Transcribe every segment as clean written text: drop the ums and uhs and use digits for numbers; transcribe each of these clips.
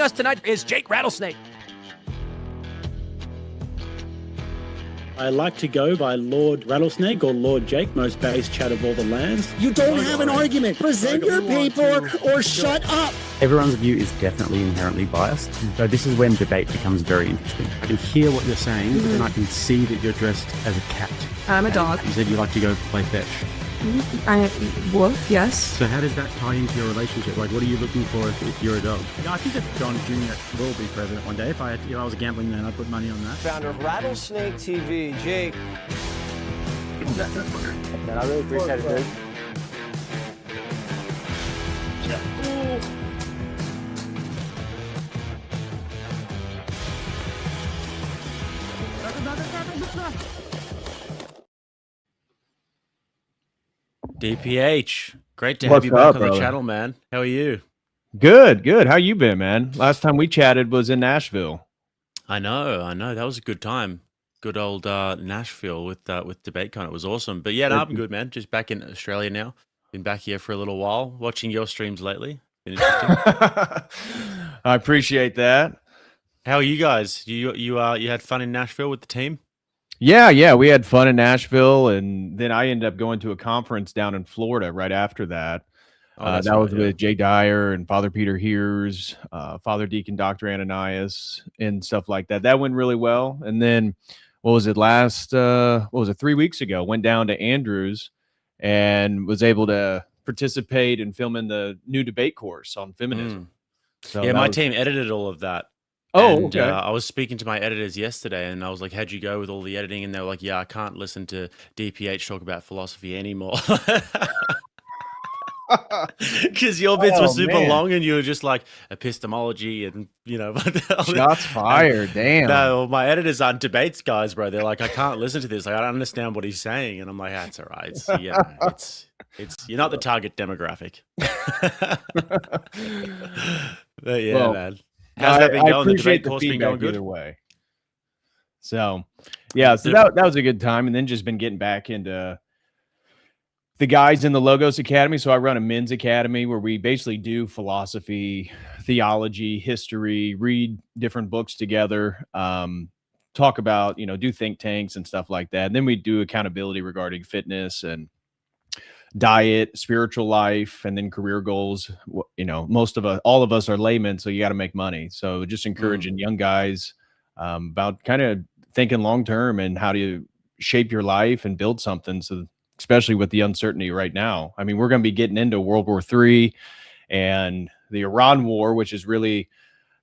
Us tonight is Jake Rattlesnake. I like to go by Lord Rattlesnake or Lord Jake, most base chat of all the lands. You don't have an argument. Present your paper or shut up. Everyone's view is definitely inherently biased. So this is when debate becomes very interesting. I can hear what you're saying, but then I can see that you're dressed as a cat. I'm a dog. You said you like to go play fetch. I'm wolf, yes. So how does that tie into your relationship? Like, what are you looking for if you're a dog? Yeah, I think that John Jr. will be president one day. If I was a gambling man, I'd put money on that. Founder of Rattlesnake TV, Jake. Man, I really appreciate it, dude. DPH, great to have you back on the channel, man. How are you? Good. How you been, man? Last time we chatted was in Nashville. I know. That was a good time. Good old Nashville with DebateCon. It was awesome. But yeah, no, I'm good, man. Just back in Australia now. Been back here for a little while. Watching your streams lately. Been interesting. I appreciate that. How are you guys? You had fun in Nashville with the team? Yeah, we had fun in Nashville, and then I ended up going to a conference down in Florida right after that. That was with Jay Dyer and Father Peter Hears, Father Deacon Dr. Ananias, and stuff like that. That went really well. And then, 3 weeks ago, went down to Andrews and was able to participate and film in the new debate course on feminism. So yeah, my team edited all of that. Oh, okay. I was speaking to my editors yesterday, and I was like, how'd you go with all the editing? And they were like, yeah, I can't listen to DPH talk about philosophy anymore. Because your bits were super long, and you were just like epistemology and, Shots fired, damn. No, my editors aren't debates guys, bro. They're like, I can't listen to this. Like, I don't understand what he's saying. And I'm like, that's all right. It's you're not the target demographic. But yeah, man. How's that been going? The debate course been going good? Either way. So, yeah, that was a good time. And then just been getting back into the guys in the Logos Academy. So I run a men's academy where we basically do philosophy, theology, history, read different books together, talk about, do think tanks and stuff like that. And then we do accountability regarding fitness and diet, spiritual life, and then career goals. All of us are laymen, so you got to make money. So just encouraging young guys about kind of thinking long term and how to shape your life and build something. So especially with the uncertainty right now, I mean, we're going to be getting into World War III and the Iran war, which is really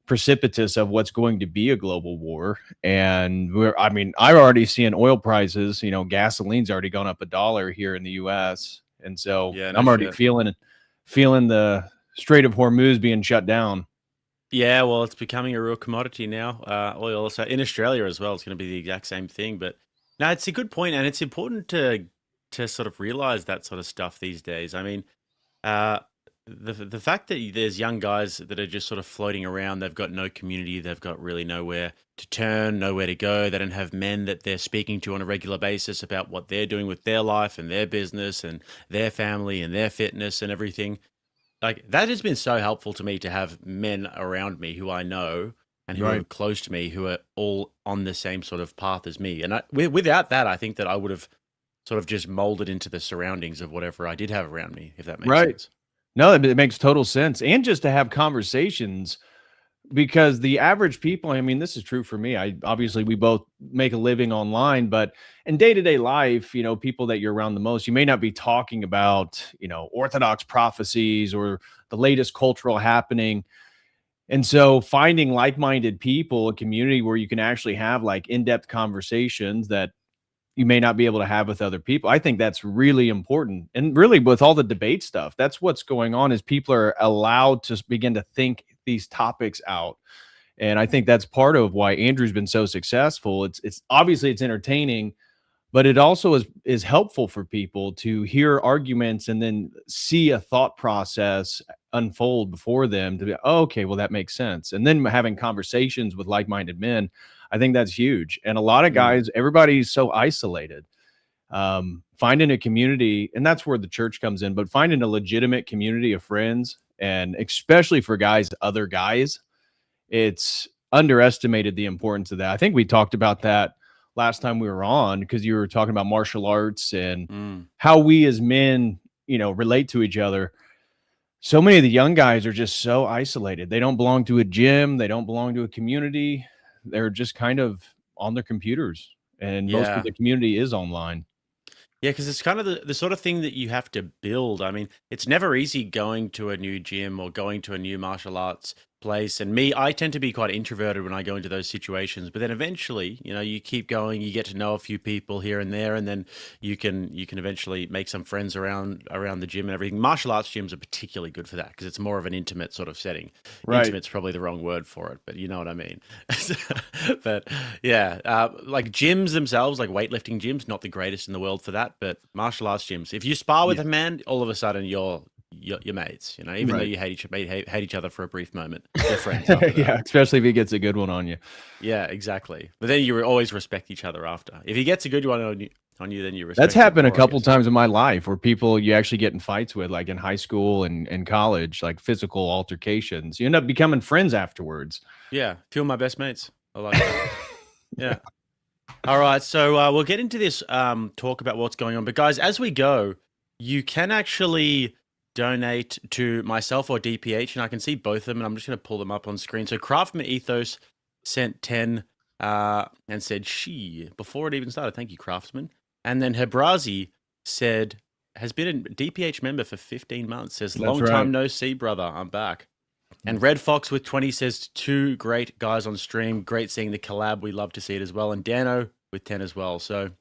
precipitous of what's going to be a global war. And I'm already seeing oil prices. Gasoline's already gone up $1 here in the U.S. And so I'm already feeling the Strait of Hormuz being shut down. Yeah, well, it's becoming a real commodity now. Oil, so in Australia as well, it's going to be the exact same thing. But no, it's a good point, and it's important to sort of realize that sort of stuff these days. I mean, the fact that there's young guys that are just sort of floating around, they've got no community, they've got really nowhere to turn, nowhere to go. They don't have men that they're speaking to on a regular basis about what they're doing with their life and their business and their family and their fitness and everything. Like, that has been so helpful to me to have men around me who I know and who are close to me, who are all on the same sort of path as me. And without that, I think that I would have sort of just molded into the surroundings of whatever I did have around me, if that makes sense. No, it makes total sense. And just to have conversations, because the average people, I mean, this is true for me. Obviously we both make a living online, but in day-to-day life, people that you're around the most, you may not be talking about, Orthodox prophecies or the latest cultural happening. And so finding like-minded people, a community where you can actually have like in-depth conversations that you may not be able to have with other people. I think that's really important. And really with all the debate stuff, that's what's going on, is people are allowed to begin to think these topics out. And I think that's part of why Andrew's been so successful. It's obviously it's entertaining, but it also is helpful for people to hear arguments and then see a thought process unfold before them to be, oh, okay, well, that makes sense. And then having conversations with like-minded men, I think that's huge. And a lot of guys, everybody's so isolated. Finding a community, and that's where the church comes in, but finding a legitimate community of friends, and especially for guys, other guys, it's underestimated the importance of that. I think we talked about that last time we were on, because you were talking about martial arts and how we as men, relate to each other. So many of the young guys are just so isolated. They don't belong to a gym. They don't belong to a community. They're just kind of on their computers, and most of the community is online. Yeah, because it's kind of the sort of thing that you have to build. I mean, it's never easy going to a new gym or going to a new martial arts place. And I tend to be quite introverted when I go into those situations. But then eventually, you keep going, you get to know a few people here and there, and then you can eventually make some friends around the gym and everything. Martial arts gyms are particularly good for that because it's more of an intimate sort of setting. Right. Intimate's probably the wrong word for it, but you know what I mean. But yeah, like gyms themselves, like weightlifting gyms, not the greatest in the world for that. But martial arts gyms, if you spar with a man, all of a sudden you're mates, even though you hate each other for a brief moment. You're friends after that. Yeah, especially if he gets a good one on you. Yeah, exactly. But then you always respect each other after. If he gets a good one on you, then you respect. That's happened him a couple times in my life where people you actually get in fights with, like in high school and college, like physical altercations. You end up becoming friends afterwards. Yeah, few of my best mates. I like that. Yeah. All right, so we'll get into this talk about what's going on. But guys, as we go, you can actually donate to myself or DPH, and I can see both of them, and I'm just going to pull them up on screen. So Craftsman Ethos sent 10 and said she before it even started. Thank you, Craftsman. And then Hebrazi said has been a DPH member for 15 months. Says long time no see, brother. I'm back. And Red Fox with 20 says 2 great guys on stream. Great seeing the collab. We love to see it as well. And Dano with 10 as well. So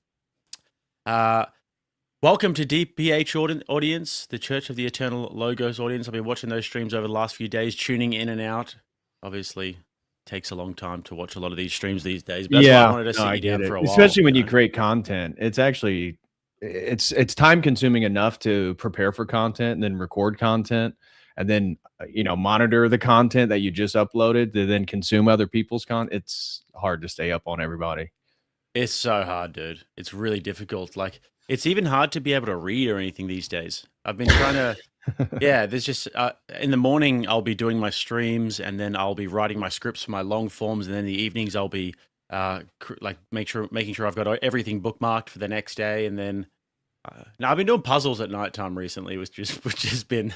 welcome to DPH audience, the Church of the Eternal Logos audience. I've been watching those streams over the last few days, tuning in and out. Obviously, takes a long time to watch a lot of these streams these days. But that's why I wanted to sit you down for a while. Especially when you create content. It's actually, it's time consuming enough to prepare for content and then record content and then, monitor the content that you just uploaded to then consume other people's content. It's hard to stay up on everybody. It's so hard, dude. It's really difficult. Like, it's even hard to be able to read or anything these days. I've been trying to, there's just, in the morning, I'll be doing my streams and then I'll be writing my scripts for my long forms. And then in the evenings, I'll be making sure I've got everything bookmarked for the next day. And then, now I've been doing puzzles at nighttime recently, which has been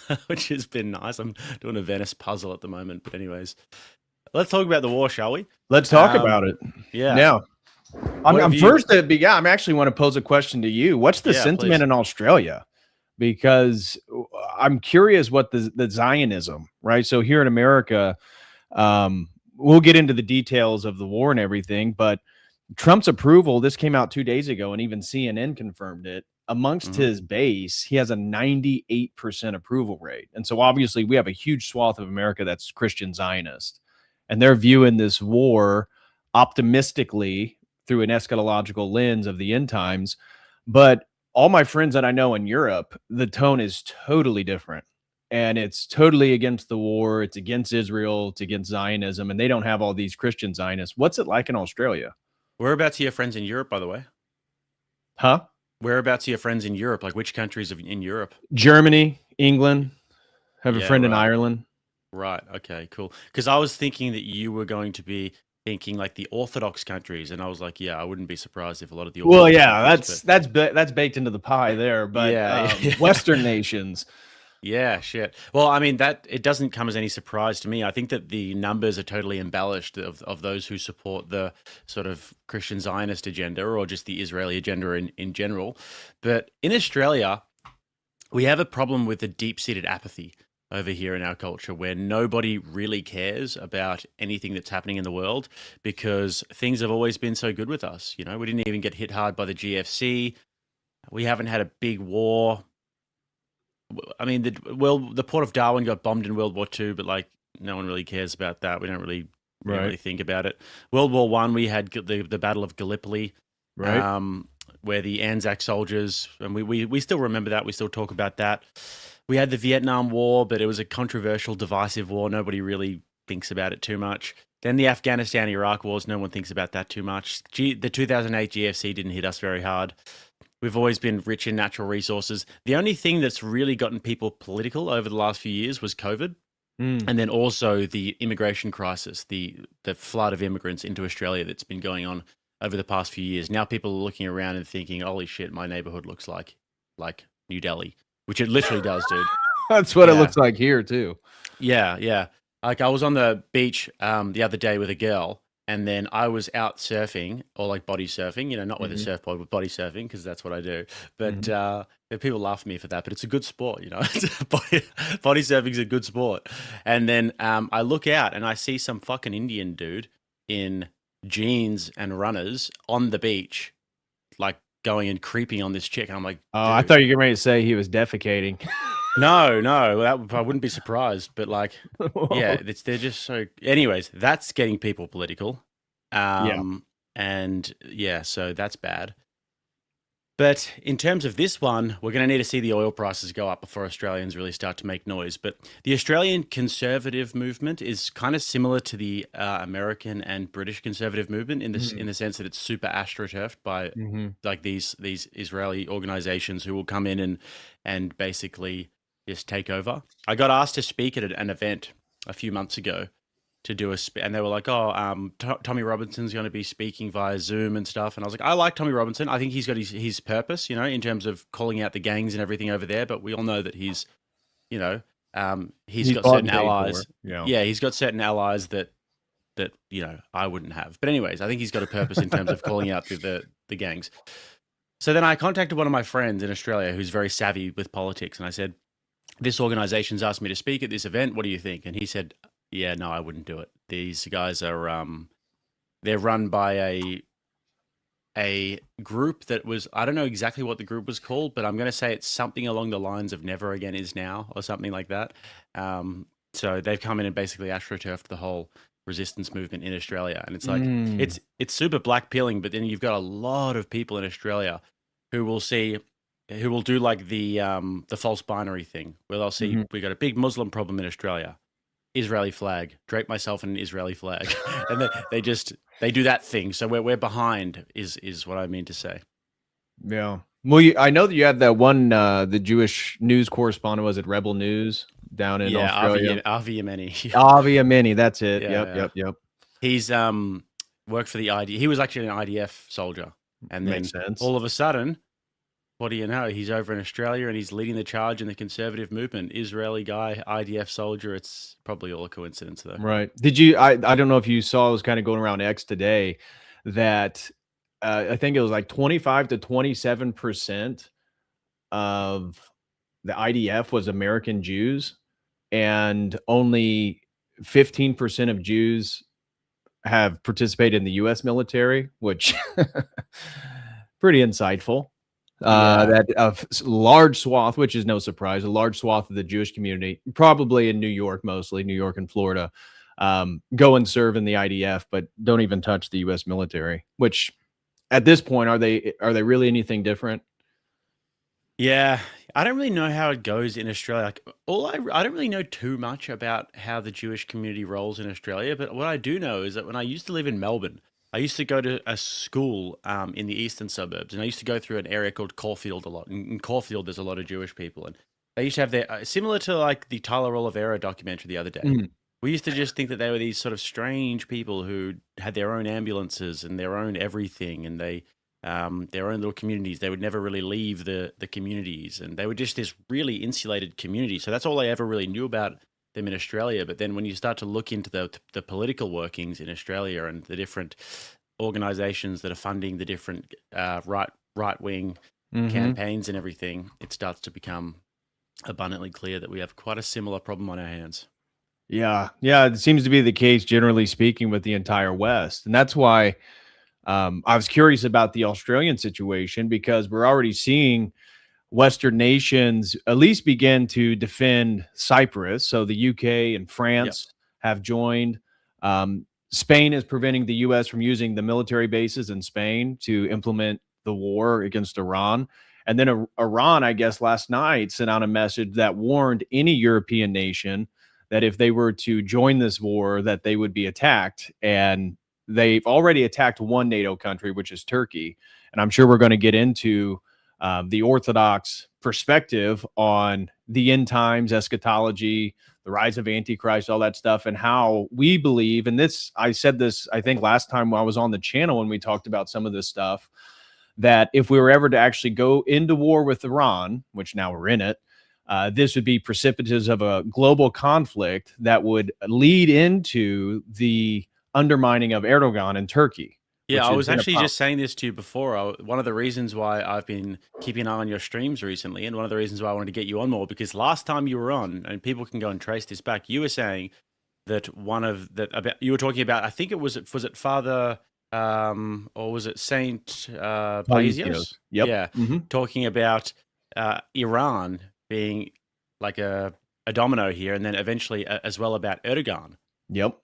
nice. I'm doing a Venice puzzle at the moment. But anyways, let's talk about the war, shall we? Let's talk about it. Yeah. Now, I'm actually want to pose a question to you. What's the sentiment in Australia? Because I'm curious what the Zionism, right? So here in America, we'll get into the details of the war and everything, but Trump's approval, this came out 2 days ago, and even CNN confirmed it. Amongst his base, he has a 98% approval rate. And so obviously we have a huge swath of America that's Christian Zionist, and they're viewing this war optimistically through an eschatological lens of the end times. But all my friends that I know in Europe, the tone is totally different. And it's totally against the war. It's against Israel. It's against Zionism. And they don't have all these Christian Zionists. What's it like in Australia? Whereabouts are your friends in Europe, by the way? Huh? Whereabouts are your friends in Europe? Like which countries in Europe? Germany, England. Have a friend in Ireland. Right. Okay, cool. Because I was thinking that you were going to be thinking like the Orthodox countries, and I was like, yeah, I wouldn't be surprised if a lot of the Orthodox that's baked into the pie there, but Western nations. Yeah, shit. Well, I mean, that it doesn't come as any surprise to me. I think that the numbers are totally embellished of those who support the sort of Christian Zionist agenda or just the Israeli agenda in general. But in Australia, we have a problem with the deep-seated apathy over here in our culture where nobody really cares about anything that's happening in the world because things have always been so good with us. We didn't even get hit hard by the GFC. We haven't had a big war. I mean, the port of Darwin got bombed in World War II, but like no one really cares about that. We don't really think about it. World War I, we had the Battle of Gallipoli, right? Where the Anzac soldiers, and we still remember that. We still talk about that. We had the Vietnam War, but it was a controversial, divisive war. Nobody really thinks about it too much. Then the Afghanistan-Iraq wars, no one thinks about that too much. The 2008 GFC didn't hit us very hard. We've always been rich in natural resources. The only thing that's really gotten people political over the last few years was COVID. And then also the immigration crisis, the flood of immigrants into Australia that's been going on over the past few years. Now people are looking around and thinking, holy shit, my neighborhood looks like New Delhi, which it literally does, dude. That's what it looks like here too. Yeah, yeah. Like I was on the beach the other day with a girl, and then I was out surfing or like body surfing, you know, not with a surfboard, but body surfing because that's what I do. But people laugh at me for that, but it's a good sport, you know. Body surfing is a good sport. And then I look out and I see some fucking Indian dude in jeans and runners on the beach, like going and creeping on this chick. And I'm like, oh, I thought you were ready to say he was defecating. No, I wouldn't be surprised. But like, yeah, they're just so. Anyways, that's getting people political. And yeah, so that's bad. But in terms of this one, we're going to need to see the oil prices go up before Australians really start to make noise. But the Australian conservative movement is kind of similar to the American and British conservative movement in the sense that it's super astroturfed by like these Israeli organizations who will come in and basically just take over. I got asked to speak at an event a few months ago to do and they were like, Tommy Robinson's going to be speaking via Zoom and stuff. And I was like, I like Tommy Robinson. I think he's got his purpose, you know, in terms of calling out the gangs and everything over there. But we all know that he's, you know, he's got certain allies. Yeah, he's got certain allies that you know I wouldn't have. But anyways, I think he's got a purpose in terms of calling out the gangs. So then I contacted one of my friends in Australia who's very savvy with politics, and I said, this organization's asked me to speak at this event. What do you think? And he said, yeah, no, I wouldn't do it. These guys are they're run by a group that was, I don't know exactly what the group was called, but I'm going to say it's something along the lines of Never Again Is Now or something like that. So they've come in and basically astroturfed the whole resistance movement in Australia. And it's like, it's super black pilling, but then you've got a lot of people in Australia who will do like the false binary thing, where they'll see we got a big Muslim problem in Australia, Israeli flag, drape myself in an Israeli flag, and they do that thing. So we're behind is what I mean to say. Yeah. Well, I know that you had that one the Jewish news correspondent was at Rebel News down in Australia. Avi Yemeni. Avi Yemeni, that's it. Yeah, Yep. He's worked for the IDF. He was actually an IDF soldier, and then all of a sudden, what do you know? He's over in Australia and he's leading the charge in the conservative movement. Israeli guy, IDF soldier. It's probably all a coincidence, though. Right. Did you? I don't know if you saw. It was kind of going around X today that I think it was like 25 to 27% of the IDF was American Jews, and only 15% of Jews have participated in the U.S. military, which pretty insightful. That a large swath, which is no surprise, a large swath of the Jewish community, probably in New York, mostly New York and Florida, go and serve in the IDF, but don't even touch the U.S. military. Which, at this point, are they really anything different? Yeah, I don't really know how it goes in Australia. Like, I don't really know too much about how the Jewish community rolls in Australia, but what I do know is that when I used to live in Melbourne, I used to go to a school in the eastern suburbs, and I used to go through an area called Caulfield a lot. In Caulfield, there's a lot of Jewish people, and they used to have their similar to like the Tyler Oliveira documentary the other day. We used to just think that they were these sort of strange people who had their own ambulances and their own everything, and they their own little communities. They would never really leave the communities, and they were just this really insulated community. So that's all I ever really knew about them in Australia. But then when you start to look into the political workings in Australia and the different organizations that are funding the different right wing campaigns and everything, it starts to become abundantly clear that we have quite a similar problem on our hands. Yeah, it seems to be the case, generally speaking, with the entire West. And that's why I was curious about the Australian situation, because we're already seeing Western nations at least begin to defend Cyprus. So the UK and France have joined. Spain is preventing the U.S. from using the military bases in Spain to implement the war against Iran. And then Iran, I guess, last night sent out a message that warned any European nation that if they were to join this war, that they would be attacked. And they've already attacked one NATO country, which is Turkey. And I'm sure we're going to get into the Orthodox perspective on the end times, eschatology, the rise of Antichrist, all that stuff, and how we believe, and this, I said this, I think last time I was on the channel when we talked about some of this stuff, that if we were ever to actually go into war with Iran, which now we're in it, this would be precipitous of a global conflict that would lead into the undermining of Erdogan and Turkey. Yeah, I was actually just saying this to you before. One of the reasons why I've been keeping an eye on your streams recently, and one of the reasons why I wanted to get you on more, because last time you were on, and people can go and trace this back, you were saying that you were talking about, I think was it Father, or was it Saint Paisios? Yep. Yeah, talking about Iran being like a domino here, and then eventually as well about Erdogan. Yep.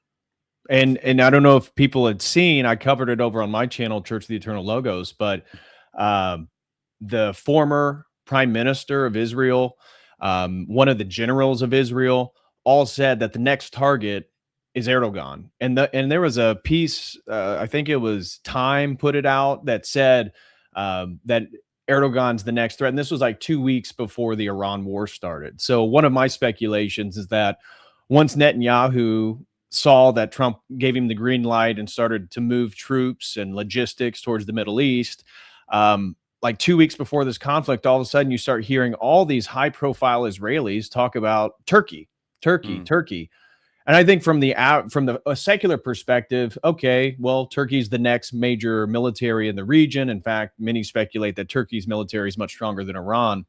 And I don't know if people had seen, I covered it over on my channel, Church of the Eternal Logos, but the former prime minister of Israel, one of the generals of Israel, all said that the next target is Erdogan. And there was a piece, I think it was Time put it out, that said that Erdogan's the next threat. And this was like 2 weeks before the Iran war started. So one of my speculations is that once Netanyahu saw that Trump gave him the green light and started to move troops and logistics towards the Middle East, like 2 weeks before this conflict, all of a sudden you start hearing all these high-profile Israelis talk about Turkey. And I think from a secular perspective, okay, well, Turkey's the next major military in the region. In fact, many speculate that Turkey's military is much stronger than Iran.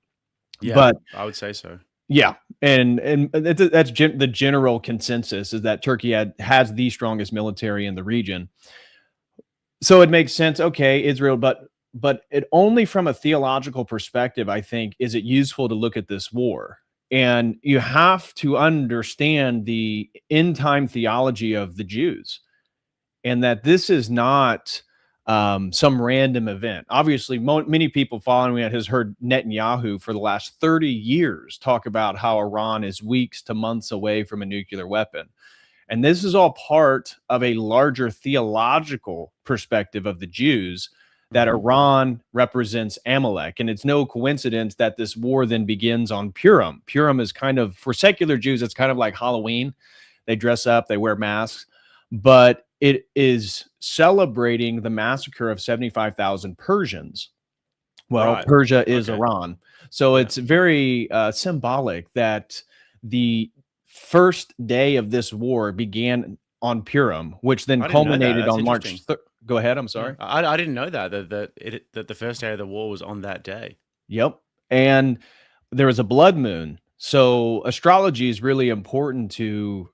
Yeah, but I would say so. Yeah, and that's the general consensus, is that Turkey has the strongest military in the region. So it makes sense, okay, Israel, but it only from a theological perspective, I think, is it useful to look at this war. And you have to understand the end time theology of the Jews, and that this is not some random event. Obviously, many people following me has heard Netanyahu for the last 30 years talk about how Iran is weeks to months away from a nuclear weapon. And this is all part of a larger theological perspective of the Jews, that Iran represents Amalek. And it's no coincidence that this war then begins on Purim. Purim is kind of, for secular Jews, it's kind of like Halloween. They dress up, they wear masks, but it is celebrating the massacre of 75,000 Persians. Well, right. Persia is Iran. So it's very symbolic that the first day of this war began on Purim, which then culminated on March 3rd. Go ahead. I'm sorry. I didn't know that the first day of the war was on that day. Yep. And there was a blood moon. So astrology is really important to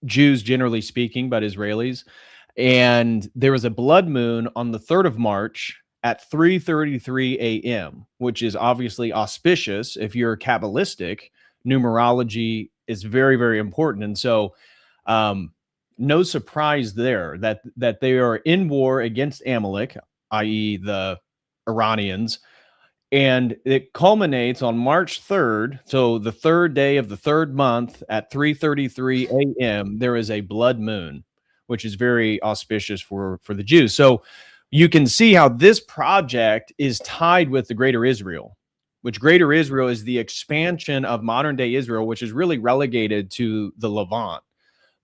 Jews, generally speaking, but Israelis. And there was a blood moon on the 3rd of March at 3:33 a.m., which is obviously auspicious. If you're Kabbalistic, numerology is very, very important. And so no surprise there that they are in war against Amalek, i.e. the Iranians. And it culminates on March 3rd. So the third day of the third month at 3:33 a.m., there is a blood moon, which is very auspicious for the Jews. So you can see how this project is tied with the Greater Israel, which Greater Israel is the expansion of modern day Israel, which is really relegated to the Levant.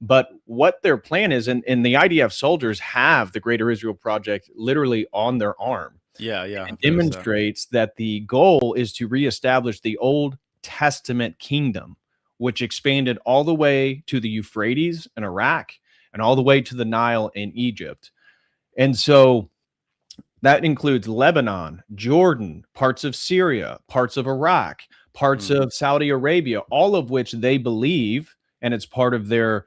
But what their plan is, and the IDF soldiers have the Greater Israel Project literally on their arm. Yeah. It demonstrates that the goal is to reestablish the Old Testament kingdom, which expanded all the way to the Euphrates in Iraq and all the way to the Nile in Egypt. And so that includes Lebanon, Jordan, parts of Syria, parts of Iraq, parts of Saudi Arabia, all of which they believe, and it's part of their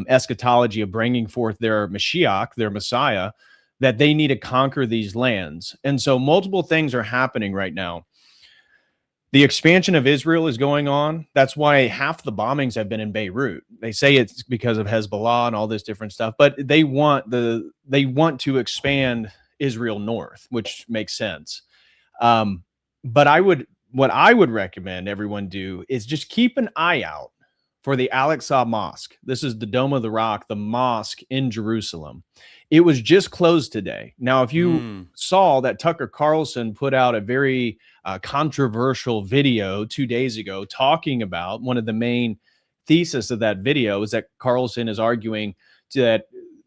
eschatology of bringing forth their Mashiach, their Messiah, that they need to conquer these lands. And so multiple things are happening right now. The expansion of Israel is going on. That's why half the bombings have been in Beirut. They say it's because of Hezbollah and all this different stuff, but they want to expand Israel north, which makes sense. But what I would recommend everyone do is just keep an eye out for the Al-Aqsa Mosque. This is the Dome of the Rock, the mosque in Jerusalem. It was just closed today. Now, if you saw that Tucker Carlson put out a very controversial video 2 days ago talking about one of the main thesis of that video is that Carlson is arguing that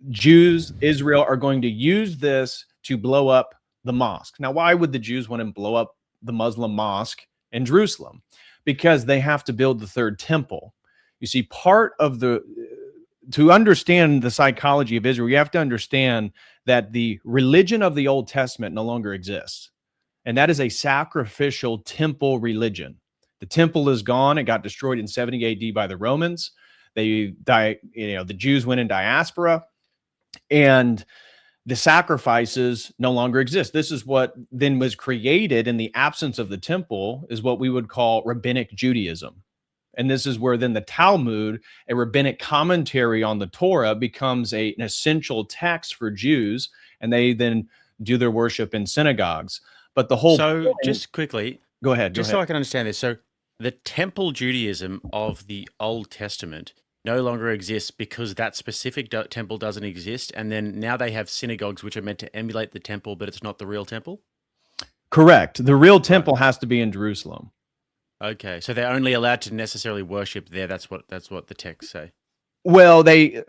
Jews, Israel, are going to use this to blow up the mosque. Now, why would the Jews want to blow up the Muslim mosque in Jerusalem? Because they have to build the third temple. You see, part of to understand the psychology of Israel, you have to understand that the religion of the Old Testament no longer exists. And that is a sacrificial temple religion. The temple is gone. It got destroyed in 70 AD by the Romans. The Jews went in diaspora, and the sacrifices no longer exist. This is what then was created in the absence of the temple, is what we would call rabbinic Judaism. And this is where then the Talmud, a rabbinic commentary on the Torah, becomes an essential text for Jews, and they then do their worship in synagogues. But the whole just quickly, go ahead. So I can understand this. So the temple Judaism of the Old Testament no longer exists because that specific temple doesn't exist, and then now they have synagogues which are meant to emulate the temple, but it's not the real temple? Correct. The real temple has to be in Jerusalem. Okay, so they're only allowed to necessarily worship there. That's what the texts say. Well, they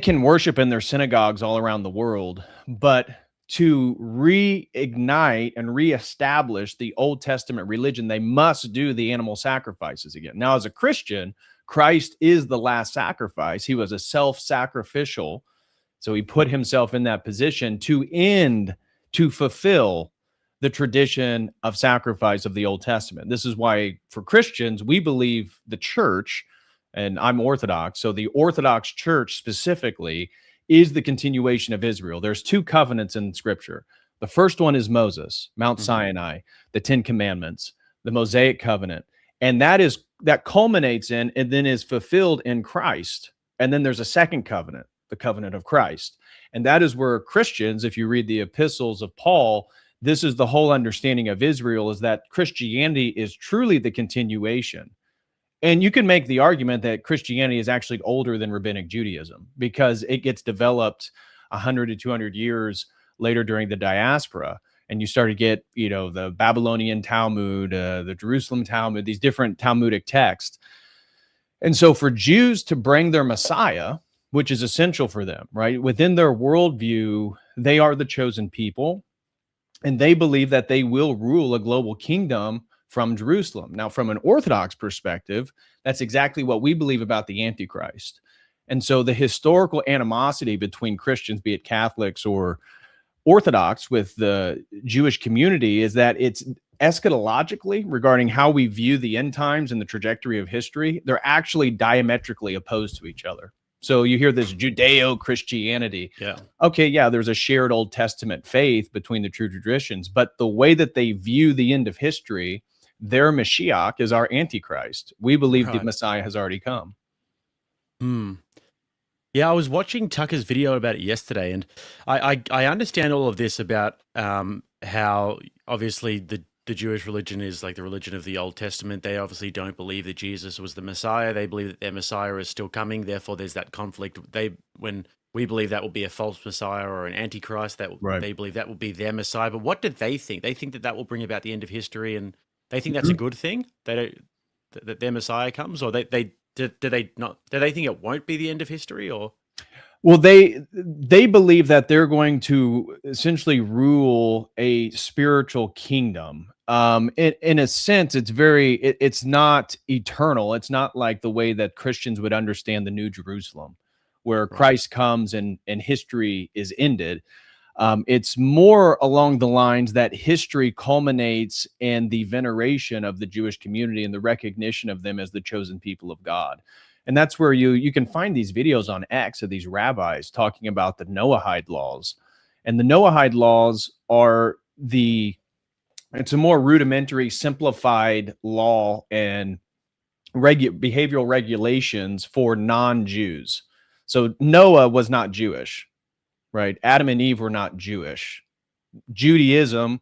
can worship in their synagogues all around the world, but to reignite and reestablish the Old Testament religion, they must do the animal sacrifices again. Now, as a Christian, Christ is the last sacrifice. He was a self-sacrificial, so he put himself in that position to fulfill the tradition of sacrifice of the Old Testament. This is why for Christians, we believe the church, and I'm Orthodox, so the Orthodox church specifically is the continuation of Israel. There's two covenants in Scripture. The first one is Moses, Mount Sinai, the 10 Commandments, the Mosaic covenant. And that culminates in and then is fulfilled in Christ. And then there's a second covenant, the covenant of Christ. And that is where Christians, if you read the epistles of Paul, this is the whole understanding of Israel, is that Christianity is truly the continuation. And you can make the argument that Christianity is actually older than rabbinic Judaism because it gets developed 100 to 200 years later during the diaspora. And you start to get, the Babylonian Talmud, the Jerusalem Talmud, these different Talmudic texts. And so for Jews to bring their Messiah, which is essential for them, right? Within their worldview, they are the chosen people, and they believe that they will rule a global kingdom from Jerusalem. Now, from an Orthodox perspective, that's exactly what we believe about the Antichrist. And so the historical animosity between Christians, be it Catholics or Orthodox, with the Jewish community is that it's eschatologically regarding how we view the end times and the trajectory of history. They're actually diametrically opposed to each other. So you hear this Judeo-Christianity. Yeah. Okay, yeah, there's a shared Old Testament faith between the two traditions, but the way that they view the end of history, their Mashiach is our Antichrist. We believe the Messiah has already come. Yeah, I was watching Tucker's video about it yesterday, and I understand all of this about how obviously the Jewish religion is like the religion of the Old Testament. They obviously don't believe that Jesus was the Messiah. They believe that their Messiah is still coming. Therefore, there's that conflict. When we believe that will be a false Messiah or an Antichrist, they believe that will be their Messiah. But what do they think? They think that will bring about the end of history, and they think that's a good thing. They don't that their Messiah comes, or do they not? Do they think it won't be the end of history, or? Well, they believe that they're going to essentially rule a spiritual kingdom. In a sense, it's not eternal. It's not like the way that Christians would understand the New Jerusalem, where Christ comes and history is ended. It's more along the lines that history culminates in the veneration of the Jewish community and the recognition of them as the chosen people of God. And that's where you can find these videos on X of these rabbis talking about the Noahide laws. And the Noahide laws are it's a more rudimentary, simplified law and behavioral regulations for non-Jews. So Noah was not Jewish, right? Adam and Eve were not Jewish. Judaism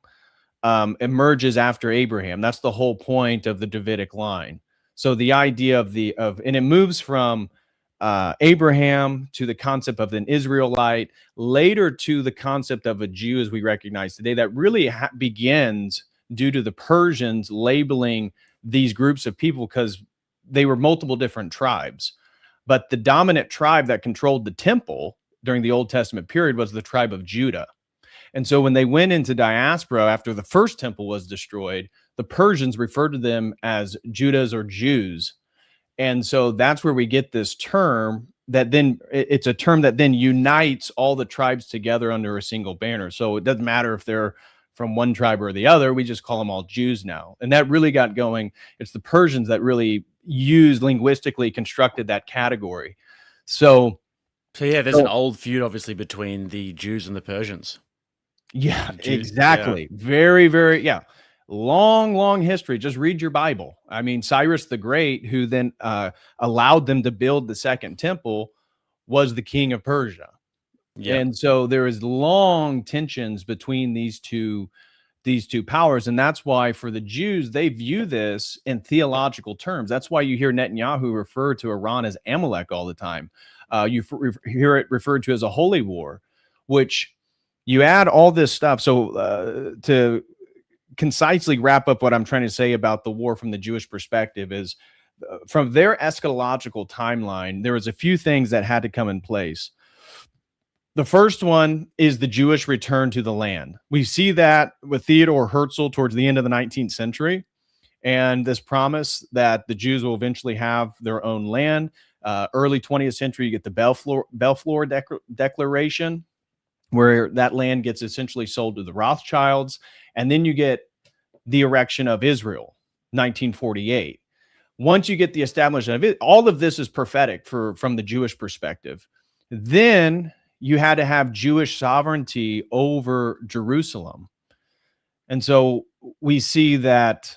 emerges after Abraham. That's the whole point of the Davidic line. So the idea and it moves from Abraham to the concept of an Israelite, later to the concept of a Jew as we recognize today, that really begins due to the Persians labeling these groups of people because they were multiple different tribes. But the dominant tribe that controlled the temple during the Old Testament period was the tribe of Judah. And so when they went into diaspora after the first temple was destroyed, the Persians referred to them as Judahs or Jews. And so that's where we get this term that then it's a term that then unites all the tribes together under a single banner. So it doesn't matter if they're from one tribe or the other, we just call them all Jews now. And that really got going. It's the Persians that really linguistically constructed that category. So yeah, there's an old feud obviously between the Jews and the Persians. Yeah, exactly. Yeah. Very, very, yeah. Long history. Just read your Bible. I mean, Cyrus the Great, who then allowed them to build the second temple, was the king of Persia. Yeah. And so there is long tensions between these two powers. And that's why for the Jews, they view this in theological terms. That's why you hear Netanyahu refer to Iran as Amalek all the time. You hear it referred to as a holy war, which you add all this stuff. So to concisely wrap up what I'm trying to say about the war from the Jewish perspective is from their eschatological timeline, there was a few things that had to come in place. The first one is the Jewish return to the land. We see that with Theodor Herzl towards the end of the 19th century, and this promise that the Jews will eventually have their own land. Early 20th century, you get the Balfour Declaration, where that land gets essentially sold to the Rothschilds. And then you get the erection of Israel, 1948. Once you get the establishment of it, all of this is prophetic from the Jewish perspective. Then you had to have Jewish sovereignty over Jerusalem. And so we see that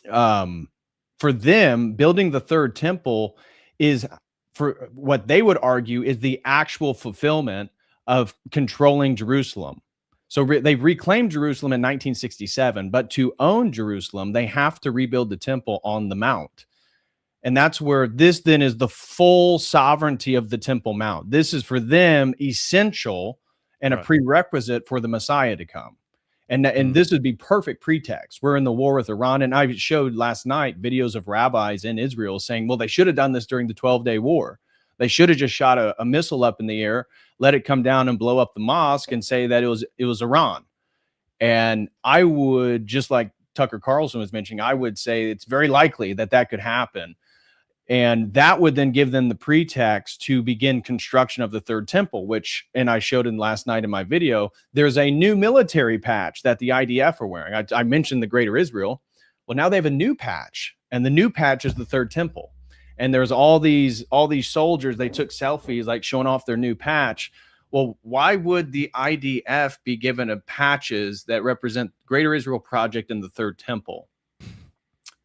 for them, building the third temple is, for what they would argue, is the actual fulfillment of controlling Jerusalem. So they reclaimed Jerusalem in 1967, but to own Jerusalem, they have to rebuild the temple on the Mount. And that's where this then is the full sovereignty of the Temple Mount. This is for them essential and a prerequisite for the Messiah to come. And this would be perfect pretext. We're in the war with Iran. And I showed last night videos of rabbis in Israel saying, well, they should have done this during the 12-day war. They should have just shot a missile up in the air, let it come down and blow up the mosque and say that it was Iran. And I would, just like Tucker Carlson was mentioning, I would say it's very likely that could happen. And that would then give them the pretext to begin construction of the third temple, which, and I showed in last night in my video, there's a new military patch that the IDF are wearing. I mentioned the Greater Israel. Well, now they have a new patch, and the new patch is the third temple. And there's all these soldiers, they took selfies like showing off their new patch. Well, why would the IDF be given a patches that represent Greater Israel Project and the third temple?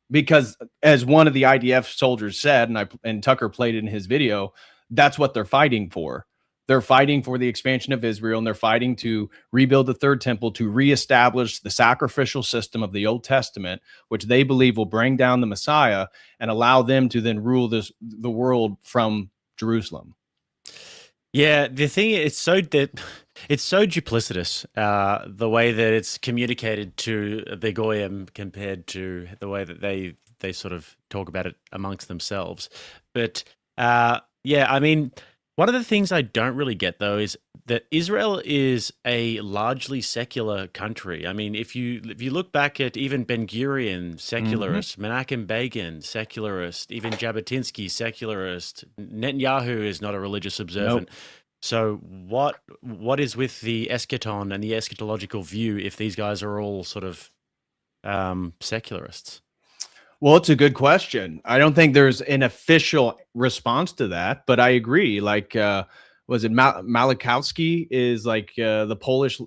Because as one of the IDF soldiers said, and Tucker played it in his video, that's what they're fighting for. They're fighting for the expansion of Israel, and they're fighting to rebuild the third temple, to reestablish the sacrificial system of the Old Testament, which they believe will bring down the Messiah and allow them to then rule the world from Jerusalem. Yeah, the thing is, it's so duplicitous, the way that it's communicated to the Goyim compared to the way that they sort of talk about it amongst themselves. But yeah, I mean, one of the things I don't really get, though, is that Israel is a largely secular country. I mean, if you look back at even Ben-Gurion, secularist, Menachem Begin, secularist, even Jabotinsky, secularist, Netanyahu is not a religious observant. Nope. So what is with the eschaton and the eschatological view if these guys are all sort of secularists? Well, it's a good question. I don't think there's an official response to that, but I agree. Like, was it Malachowski is like the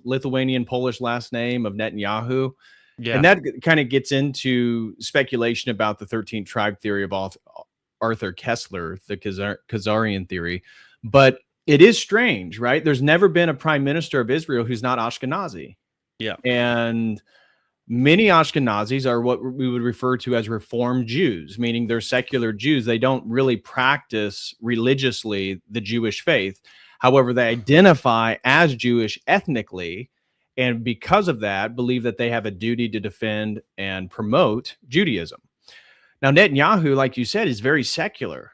Lithuanian Polish last name of Netanyahu? Yeah. And that kind of gets into speculation about the 13th tribe theory of Arthur Kessler, the Khazarian theory. But it is strange, right? There's never been a prime minister of Israel who's not Ashkenazi. Yeah. And Many Ashkenazis are what we would refer to as Reformed Jews, meaning they're secular Jews. They don't really practice religiously the Jewish faith. However, they identify as Jewish ethnically, and because of that, believe that they have a duty to defend and promote Judaism. Now, Netanyahu, like you said, is very secular,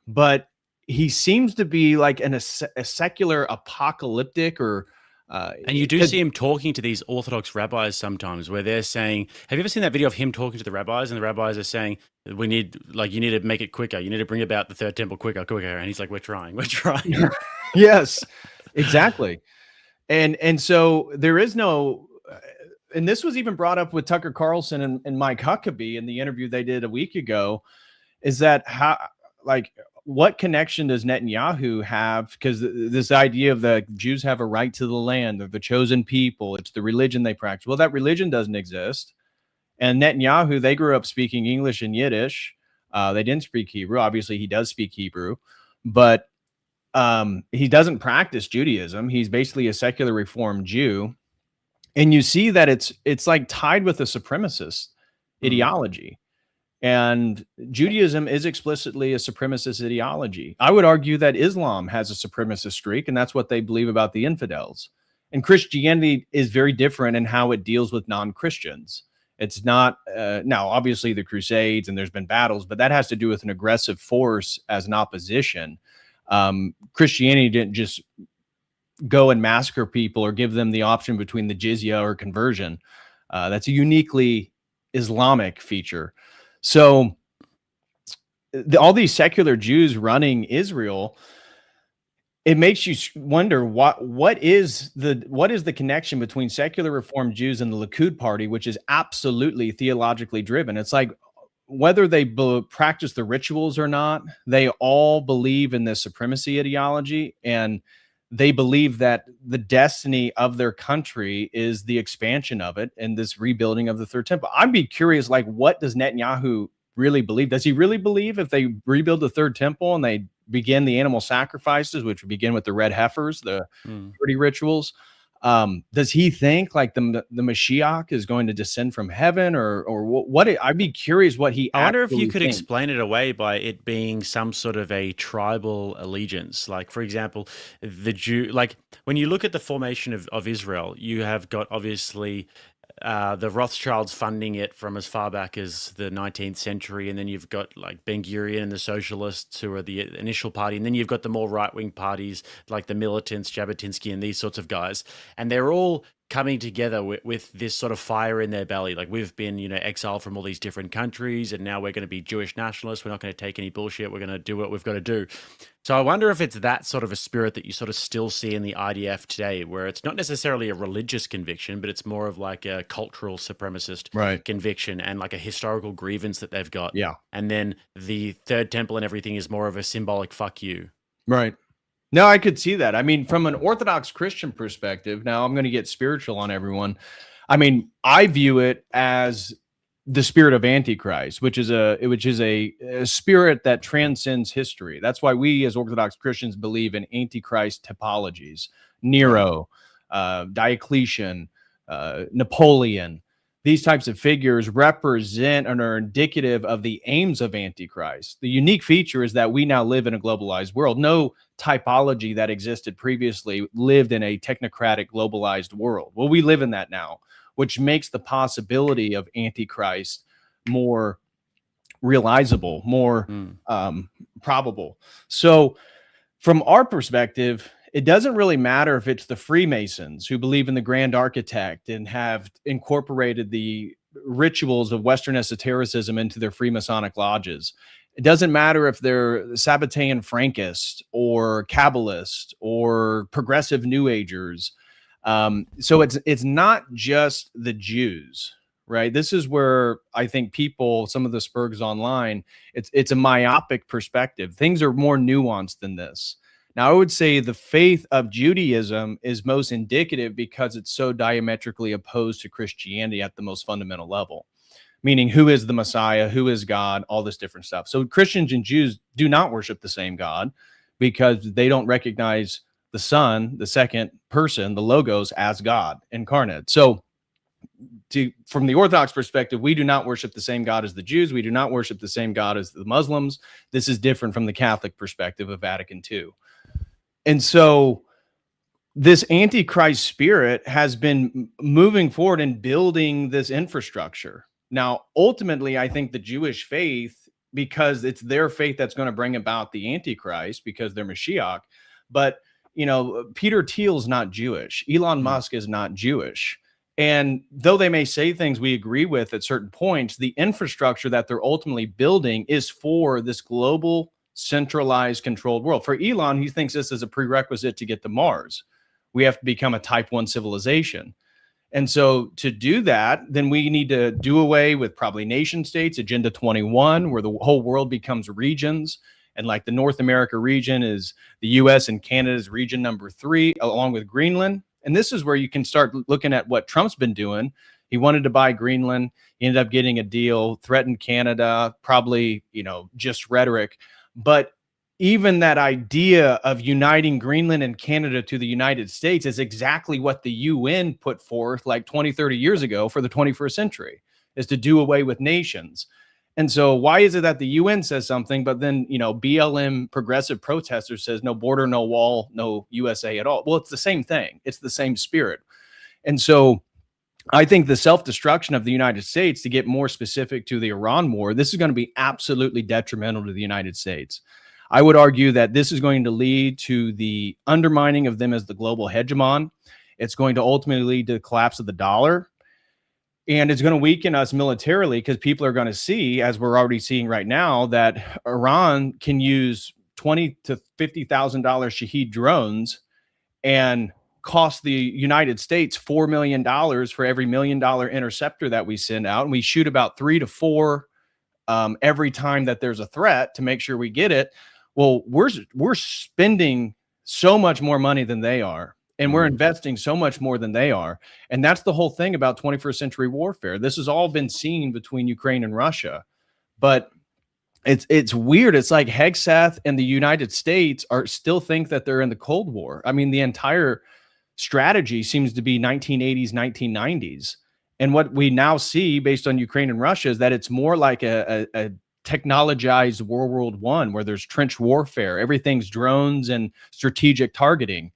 but he seems to be like a secular apocalyptic or and you do see him talking to these Orthodox rabbis sometimes where they're saying, have you ever seen that video of him talking to the rabbis, and the rabbis are saying, you need to make it quicker. You need to bring about the third temple quicker. And he's like, we're trying. Yes, exactly. And so there is no, and this was even brought up with Tucker Carlson and Mike Huckabee in the interview they did a week ago, is that what connection does Netanyahu have? Because this idea of the Jews have a right to the land, they're the chosen people, it's the religion they practice. Well, that religion doesn't exist. And Netanyahu, they grew up speaking English and Yiddish. They didn't speak Hebrew. Obviously, he does speak Hebrew, but he doesn't practice Judaism. He's basically a secular Reformed Jew. And you see that it's like tied with a supremacist ideology. And Judaism is explicitly a supremacist ideology. I would argue that Islam has a supremacist streak, and that's what they believe about the infidels. And Christianity is very different in how it deals with non-Christians. It's not, now, obviously the Crusades and there's been battles, but that has to do with an aggressive force as an opposition. Christianity didn't just go and massacre people or give them the option between the jizya or conversion. That's a uniquely Islamic feature. So all these secular Jews running Israel, it makes you wonder what is the connection between secular Reformed Jews and the Likud party, which is absolutely theologically driven. It's like whether they practice the rituals or not, they all believe in this supremacy ideology, and they believe that the destiny of their country is the expansion of it and this rebuilding of the third temple. I'd be curious, like, what does Netanyahu really believe? Does he really believe if they rebuild the third temple and they begin the animal sacrifices, which would begin with the red heifers, the purity rituals, does he think like the Mashiach is going to descend from heaven, or what? I'd be curious what he. I wonder if you could explain it away by it being some sort of a tribal allegiance. Like, for example, the Jew. Like when you look at the formation of Israel, you have got obviously the Rothschilds funding it from as far back as the 19th century, and then you've got like Ben Gurion and the socialists who are the initial party, and then you've got the more right-wing parties like the militants, Jabotinsky, and these sorts of guys, and they're all coming together with this sort of fire in their belly. Like, we've been, exiled from all these different countries, and now we're going to be Jewish nationalists. We're not going to take any bullshit. We're going to do what we've got to do. So I wonder if it's that sort of a spirit that you sort of still see in the IDF today, where it's not necessarily a religious conviction, but it's more of like a cultural supremacist conviction and like a historical grievance that they've got. Yeah. And then the third temple and everything is more of a symbolic fuck you. Right. No, I could see that. I mean, from an Orthodox Christian perspective, now I'm going to get spiritual on everyone. I mean, I view it as the spirit of Antichrist, which is a spirit that transcends history. That's why we as Orthodox Christians believe in Antichrist typologies. Nero, Diocletian, Napoleon. These types of figures represent and are indicative of the aims of Antichrist. The unique feature is that we now live in a globalized world. No typology that existed previously lived in a technocratic, globalized world. Well, we live in that now, which makes the possibility of Antichrist more realizable, more probable. So from our perspective, it doesn't really matter if it's the Freemasons who believe in the Grand Architect and have incorporated the rituals of Western esotericism into their Freemasonic lodges. It doesn't matter if they're Sabbatean Frankists or Kabbalists or progressive New Agers. So it's not just the Jews, right? This is where I think people, some of the Spurgs online, it's a myopic perspective. Things are more nuanced than this. Now, I would say the faith of Judaism is most indicative because it's so diametrically opposed to Christianity at the most fundamental level, meaning who is the Messiah, who is God, all this different stuff. So Christians and Jews do not worship the same God because they don't recognize the Son, the second person, the Logos, as God incarnate. So from the Orthodox perspective, we do not worship the same God as the Jews. We do not worship the same God as the Muslims. This is different from the Catholic perspective of Vatican II. And so this Antichrist spirit has been moving forward and building this infrastructure. Now, ultimately, I think the Jewish faith, because it's their faith that's going to bring about the Antichrist, because they're Mashiach. But, you know, Peter Thiel's not Jewish. Elon Musk is not Jewish. And though they may say things we agree with at certain points, the infrastructure that they're ultimately building is for this global, centralized, controlled world. For Elon, he thinks this is a prerequisite to get to Mars. We have to become a type 1 civilization. And so to do that, then we need to do away with probably nation states, Agenda 21, where the whole world becomes regions. And like the North America region is the US and Canada's region number 3, along with Greenland. And this is where you can start looking at what Trump's been doing. He wanted to buy Greenland. He ended up getting a deal, threatened Canada, probably, you know, just rhetoric. But even that idea of uniting Greenland and Canada to the United States is exactly what the UN put forth like 20, 30 years ago for the 21st century, is to do away with nations. And so why is it that the UN says something, but then, you know, BLM progressive protesters says no border, no wall, no USA at all? Well, it's the same thing. It's the same spirit. And so I think the self-destruction of the United States, to get more specific to the Iran war, this is going to be absolutely detrimental to the United States. I would argue that this is going to lead to the undermining of them as the global hegemon. It's going to ultimately lead to the collapse of the dollar. And it's going to weaken us militarily, because people are going to see, as we're already seeing right now, that Iran can use $20,000 to $50,000 Shahed drones and cost the United States $4 million for every $1 million interceptor that we send out. And we shoot about 3 to 4 every time that there's a threat to make sure we get it. Well, we're spending so much more money than they are, and we're investing so much more than they are. And that's the whole thing about 21st century warfare. This has all been seen between Ukraine and Russia, but it's weird. It's like Hegseth and the United States still think that they're in the Cold War. I mean, the entire strategy seems to be 1980s, 1990s. And what we now see based on Ukraine and Russia is that it's more like a technologized World War I, where there's trench warfare. Everything's drones and strategic targeting.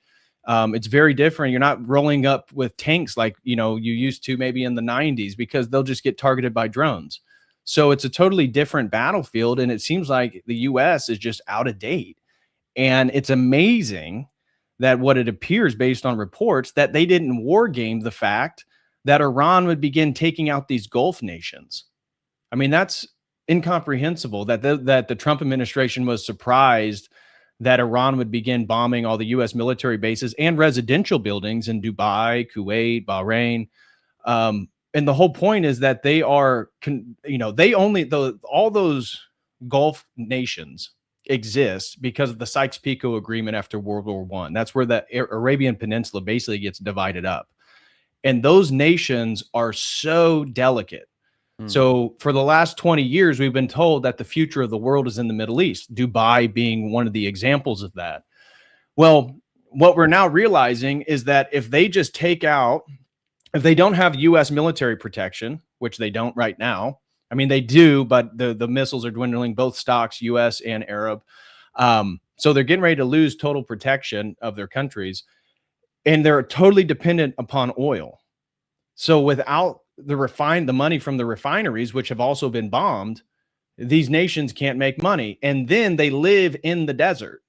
It's very different. You're not rolling up with tanks like, you know, you used to maybe in the 90s, because they'll just get targeted by drones. So it's a totally different battlefield. And it seems like the US is just out of date. And it's amazing that what it appears based on reports that they didn't war game the fact that Iran would begin taking out these Gulf nations. I mean, that's incomprehensible that the Trump administration was surprised that Iran would begin bombing all the U.S. military bases and residential buildings in Dubai, Kuwait, Bahrain. And the whole point is that they are, all those Gulf nations exist because of the Sykes-Picot Agreement after World War I. That's where the Arabian Peninsula basically gets divided up. And those nations are so delicate. So for the last 20 years, we've been told that the future of the world is in the Middle East, Dubai being one of the examples of that. Well, what we're now realizing is that if they don't have U.S. military protection, which they don't right now, I mean, they do, but the missiles are dwindling, both stocks, U.S. and Arab. So they're getting ready to lose total protection of their countries, and they're totally dependent upon oil. So without the money from the refineries, which have also been bombed, these nations can't make money. And then they live in the desert.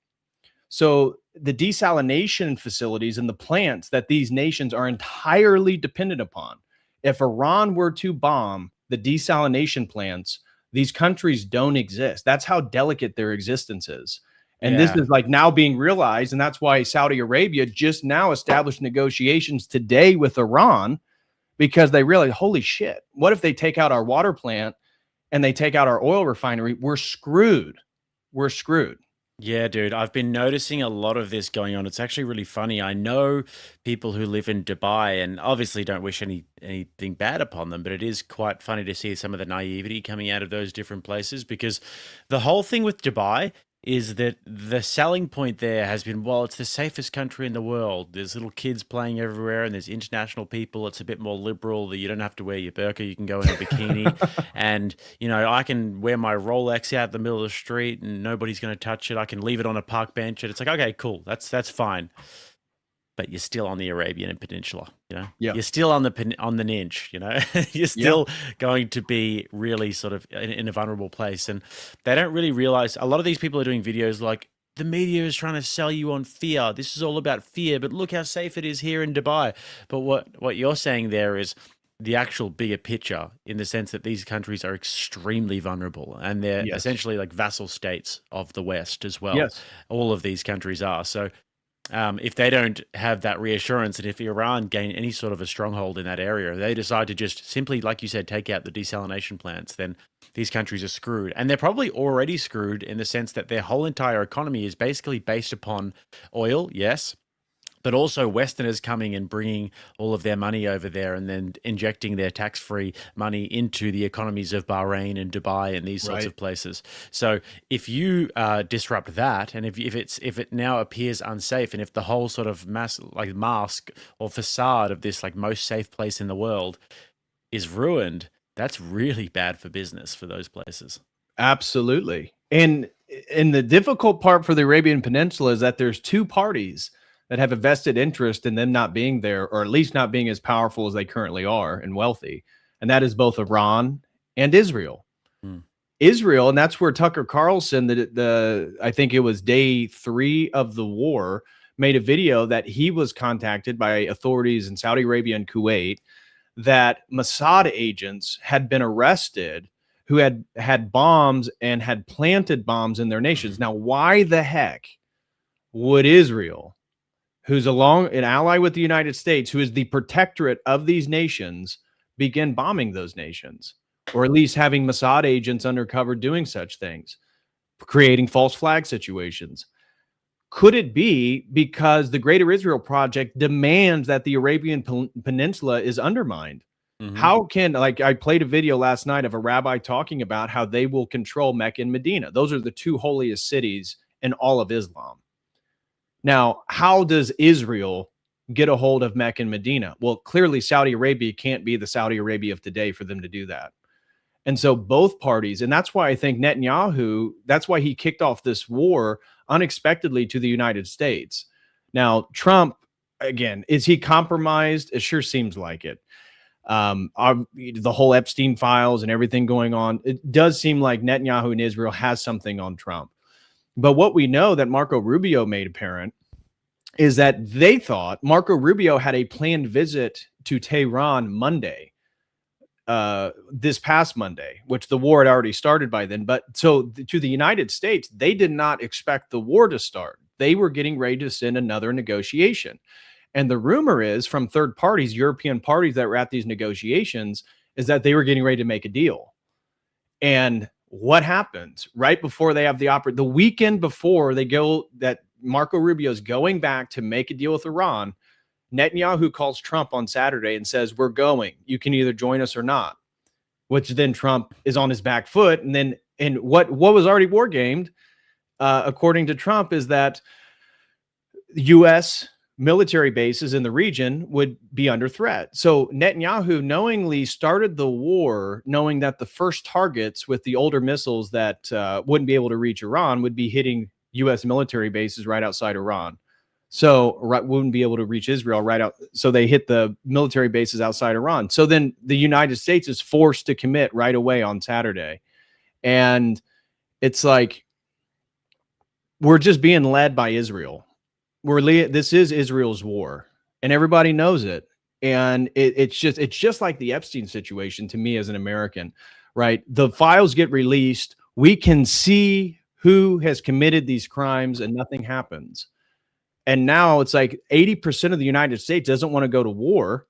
So the desalination facilities and the plants that these nations are entirely dependent upon, if Iran were to bomb the desalination plants, these countries don't exist. That's how delicate their existence is. And this is like now being realized. And that's why Saudi Arabia just now established negotiations today with Iran, because they realize, holy shit, what if they take out our water plant and they take out our oil refinery? We're screwed. We're screwed. Yeah, dude, I've been noticing a lot of this going on. It's actually really funny. I know people who live in Dubai, and obviously don't wish anything bad upon them, but it is quite funny to see some of the naivety coming out of those different places, because the whole thing with Dubai, is that the selling point there has been, well, it's the safest country in the world. There's little kids playing everywhere, and there's international people. It's a bit more liberal. You don't have to wear your burqa. You can go in a bikini. And, you know, I can wear my Rolex out in the middle of the street, and nobody's going to touch it. I can leave it on a park bench. And it's like, okay, cool. That's fine. But you're still on the Arabian Peninsula, you know. Yeah. You're still on the Ninj, you know. You're still going to be really sort of in a vulnerable place, and they don't really realize. A lot of these people are doing videos like, the media is trying to sell you on fear. This is all about fear, but look how safe it is here in Dubai. But what you're saying there is the actual bigger picture, in the sense that these countries are extremely vulnerable, and they're essentially like vassal states of the West as well. Yes. All of these countries are. So if they don't have that reassurance, and if Iran gain any sort of a stronghold in that area, they decide to just simply, like you said, take out the desalination plants, then these countries are screwed. And they're probably already screwed in the sense that their whole entire economy is basically based upon oil, yes, but also Westerners coming and bringing all of their money over there and then injecting their tax-free money into the economies of Bahrain and Dubai and these sorts of places. So if you disrupt that, and if it now appears unsafe, and if the whole sort of mask or facade of this like most safe place in the world is ruined, that's really bad for business for those places. Absolutely. And the difficult part for the Arabian Peninsula is that there's two parties that have a vested interest in them not being there, or at least not being as powerful as they currently are and wealthy. And that is both Iran and Israel. Israel, and that's where Tucker Carlson, I think it was day 3 of the war, made a video that he was contacted by authorities in Saudi Arabia and Kuwait that Mossad agents had been arrested who had bombs and had planted bombs in their nations. Now, why the heck would Israel, who's an ally with the United States, who is the protectorate of these nations, begin bombing those nations, or at least having Mossad agents undercover doing such things, creating false flag situations? Could it be because the Greater Israel Project demands that the Arabian Peninsula is undermined? How can, like, I played a video last night of a rabbi talking about how they will control Mecca and Medina. Those are the 2 holiest cities in all of Islam. Now, how does Israel get a hold of Mecca and Medina? Well, clearly Saudi Arabia can't be the Saudi Arabia of today for them to do that. And so both parties, and that's why I think Netanyahu, that's why he kicked off this war unexpectedly to the United States. Now, Trump, again, is he compromised? It sure seems like it. The whole Epstein files and everything going on, it does seem like Netanyahu and Israel has something on Trump. But what we know that Marco Rubio made apparent is that they thought Marco Rubio had a planned visit to Tehran Monday, this past Monday, which the war had already started by then. But so to the United States, they did not expect the war to start. They were getting ready to send another negotiation. And the rumor is from third parties, European parties that were at these negotiations, is that they were getting ready to make a deal. And what happens right before they have the weekend before they go, that Marco Rubio is going back to make a deal with Iran, Netanyahu calls Trump on Saturday and says, we're going, you can either join us or not, which then Trump is on his back foot. And then, and what was already war gamed, according to Trump, is that U.S. military bases in the region would be under threat. So Netanyahu knowingly started the war knowing that the first targets with the older missiles that wouldn't be able to reach Iran would be hitting U.S. military bases right outside Iran. So wouldn't be able to reach Israel right out. So they hit the military bases outside Iran. So then the United States is forced to commit right away on Saturday. And it's like, we're just being led by Israel. This is Israel's war, and everybody knows it. And it's just like the Epstein situation to me as an American, right? The files get released. We can see who has committed these crimes and nothing happens. And now it's like 80% of the United States doesn't want to go to war,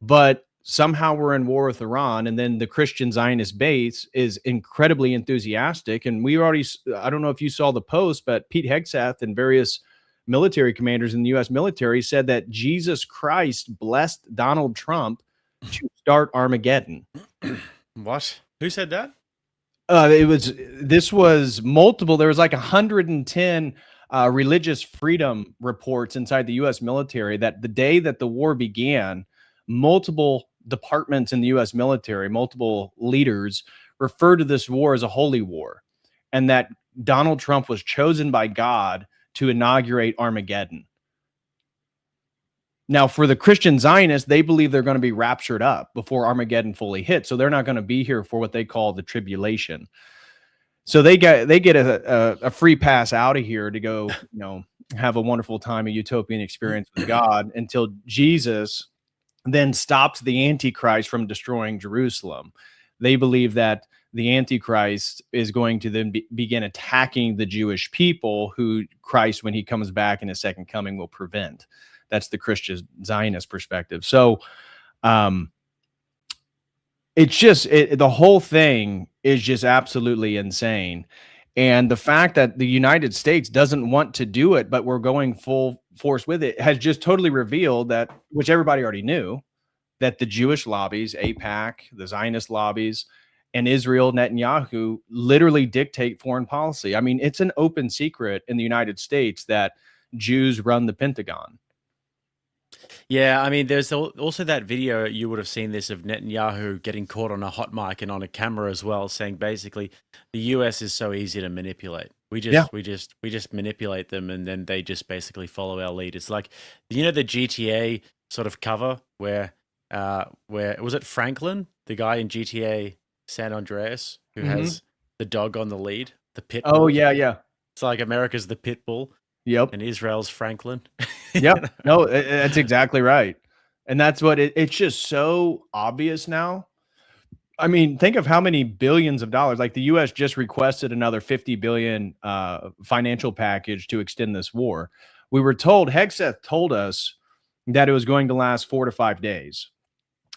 but somehow we're in war with Iran. And then the Christian Zionist base is incredibly enthusiastic. And we already, I don't know if you saw the post, but Pete Hegseth and various military commanders in the U.S. military said that Jesus Christ blessed Donald Trump to start Armageddon. What? Who said that? This was multiple. There was like 110 religious freedom reports inside the U.S. military that the day that the war began, multiple departments in the U.S. military, multiple leaders referred to this war as a holy war, and that Donald Trump was chosen by God to inaugurate Armageddon. Now, for the Christian Zionists, they believe they're going to be raptured up before Armageddon fully hits, so they're not going to be here for what they call the tribulation. So they get a free pass out of here to go, have a wonderful time, a utopian experience with God, until Jesus then stops the Antichrist from destroying Jerusalem. They believe that the Antichrist is going to then begin attacking the Jewish people, who Christ, when he comes back in his second coming, will prevent. That's the Christian Zionist perspective. So it's just, the whole thing is just absolutely insane. And the fact that the United States doesn't want to do it, but we're going full force with it, has just totally revealed that, which everybody already knew, that the Jewish lobbies, AIPAC, the Zionist lobbies, and Israel, Netanyahu, literally dictate foreign policy. I mean, it's an open secret in the United States that Jews run the Pentagon. Yeah, I mean, there's also that video, you would have seen this, of Netanyahu getting caught on a hot mic and on a camera as well, saying basically the US is so easy to manipulate. We just manipulate them, and then they just basically follow our lead. It's like, the GTA sort of cover where was it Franklin, the guy in GTA San Andreas, who has the dog on the lead, the pit bull? Oh yeah. It's like America's the pit bull. Yep. And Israel's Franklin. Yep. No, that's exactly right. And that's what it's just so obvious now. I mean, think of how many billions of dollars, like the US just requested another 50 billion financial package to extend this war. We were told, Hegseth told us that it was going to last 4 to 5 days.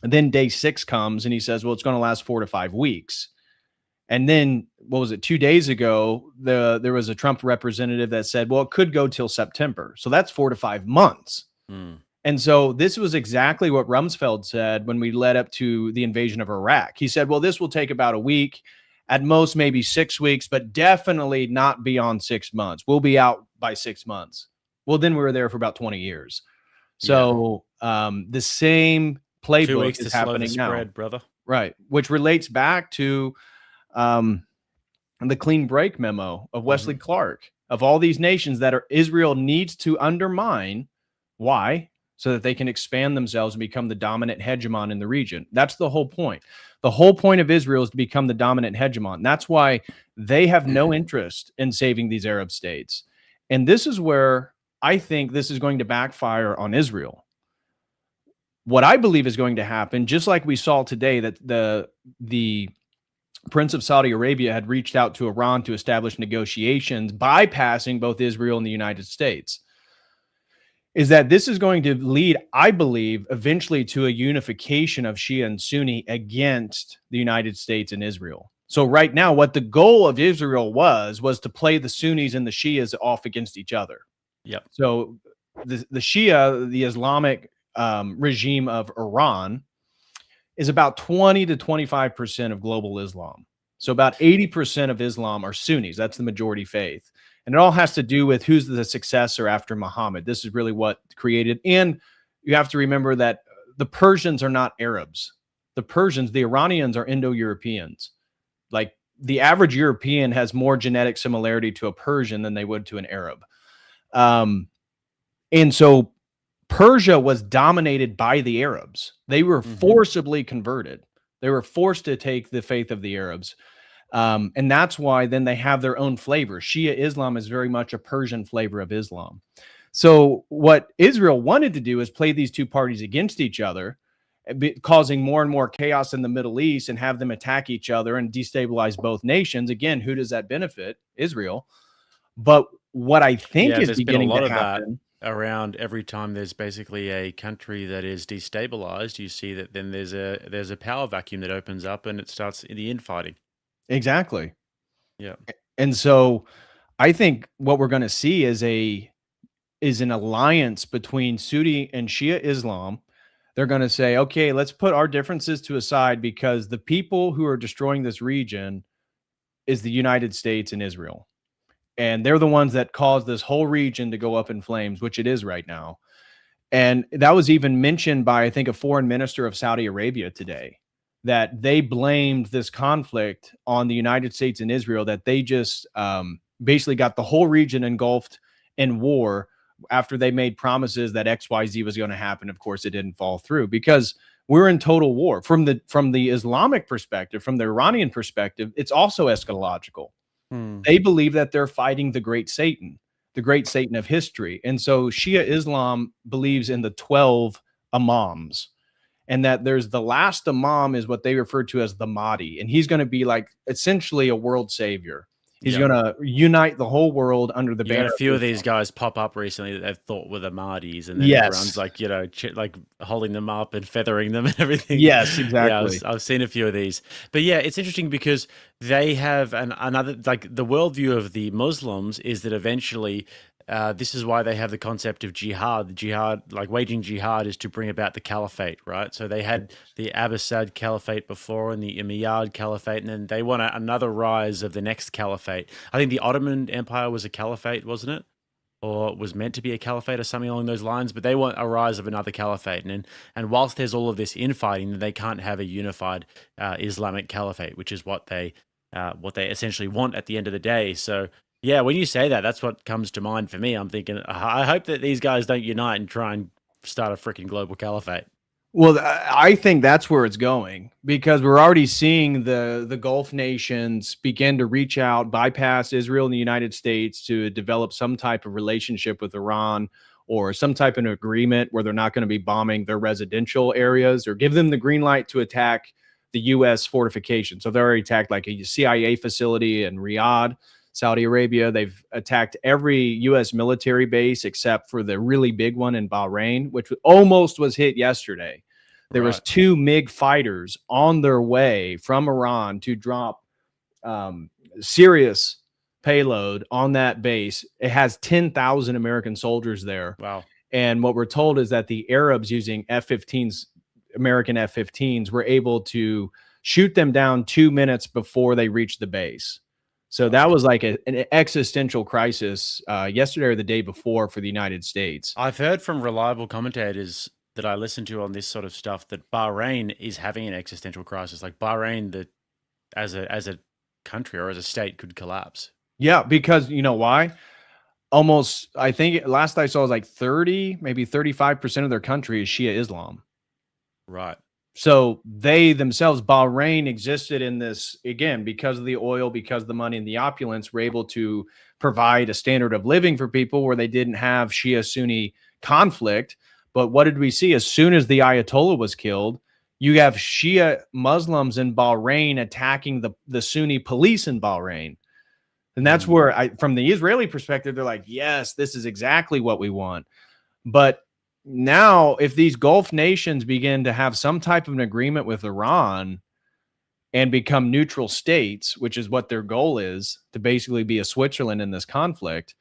And then day 6 comes and he says, well, it's going to last 4 to 5 weeks. And then, what was it, 2 days ago, there was a Trump representative that said, well, it could go till September. So that's 4 to 5 months. And so this was exactly what Rumsfeld said when we led up to the invasion of Iraq. He said, well, this will take about a week, at most maybe 6 weeks, but definitely not beyond 6 months. We'll be out by 6 months. Well, then we were there for about 20 years. So the same playbook is happening now. Spread, brother. Right. Which relates back to the clean break memo of Wesley Clark, of all these nations that Israel needs to undermine. Why? So that they can expand themselves and become the dominant hegemon in the region. That's the whole point. The whole point of Israel is to become the dominant hegemon. That's why they have no interest in saving these Arab states. And this is where I think this is going to backfire on Israel. What I believe is going to happen, just like we saw today, that the Prince of Saudi Arabia had reached out to Iran to establish negotiations, bypassing both Israel and the United States, is that this is going to lead, I believe, eventually to a unification of Shia and Sunni against the United States and Israel. So right now, what the goal of Israel was to play the Sunnis and the Shias off against each other. Yep. So the Shia, the Islamic regime of Iran, is about 20 to 25% of global Islam. So about 80% of Islam are Sunnis. That's the majority faith. And it all has to do with who's the successor after Muhammad. This is really what created. And you have to remember that the Persians are not Arabs. The Persians, the Iranians, are Indo-Europeans. Like, the average European has more genetic similarity to a Persian than they would to an Arab. And so Persia was dominated by the Arabs. They were forcibly converted. They were forced to take the faith of the Arabs. And that's why then they have their own flavor. Shia Islam is very much a Persian flavor of Islam. So what Israel wanted to do is play these two parties against each other, causing more and more chaos in the Middle East, and have them attack each other and destabilize both nations. Again, who does that benefit? Israel. But what I think is beginning to happen around every time there's basically a country that is destabilized, you see that then there's a power vacuum that opens up and it starts the infighting. Exactly. Yeah. And so I think what we're going to see is an alliance between Sunni and Shia Islam. They're going to say, okay, let's put our differences to a side, because the people who are destroying this region is the United States and Israel. And they're the ones that caused this whole region to go up in flames, which it is right now. And that was even mentioned by, I think, a foreign minister of Saudi Arabia today, that they blamed this conflict on the United States and Israel, that they just basically got the whole region engulfed in war after they made promises that XYZ was going to happen. Of course, it didn't fall through because we're in total war. From the Islamic perspective, from the Iranian perspective, it's also eschatological. They believe that they're fighting the great Satan of history. And so Shia Islam believes in the 12 imams, and that there's the last imam is what they refer to as the Mahdi. And he's going to be like essentially a world savior. He's going to unite the whole world under the banner. A few of these guys pop up recently that they've thought were the Mahdi's, and then everyone's like, like holding them up and feathering them and everything. Yes, exactly. Yeah, I've seen a few of these. But yeah, it's interesting because they have another, like the worldview of the Muslims is that eventually this is why they have the concept of jihad. Jihad, like waging jihad, is to bring about the caliphate, right? So they had the Abbasid caliphate before and the Umayyad caliphate, and then they want another rise of the next caliphate. I think the Ottoman Empire was a caliphate, wasn't it? Or was meant to be a caliphate or something along those lines, but they want a rise of another caliphate. And whilst there's all of this infighting, they can't have a unified Islamic caliphate, which is what they essentially want at the end of the day. So yeah, when you say that, that's what comes to mind for me. I'm thinking, I hope that these guys don't unite and try and start a freaking global caliphate. Well, I think that's where it's going, because we're already seeing the Gulf nations begin to reach out, bypass Israel and the United States to develop some type of relationship with Iran, or some type of agreement where they're not going to be bombing their residential areas, or give them the green light to attack the U.S. fortifications. So they already attacked like a CIA facility in Riyadh, Saudi Arabia. They've attacked every U.S. military base except for the really big one in Bahrain, which almost was hit yesterday. There was 2 MiG fighters on their way from Iran to drop serious payload on that base. It has 10,000 American soldiers there. Wow. And what we're told is that the Arabs, using F-15s, American F-15s, were able to shoot them down 2 minutes before they reached the base. So that was like an existential crisis yesterday or the day before for the United States. I've heard from reliable commentators that I listen to on this sort of stuff that Bahrain is having an existential crisis. Like Bahrain, that as a country or as a state could collapse. Yeah, because you know why? Almost, I think last I saw was like 30, maybe 35% of their country is Shia Islam. Right. So they themselves, Bahrain, existed in this, again, because of the oil, because of the money and the opulence, were able to provide a standard of living for people where they didn't have Shia-Sunni conflict. But what did we see? As soon as the Ayatollah was killed, you have Shia Muslims in Bahrain attacking the Sunni police in Bahrain. And that's where, from the Israeli perspective, they're like, yes, this is exactly what we want. But now, if these Gulf nations begin to have some type of an agreement with Iran and become neutral states, which is what their goal is, to basically be a Switzerland in this conflict,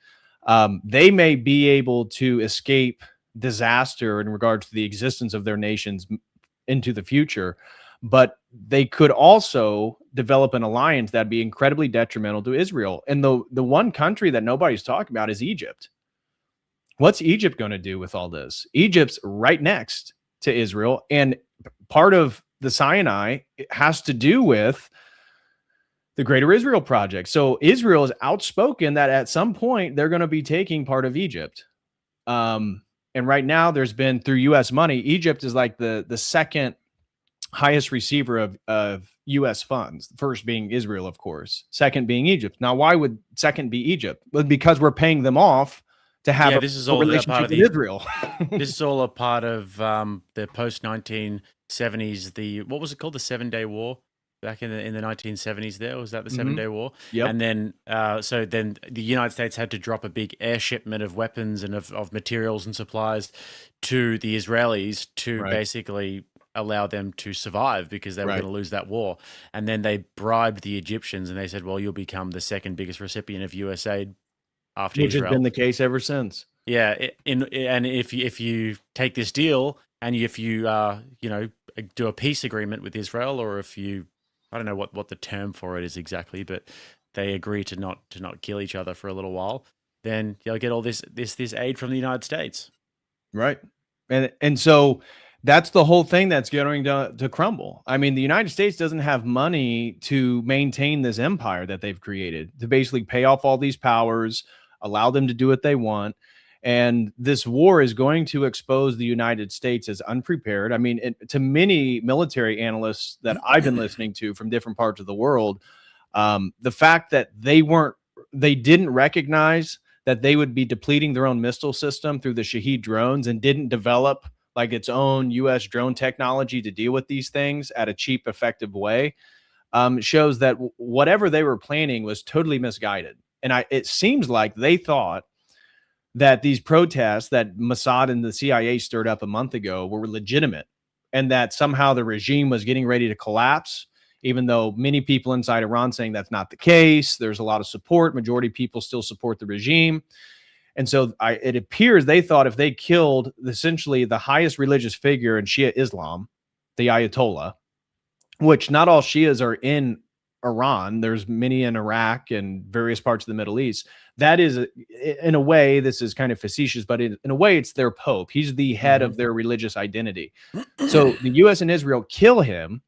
they may be able to escape disaster in regards to the existence of their nations into the future. But they could also develop an alliance that'd be incredibly detrimental to Israel. And the one country that nobody's talking about is Egypt. What's Egypt going to do with all this? Egypt's right next to Israel, and part of the Sinai has to do with the Greater Israel Project. So Israel is outspoken that at some point they're going to be taking part of Egypt. And right now there's been, through U.S. money, Egypt is like the second highest receiver of U.S. funds. The first being Israel, of course. Second being Egypt. Now, why would second be Egypt? Well, because we're paying them off to have a relationship with Israel. This is all a part of the post-1970s, what was it called? The 7-Day War back in the 1970s there? Was that the 7-Day War? Yep. And then, so then the United States had to drop a big air shipment of weapons and of materials and supplies to the Israelis to basically allow them to survive, because they were going to lose that war. And then they bribed the Egyptians and they said, well, you'll become the second biggest recipient of US aid after Which Israel. has been the case ever since. Yeah, and if you take this deal and if you do a peace agreement with Israel, or if you, I don't know what the term for it is exactly, but they agree to not kill each other for a little while, then you'll get all this aid from the United States. Right. And so that's the whole thing that's going to crumble. I mean, the United States doesn't have money to maintain this empire that they've created, to basically pay off all these powers, allow them to do what they want. And this war is going to expose the United States as unprepared. I mean, to many military analysts that I've been listening to from different parts of the world, the fact that they didn't recognize that they would be depleting their own missile system through the Shahid drones and didn't develop like its own U.S. drone technology to deal with these things at a cheap, effective way, shows that whatever they were planning was totally misguided. And it seems like they thought that these protests that Mossad and the CIA stirred up a month ago were legitimate, and that somehow the regime was getting ready to collapse, even though many people inside Iran saying that's not the case. There's a lot of support. Majority of people still support the regime. And so it appears they thought if they killed essentially the highest religious figure in Shia Islam, the Ayatollah, which not all Shias are in Iran, there's many in Iraq and various parts of the Middle East. That is, in a way, this is kind of facetious, but in a way, it's their pope. He's the head of their religious identity. So the U.S. and Israel kill him,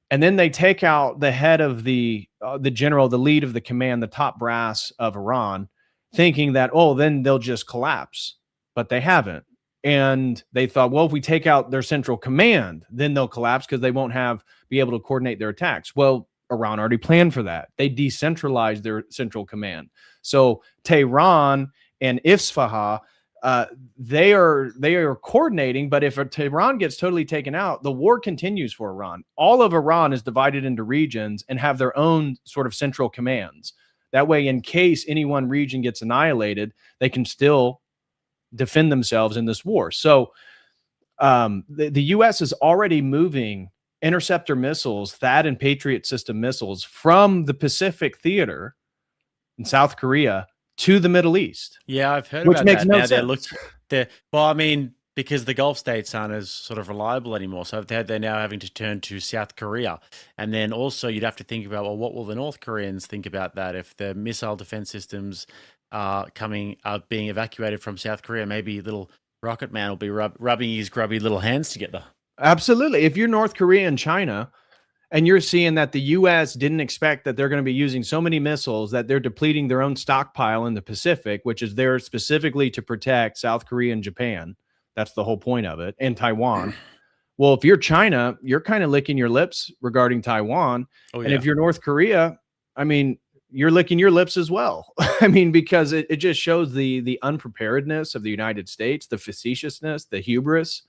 and then they take out the head of the general, the lead of the command, the top brass of Iran, thinking that, oh, then they'll just collapse. But they haven't. And they thought, well, if we take out their central command, then they'll collapse because they won't be able to coordinate their attacks. Well, Iran already planned for that. They decentralized their central command. So Tehran and Isfahan, they are coordinating, but if Tehran gets totally taken out, the war continues for Iran. All of Iran is divided into regions and have their own sort of central commands. That way, in case any one region gets annihilated, they can still defend themselves in this war. So the U.S. is already moving interceptor missiles, THAAD and Patriot system missiles from the Pacific theater in South Korea to the Middle East. Yeah, I've heard which about makes that. no Now sense. Well, I mean, because the Gulf states aren't as sort of reliable anymore, so they're now having to turn to South Korea. And then also you'd have to think about, well, what will the North Koreans think about that if the missile defense systems are being evacuated from South Korea? Maybe little Rocket Man will be rubbing his grubby little hands together. Absolutely. If you're North Korea and China, and you're seeing that the U.S. didn't expect that they're going to be using so many missiles that they're depleting their own stockpile in the Pacific, which is there specifically to protect South Korea and Japan. That's the whole point of it. And Taiwan. Well, if you're China, you're kind of licking your lips regarding Taiwan. Oh, yeah. And if you're North Korea, I mean, you're licking your lips as well. I mean, because it just shows the unpreparedness of the United States, the facetiousness, the hubris.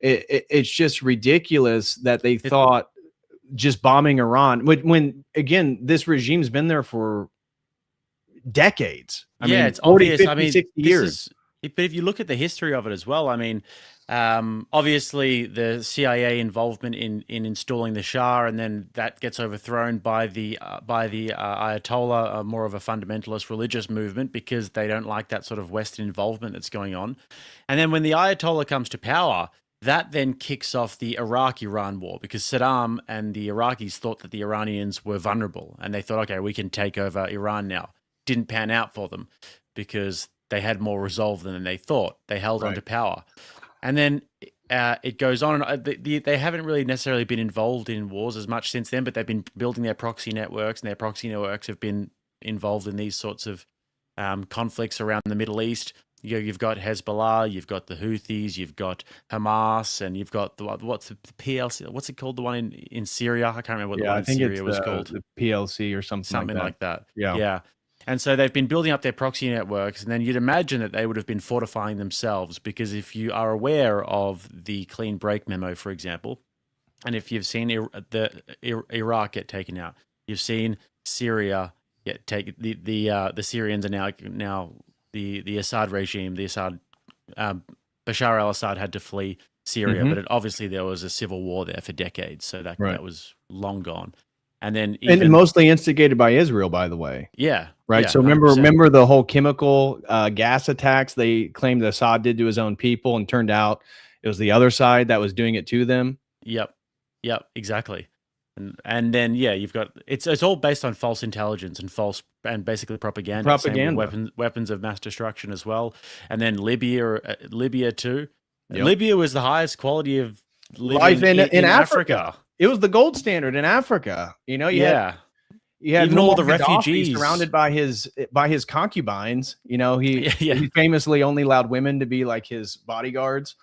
It's just ridiculous that they thought just bombing Iran when again, this regime's been there for decades. I mean, it's 40, obvious. 50, 60 years. But if you look at the history of it as well, I mean, obviously the CIA involvement in installing the Shah, and then that gets overthrown by the Ayatollah, more of a fundamentalist religious movement, because they don't like that sort of Western involvement that's going on. And then when the Ayatollah comes to power, that then kicks off the Iraq-Iran war, because Saddam and the Iraqis thought that the Iranians were vulnerable, and they thought, okay, we can take over Iran now. Didn't pan out for them because they had more resolve than they thought. They held on to power. And then it goes on. And they haven't really necessarily been involved in wars as much since then, but they've been building their proxy networks, and their proxy networks have been involved in these sorts of conflicts around the Middle East. You've got Hezbollah, you've got the Houthis, you've got Hamas, and you've got what's the PLC? What's it called? The one in Syria? I can't remember what the one in Syria was called. The PLC or something like that. Yeah. And so they've been building up their proxy networks, and then you'd imagine that they would have been fortifying themselves, because if you are aware of the clean break memo, for example, and if you've seen Iraq get taken out, you've seen Syria get taken. The Syrians are now the Assad regime. Bashar al-Assad had to flee Syria, but obviously there was a civil war there for decades, so that was long gone. And then and mostly instigated by Israel, by the way. Yeah. Right. Yeah, so remember the whole chemical gas attacks they claimed that Assad did to his own people, and turned out it was the other side that was doing it to them. Yep. Exactly. And then you've got it's all based on false intelligence and basically propaganda. Same with weapons of mass destruction as well. And then Libya too. Yep. Libya was the highest quality of life living in Africa. It was the gold standard in Africa. You had even all the refugees surrounded by his concubines. He famously only allowed women to be like his bodyguards.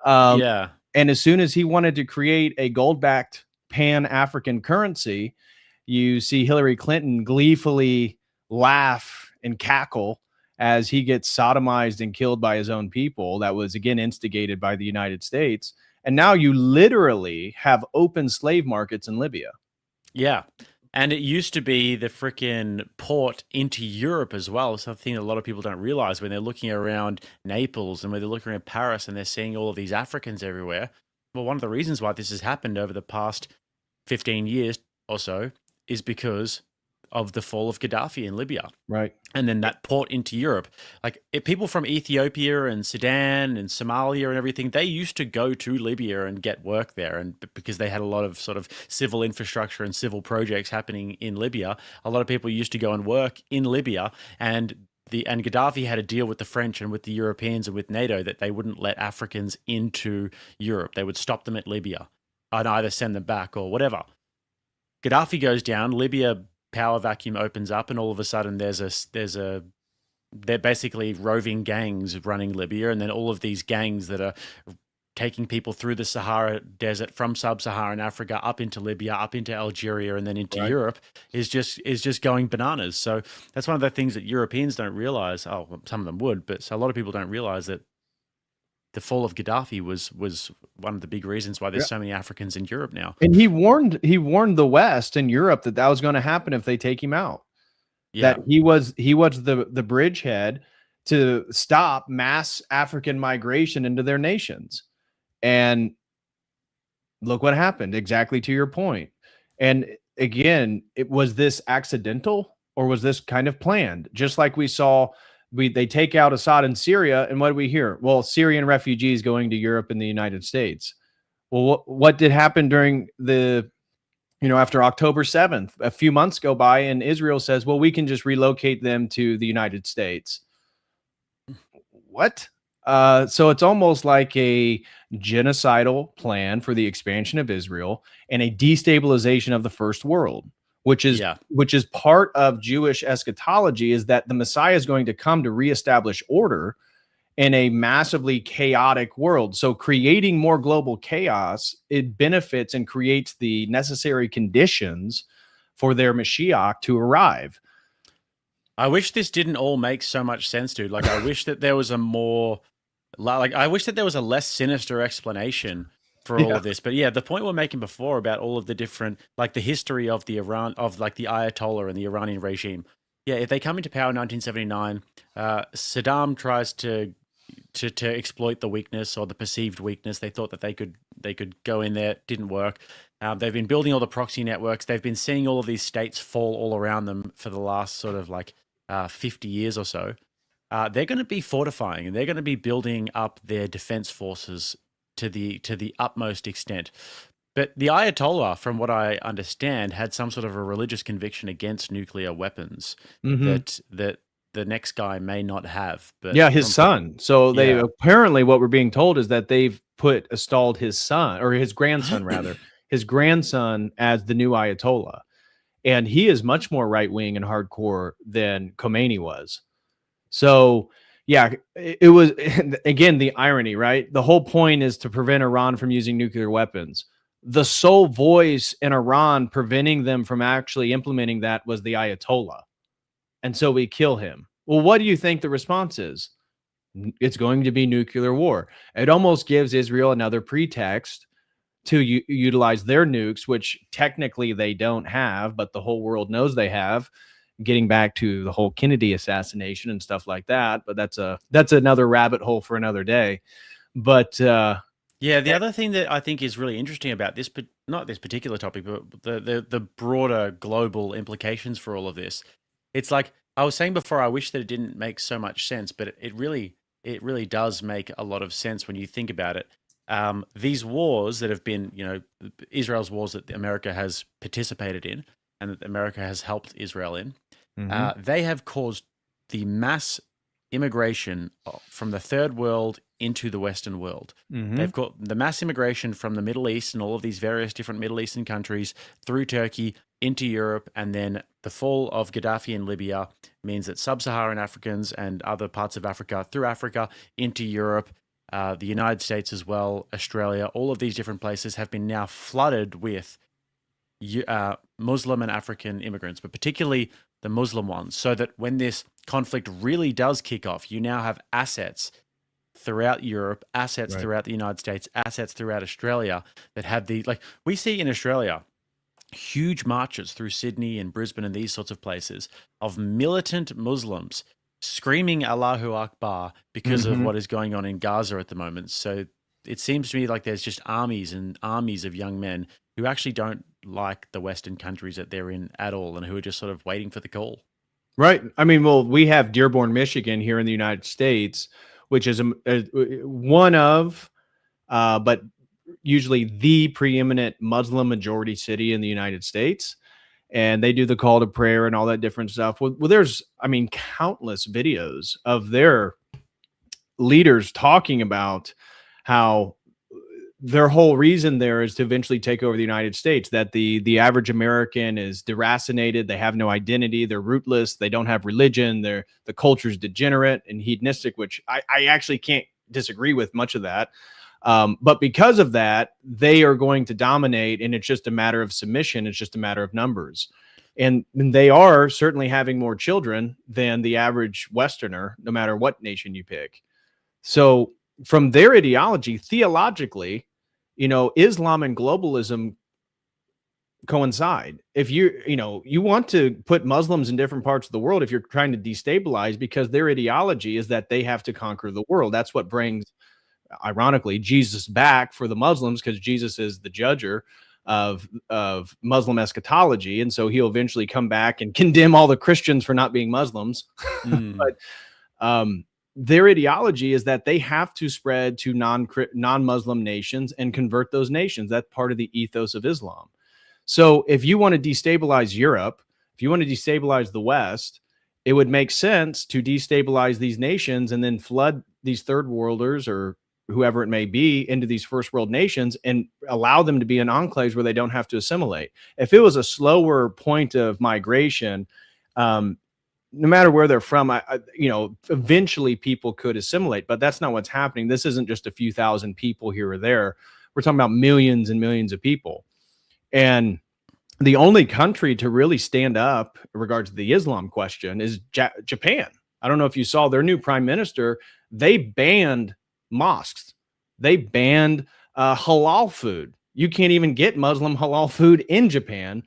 And as soon as he wanted to create a gold-backed Pan-African currency, you see Hillary Clinton gleefully laugh and cackle as he gets sodomized and killed by his own people. That was again instigated by the United States. And now you literally have open slave markets in Libya. Yeah. And it used to be the freaking port into Europe as well. Something that a lot of people don't realize when they're looking around Naples and when they're looking at Paris and they're seeing all of these Africans everywhere. Well, one of the reasons why this has happened over the past 15 years or so is because of the fall of Gaddafi in Libya. Right. And then that port into Europe. Like people from Ethiopia and Sudan and Somalia and everything, they used to go to Libya and get work there. And because they had a lot of sort of civil infrastructure and civil projects happening in Libya, a lot of people used to go and work in Libya. And Gaddafi had a deal with the French and with the Europeans and with NATO that they wouldn't let Africans into Europe. They would stop them at Libya and either send them back or whatever. Gaddafi goes down, Libya power vacuum opens up, and all of a sudden they're basically roving gangs running Libya, and then all of these gangs that are taking people through the Sahara Desert from sub-Saharan Africa up into Libya, up into Algeria, and then into Europe is just going bananas. So that's one of the things that Europeans don't realize. Oh, well, some of them would, but a lot of people don't realize that the fall of Gaddafi was one of the big reasons why there's so many Africans in Europe now. And he warned the West and Europe that was going to happen if they take him out. Yeah. That he was the bridgehead to stop mass African migration into their nations. And look what happened, exactly to your point. And again, was this accidental or was this kind of planned? Just like we saw they take out Assad in Syria, and what do we hear? Well, Syrian refugees going to Europe and the United States. Well, what did happen during after October 7th? A few months go by, and Israel says, well, we can just relocate them to the United States. What? So it's almost like a genocidal plan for the expansion of Israel and a destabilization of the first world. Which is part of Jewish eschatology, is that the Messiah is going to come to reestablish order in a massively chaotic world. So creating more global chaos, it benefits and creates the necessary conditions for their Mashiach to arrive. I wish this didn't all make so much sense, dude. Like, I wish that there was I wish that there was a less sinister explanation for all of this. But the point we're making before about all of the different, like the history of the Ayatollah and the Iranian regime. Yeah, if they come into power in 1979, Saddam tries to exploit the weakness or the perceived weakness. They thought that they could go in there. Didn't work. They've been building all the proxy networks. They've been seeing all of these states fall all around them for the last sort of 50 years or so. They're going to be fortifying, and they're going to be building up their defense forces to the utmost extent. But the Ayatollah, from what I understand, had some sort of a religious conviction against nuclear weapons that the next guy may not have. But his son. So they apparently, what we're being told is that they've installed his son, or his grandson rather, his grandson as the new Ayatollah. And he is much more right-wing and hardcore than Khomeini was. So it was, again, the irony, right? The whole point is to prevent Iran from using nuclear weapons. The sole voice in Iran preventing them from actually implementing that was the Ayatollah. And so we kill him. Well, what do you think the response is? It's going to be nuclear war. It almost gives Israel another pretext to utilize their nukes, which technically they don't have, but the whole world knows they have. Getting back to the whole Kennedy assassination and stuff like that, but that's another rabbit hole for another day. But the other thing that I think is really interesting about this, but not this particular topic, but the broader global implications for all of this, it's like I was saying before, I wish that it didn't make so much sense, but it really does make a lot of sense when you think about it. these wars that have been, Israel's wars that America has participated in and that America has helped Israel in, they have caused the mass immigration from the third world into the Western world. They've got the mass immigration from the Middle East and all of these various different Middle Eastern countries through Turkey into Europe, and then the fall of Gaddafi in Libya means that sub-Saharan Africans and other parts of Africa through Africa into Europe, the United States as well, Australia, all of these different places have been now flooded with Muslim and African immigrants, but particularly the Muslim ones, so that when this conflict really does kick off, you now have assets throughout Europe, assets throughout the United States, assets throughout Australia that have the, like we see in Australia, huge marches through Sydney and Brisbane and these sorts of places of militant Muslims screaming Allahu Akbar because of what is going on in Gaza at the moment. So it seems to me like there's just armies and armies of young men who actually don't like the Western countries that they're in at all and who are just sort of waiting for the call. Right. I mean, well, we have Dearborn, Michigan here in the United States, which is one of, but usually the preeminent Muslim majority city in the United States. And they do the call to prayer and all that different stuff. Well, there's, I mean, countless videos of their leaders talking about how their whole reason there is to eventually take over the United States, that the average American is deracinated. They have no identity. They're rootless. They don't have religion. The culture's degenerate and hedonistic, which I actually can't disagree with much of that. But because of that, they are going to dominate, and it's just a matter of submission. It's just a matter of numbers. And they are certainly having more children than the average Westerner, no matter what nation you pick. So from their ideology, theologically, Islam and globalism coincide. If you want to put Muslims in different parts of the world, if you're trying to destabilize, because their ideology is that they have to conquer the world. That's what brings, ironically, Jesus back for the Muslims, because Jesus is the judger of Muslim eschatology. And so he'll eventually come back and condemn all the Christians for not being Muslims. But their ideology is that they have to spread to non-Muslim nations and convert those nations. That's part of the ethos of Islam. So if you want to destabilize Europe, if you want to destabilize the West, it would make sense to destabilize these nations and then flood these third worlders or whoever it may be into these first world nations and allow them to be in enclaves where they don't have to assimilate. If it was a slower point of migration, no matter where they're from, eventually people could assimilate, but that's not what's happening. This isn't just a few thousand people here or there. We're talking about millions and millions of people. And the only country to really stand up in regards to the Islam question is Japan. I don't know if you saw their new prime minister. They banned mosques. They banned halal food. You can't even get Muslim halal food in Japan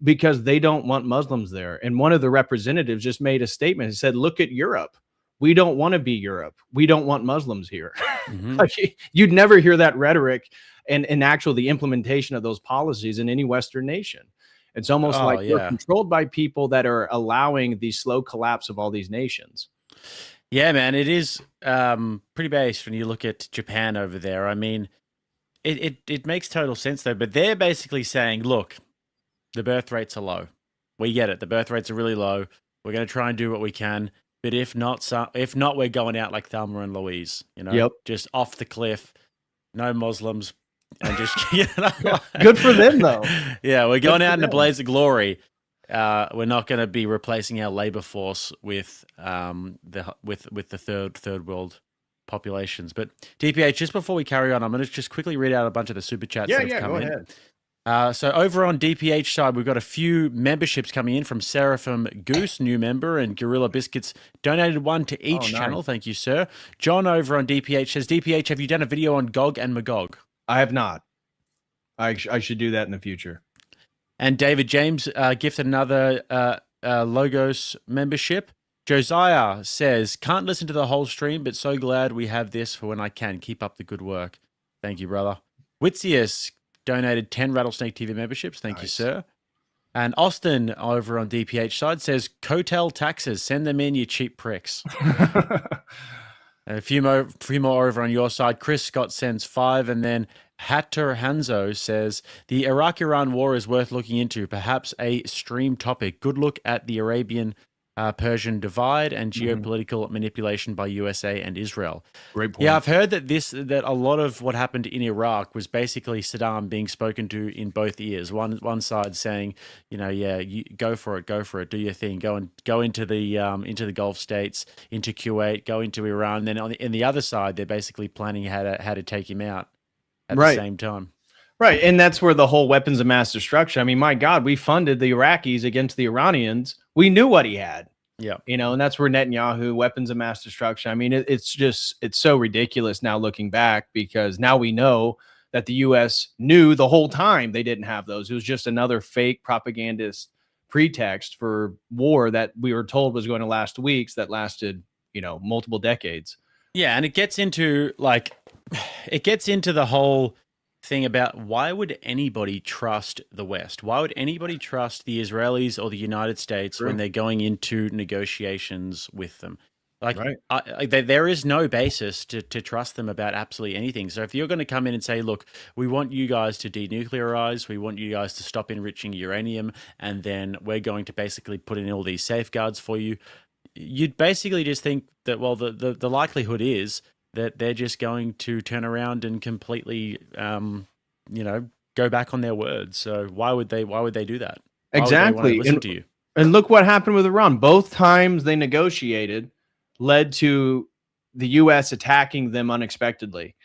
because they don't want Muslims there. And one of the representatives just made a statement. He said, look at Europe. We don't want to be Europe. We don't want Muslims here. Like, you'd never hear that rhetoric and the implementation of those policies in any Western nation. It's almost like we're controlled by people that are allowing the slow collapse of all these nations. Yeah, man, it is pretty based when you look at Japan over there. I mean, it makes total sense, though. But they're basically saying, look, the birth rates are low. We get it. The birth rates are really low. We're going to try and do what we can. But if not, we're going out like Thelma and Louise, just off the cliff, no Muslims, and just, Good for them, though. Yeah, we're going out in a blaze of glory. We're not going to be replacing our labor force with the third world populations. But DPH, just before we carry on, I'm going to just quickly read out a bunch of the super chats that have come in. Ahead. So over on DPH side, we've got a few memberships coming in from Seraphim Goose, new member, and Gorilla Biscuits donated one to each channel. Thank you, sir. John over on DPH says, DPH, have you done a video on Gog and Magog? I have not. I should do that in the future. And David James gifted another Logos membership. Josiah says, can't listen to the whole stream, but so glad we have this for when I can. Keep up the good work. Thank you, brother. Witzius donated 10 Rattlesnake TV memberships. Thank you, sir. And Austin over on DPH side says, Cotel taxes. Send them in, you cheap pricks. A few more over on your side. Chris Scott sends 5, and then Hatter Hanzo says the Iraq-Iran war is worth looking into, perhaps a stream topic. Good look at the Arabian Persian divide and geopolitical manipulation by USA and Israel. Great point. Yeah, I've heard that a lot of what happened in Iraq was basically Saddam being spoken to in both ears. One side saying, you go for it, do your thing, go into the Gulf states, into Kuwait, go into Iran. And then in the other side, they're basically planning how to take him out at the same time. Right, and that's where the whole weapons of mass destruction. I mean, my God, we funded the Iraqis against the Iranians. We knew what he had. Yeah, and that's where Netanyahu, weapons of mass destruction. I mean, it's so ridiculous now looking back, because now we know that the U.S. knew the whole time they didn't have those. It was just another fake propagandist pretext for war that we were told was going to last weeks, that lasted, multiple decades. Yeah, and it gets into the whole thing about why would anybody trust the West? Why would anybody trust the Israelis or the United States when they're going into negotiations with them? There is no basis to trust them about absolutely anything. So if you're going to come in and say, look, we want you guys to denuclearize, we want you guys to stop enriching uranium, and then we're going to basically put in all these safeguards for you, you'd basically just think that, well, the likelihood is that they're just going to turn around and completely, go back on their word. So why would they do that? Why Exactly. would they listen to you? And look what happened with Iran. Both times they negotiated led to the U.S. attacking them unexpectedly.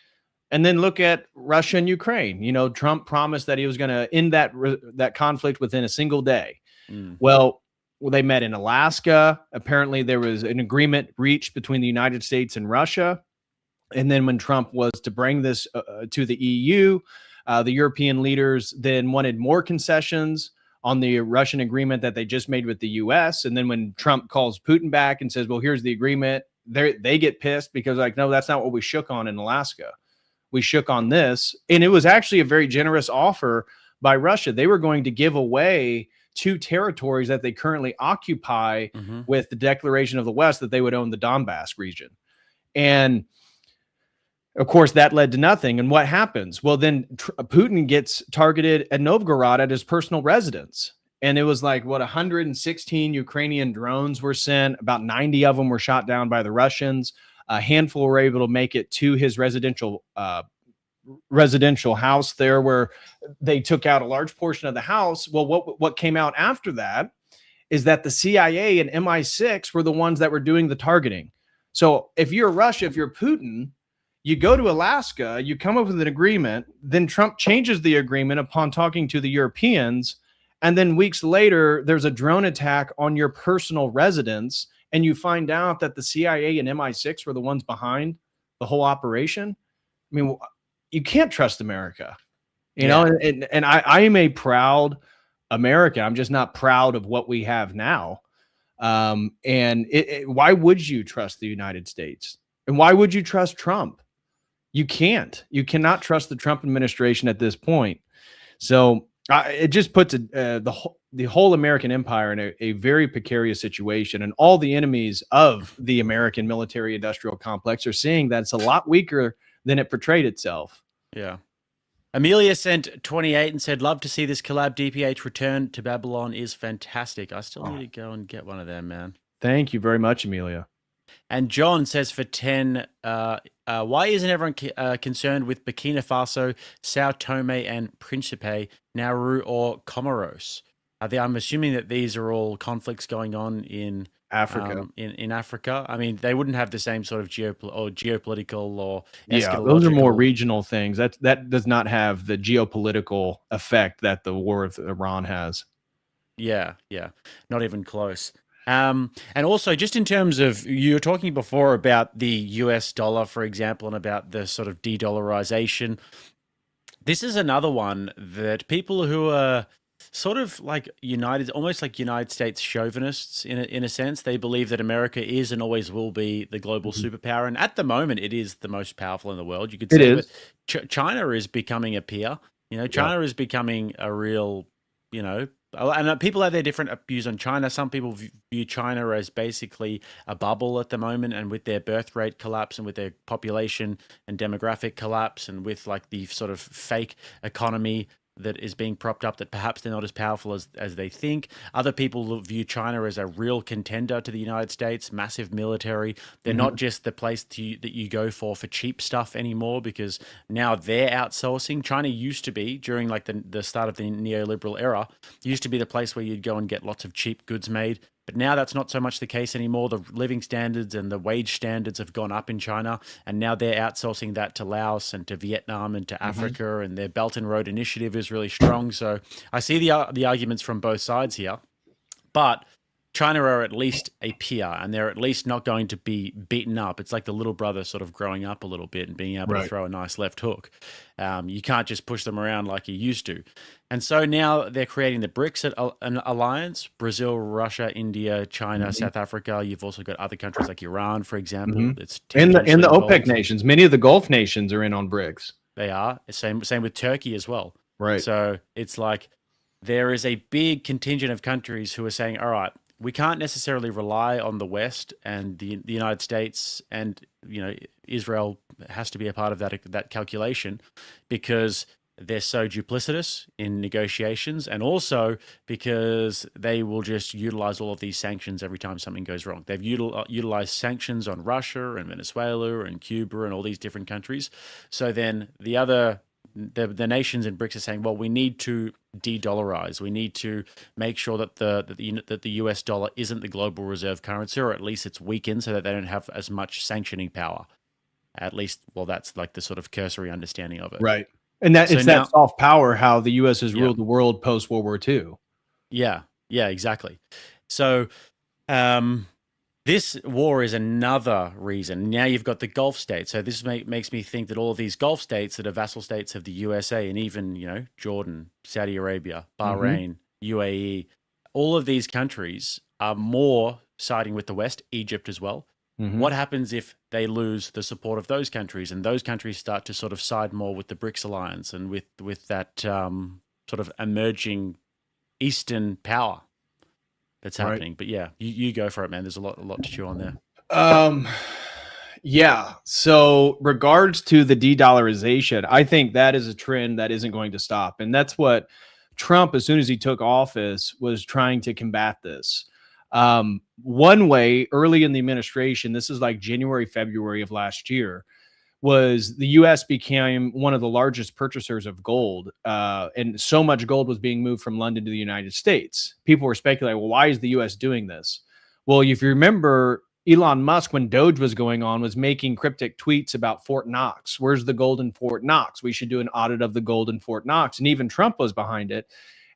And then look at Russia and Ukraine. Trump promised that he was going to end that conflict within a single day. Well, they met in Alaska. Apparently there was an agreement reached between the United States and Russia. And then when Trump was to bring this to the EU, the European leaders then wanted more concessions on the Russian agreement that they just made with the U.S. And then when Trump calls Putin back and says, well, here's the agreement, they get pissed because no, that's not what we shook on in Alaska. We shook on this. And it was actually a very generous offer by Russia. They were going to give away 2 territories that they currently occupy with the declaration of the West that they would own the Donbass region. And of course, that led to nothing. And what happens? Well, then Putin gets targeted at Novgorod at his personal residence. And it was 116 Ukrainian drones were sent. About 90 of them were shot down by the Russians. A handful were able to make it to his residential house there, where they took out a large portion of the house. Well, what came out after that is that the CIA and MI6 were the ones that were doing the targeting. So if you're Russia, if you're Putin, you go to Alaska, you come up with an agreement, then Trump changes the agreement upon talking to the Europeans, and then weeks later, there's a drone attack on your personal residence, and you find out that the CIA and MI6 were the ones behind the whole operation. I mean, you can't trust America, know, and I am a proud American. I'm just not proud of what we have now. And why would you trust the United States? And why would you trust Trump? You cannot trust the Trump administration at this point. So it just puts the whole American empire in a very precarious situation. And all the enemies of the American military industrial complex are seeing that it's a lot weaker than it portrayed itself. Yeah. Amelia sent 28 and said, love to see this collab. DPH return to Babylon is fantastic. I still need to go and get one of them, man. Thank you very much, Amelia. And John says for 10, why isn't everyone concerned with Burkina Faso, Sao Tome and Principe, Nauru or Comoros? I'm assuming that these are all conflicts going on in Africa. In Africa. I mean, they wouldn't have the same sort of geopolitical or those are more regional things. That does not have the geopolitical effect that the war of Iran has. Yeah, not even close. And also, just in terms of, you were talking before about the US dollar, for example, and about the sort of de-dollarization. This is another one that people who are sort of almost like United States chauvinists in a sense, they believe that America is and always will be the global superpower. And at the moment, it is the most powerful in the world, you could say. But China is becoming a peer. China is becoming a real, And people have their different views on China. Some people view China as basically a bubble at the moment, and with their birth rate collapse and with their population and demographic collapse and with like the sort of fake economy that is being propped up, that perhaps they're not as powerful as they think. Other people view China as a real contender to the United States, massive military. They're not just the place that you go for cheap stuff anymore, because now they're outsourcing. China used to be, during like the start of the neoliberal era, used to be the place where you'd go and get lots of cheap goods made. But now that's not so much the case anymore. The living standards and the wage standards have gone up in China, and now they're outsourcing that to Laos and to Vietnam and to Africa, and their Belt and Road Initiative is really strong. So I see the arguments from both sides here, but China are at least a peer, and they're at least not going to be beaten up. It's like the little brother sort of growing up a little bit and being able to throw a nice left hook. You can't just push them around like you used to. And so now they're creating the BRICS alliance: Brazil, Russia, India, China, South Africa. You've also got other countries like Iran, for example. It's in the involved. OPEC nations. Many of the Gulf nations are in on BRICS. They are. Same with Turkey as well. Right. So it's like there is a big contingent of countries who are saying, all right, we can't necessarily rely on the West and the United States, and Israel has to be a part of that calculation, because they're so duplicitous in negotiations, and also because they will just utilize all of these sanctions every time something goes wrong. They've utilized sanctions on Russia and Venezuela and Cuba and all these different countries. So then the nations in BRICS are saying, well, we need to de-dollarize. We need to make sure that the US dollar isn't the global reserve currency, or at least it's weakened so that they don't have as much sanctioning power. At least, well, that's like the sort of cursory understanding of it. Right. And that it's that soft power, how the US has ruled the world post World War II. Yeah, exactly. So this war is another reason. Now you've got the Gulf states. So this makes me think that all of these Gulf states that are vassal states of the USA, and even, Jordan, Saudi Arabia, Bahrain, UAE, all of these countries are more siding with the West, Egypt as well. What happens if they lose the support of those countries, and those countries start to sort of side more with the BRICS alliance and with that sort of emerging Eastern power that's happening? But yeah, you go for it, man. There's a lot to chew on there. Yeah. So regards to the de-dollarization, I think that is a trend that isn't going to stop. And that's what Trump, as soon as he took office, was trying to combat this. One way early in the administration, this is like January, February of last year, was the U.S. became one of the largest purchasers of gold. And so much gold was being moved from London to the United States. People were speculating, well, why is the U.S. doing this? Well, if you remember, Elon Musk, when Doge was going on, was making cryptic tweets about Fort Knox. Where's the gold in Fort Knox? We should do an audit of the gold in Fort Knox. And even Trump was behind it.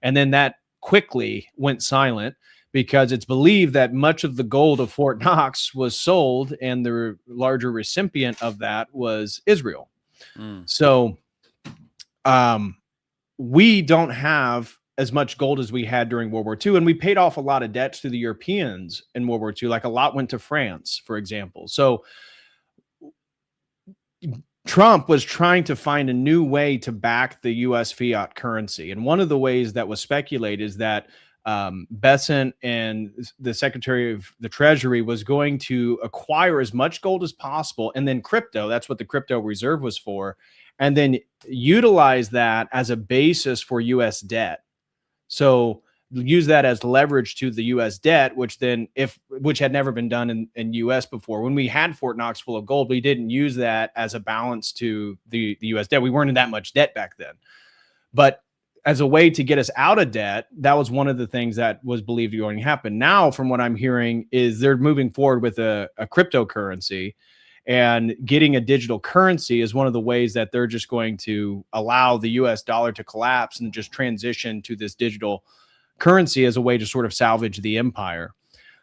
And then that quickly went silent, because it's believed that much of the gold of Fort Knox was sold, and the larger recipient of that was Israel. So we don't have as much gold as we had during World War II, and we paid off a lot of debts to the Europeans in World War II. Like a lot went to France, for example. So Trump was trying to find a new way to back the U.S. fiat currency. And one of the ways that was speculated is that Bessent and the Secretary of the Treasury was going to acquire as much gold as possible, and then crypto, that's what the crypto reserve was for, and then utilize that as a basis for U.S. debt. So use that as leverage to the U.S. debt, which had never been done in U.S. before. When we had Fort Knox full of gold, we didn't use that as a balance to the U.S. debt. We weren't in that much debt back then. But as a way to get us out of debt, that was one of the things that was believed going to happen. Now, from what I'm hearing, is they're moving forward with a cryptocurrency, and getting a digital currency is one of the ways that they're just going to allow the US dollar to collapse and just transition to this digital currency as a way to sort of salvage the empire.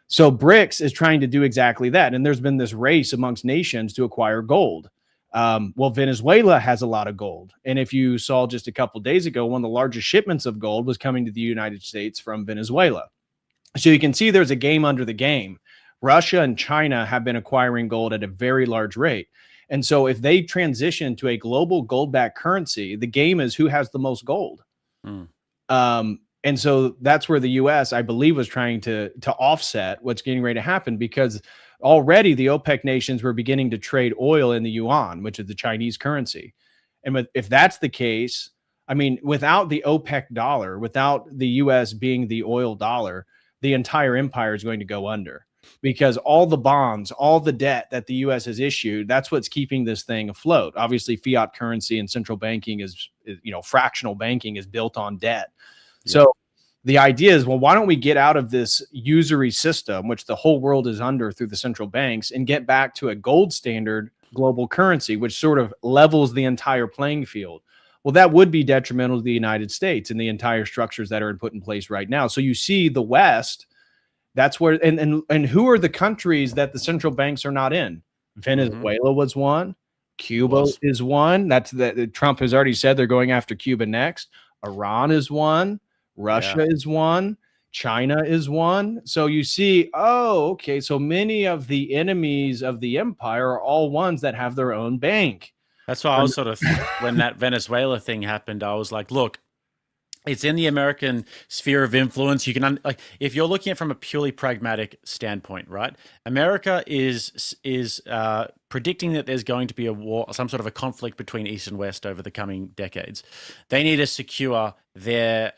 So BRICS is trying to do exactly that. And there's been this race amongst nations to acquire gold. Well, Venezuela has a lot of gold. And if you saw just a couple of days ago, one of the largest shipments of gold was coming to the United States from Venezuela. So you can see there's a game under the game. Russia and China have been acquiring gold at a very large rate. And so if they transition to a global gold-backed currency, the game is who has the most gold. And so that's where the US, I believe, was trying to offset what's getting ready to happen, because already the OPEC nations were beginning to trade oil in the yuan, which is the Chinese currency. And if that's the case, I mean, without the OPEC dollar, without the US being the oil dollar, the entire empire is going to go under, because all the bonds, all the debt that the US has issued, that's what's keeping this thing afloat. Obviously, fiat currency and central banking is fractional banking is built on debt. Yeah. So the idea is, well, why don't we get out of this usury system, which the whole world is under through the central banks, and get back to a gold standard global currency, which sort of levels the entire playing field? Well, that would be detrimental to the United States and the entire structures that are put in place right now. So you see the West, that's where, and who are the countries that the central banks are not in? Venezuela was one. Cuba is one. That's that Trump has already said they're going after Cuba next. Iran is one. Russia is one. China is one. So you see, oh, okay, so many of the enemies of the empire are all ones that have their own bank. That's why I was sort of, when that Venezuela thing happened, I was like, look, it's in the American sphere of influence. You can, if you're looking at it from a purely pragmatic standpoint, right? America is predicting that there's going to be a war, some sort of a conflict between East and West over the coming decades. They need to secure their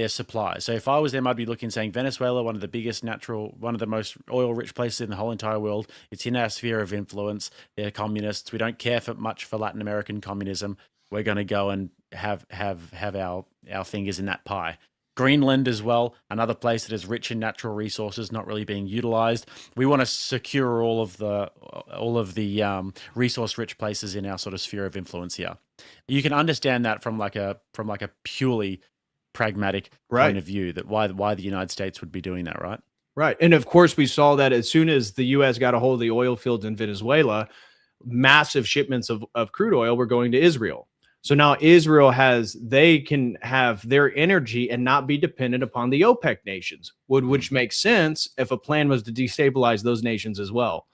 supply. So if I was them, I'd be looking, saying Venezuela, one of the most oil-rich places in the whole entire world. It's in our sphere of influence. They're communists. We don't care much for Latin American communism. We're going to go and have our fingers in that pie. Greenland as well, another place that is rich in natural resources, not really being utilized. We want to secure all of the resource-rich places in our sort of sphere of influence here. You can understand that from like a purely pragmatic point of view, that why the United States would be doing that, right? Right, and of course we saw that as soon as the U.S. got a hold of the oil fields in Venezuela, massive shipments of crude oil were going to Israel. So now Israel they can have their energy and not be dependent upon the OPEC nations, which makes sense if a plan was to destabilize those nations as well.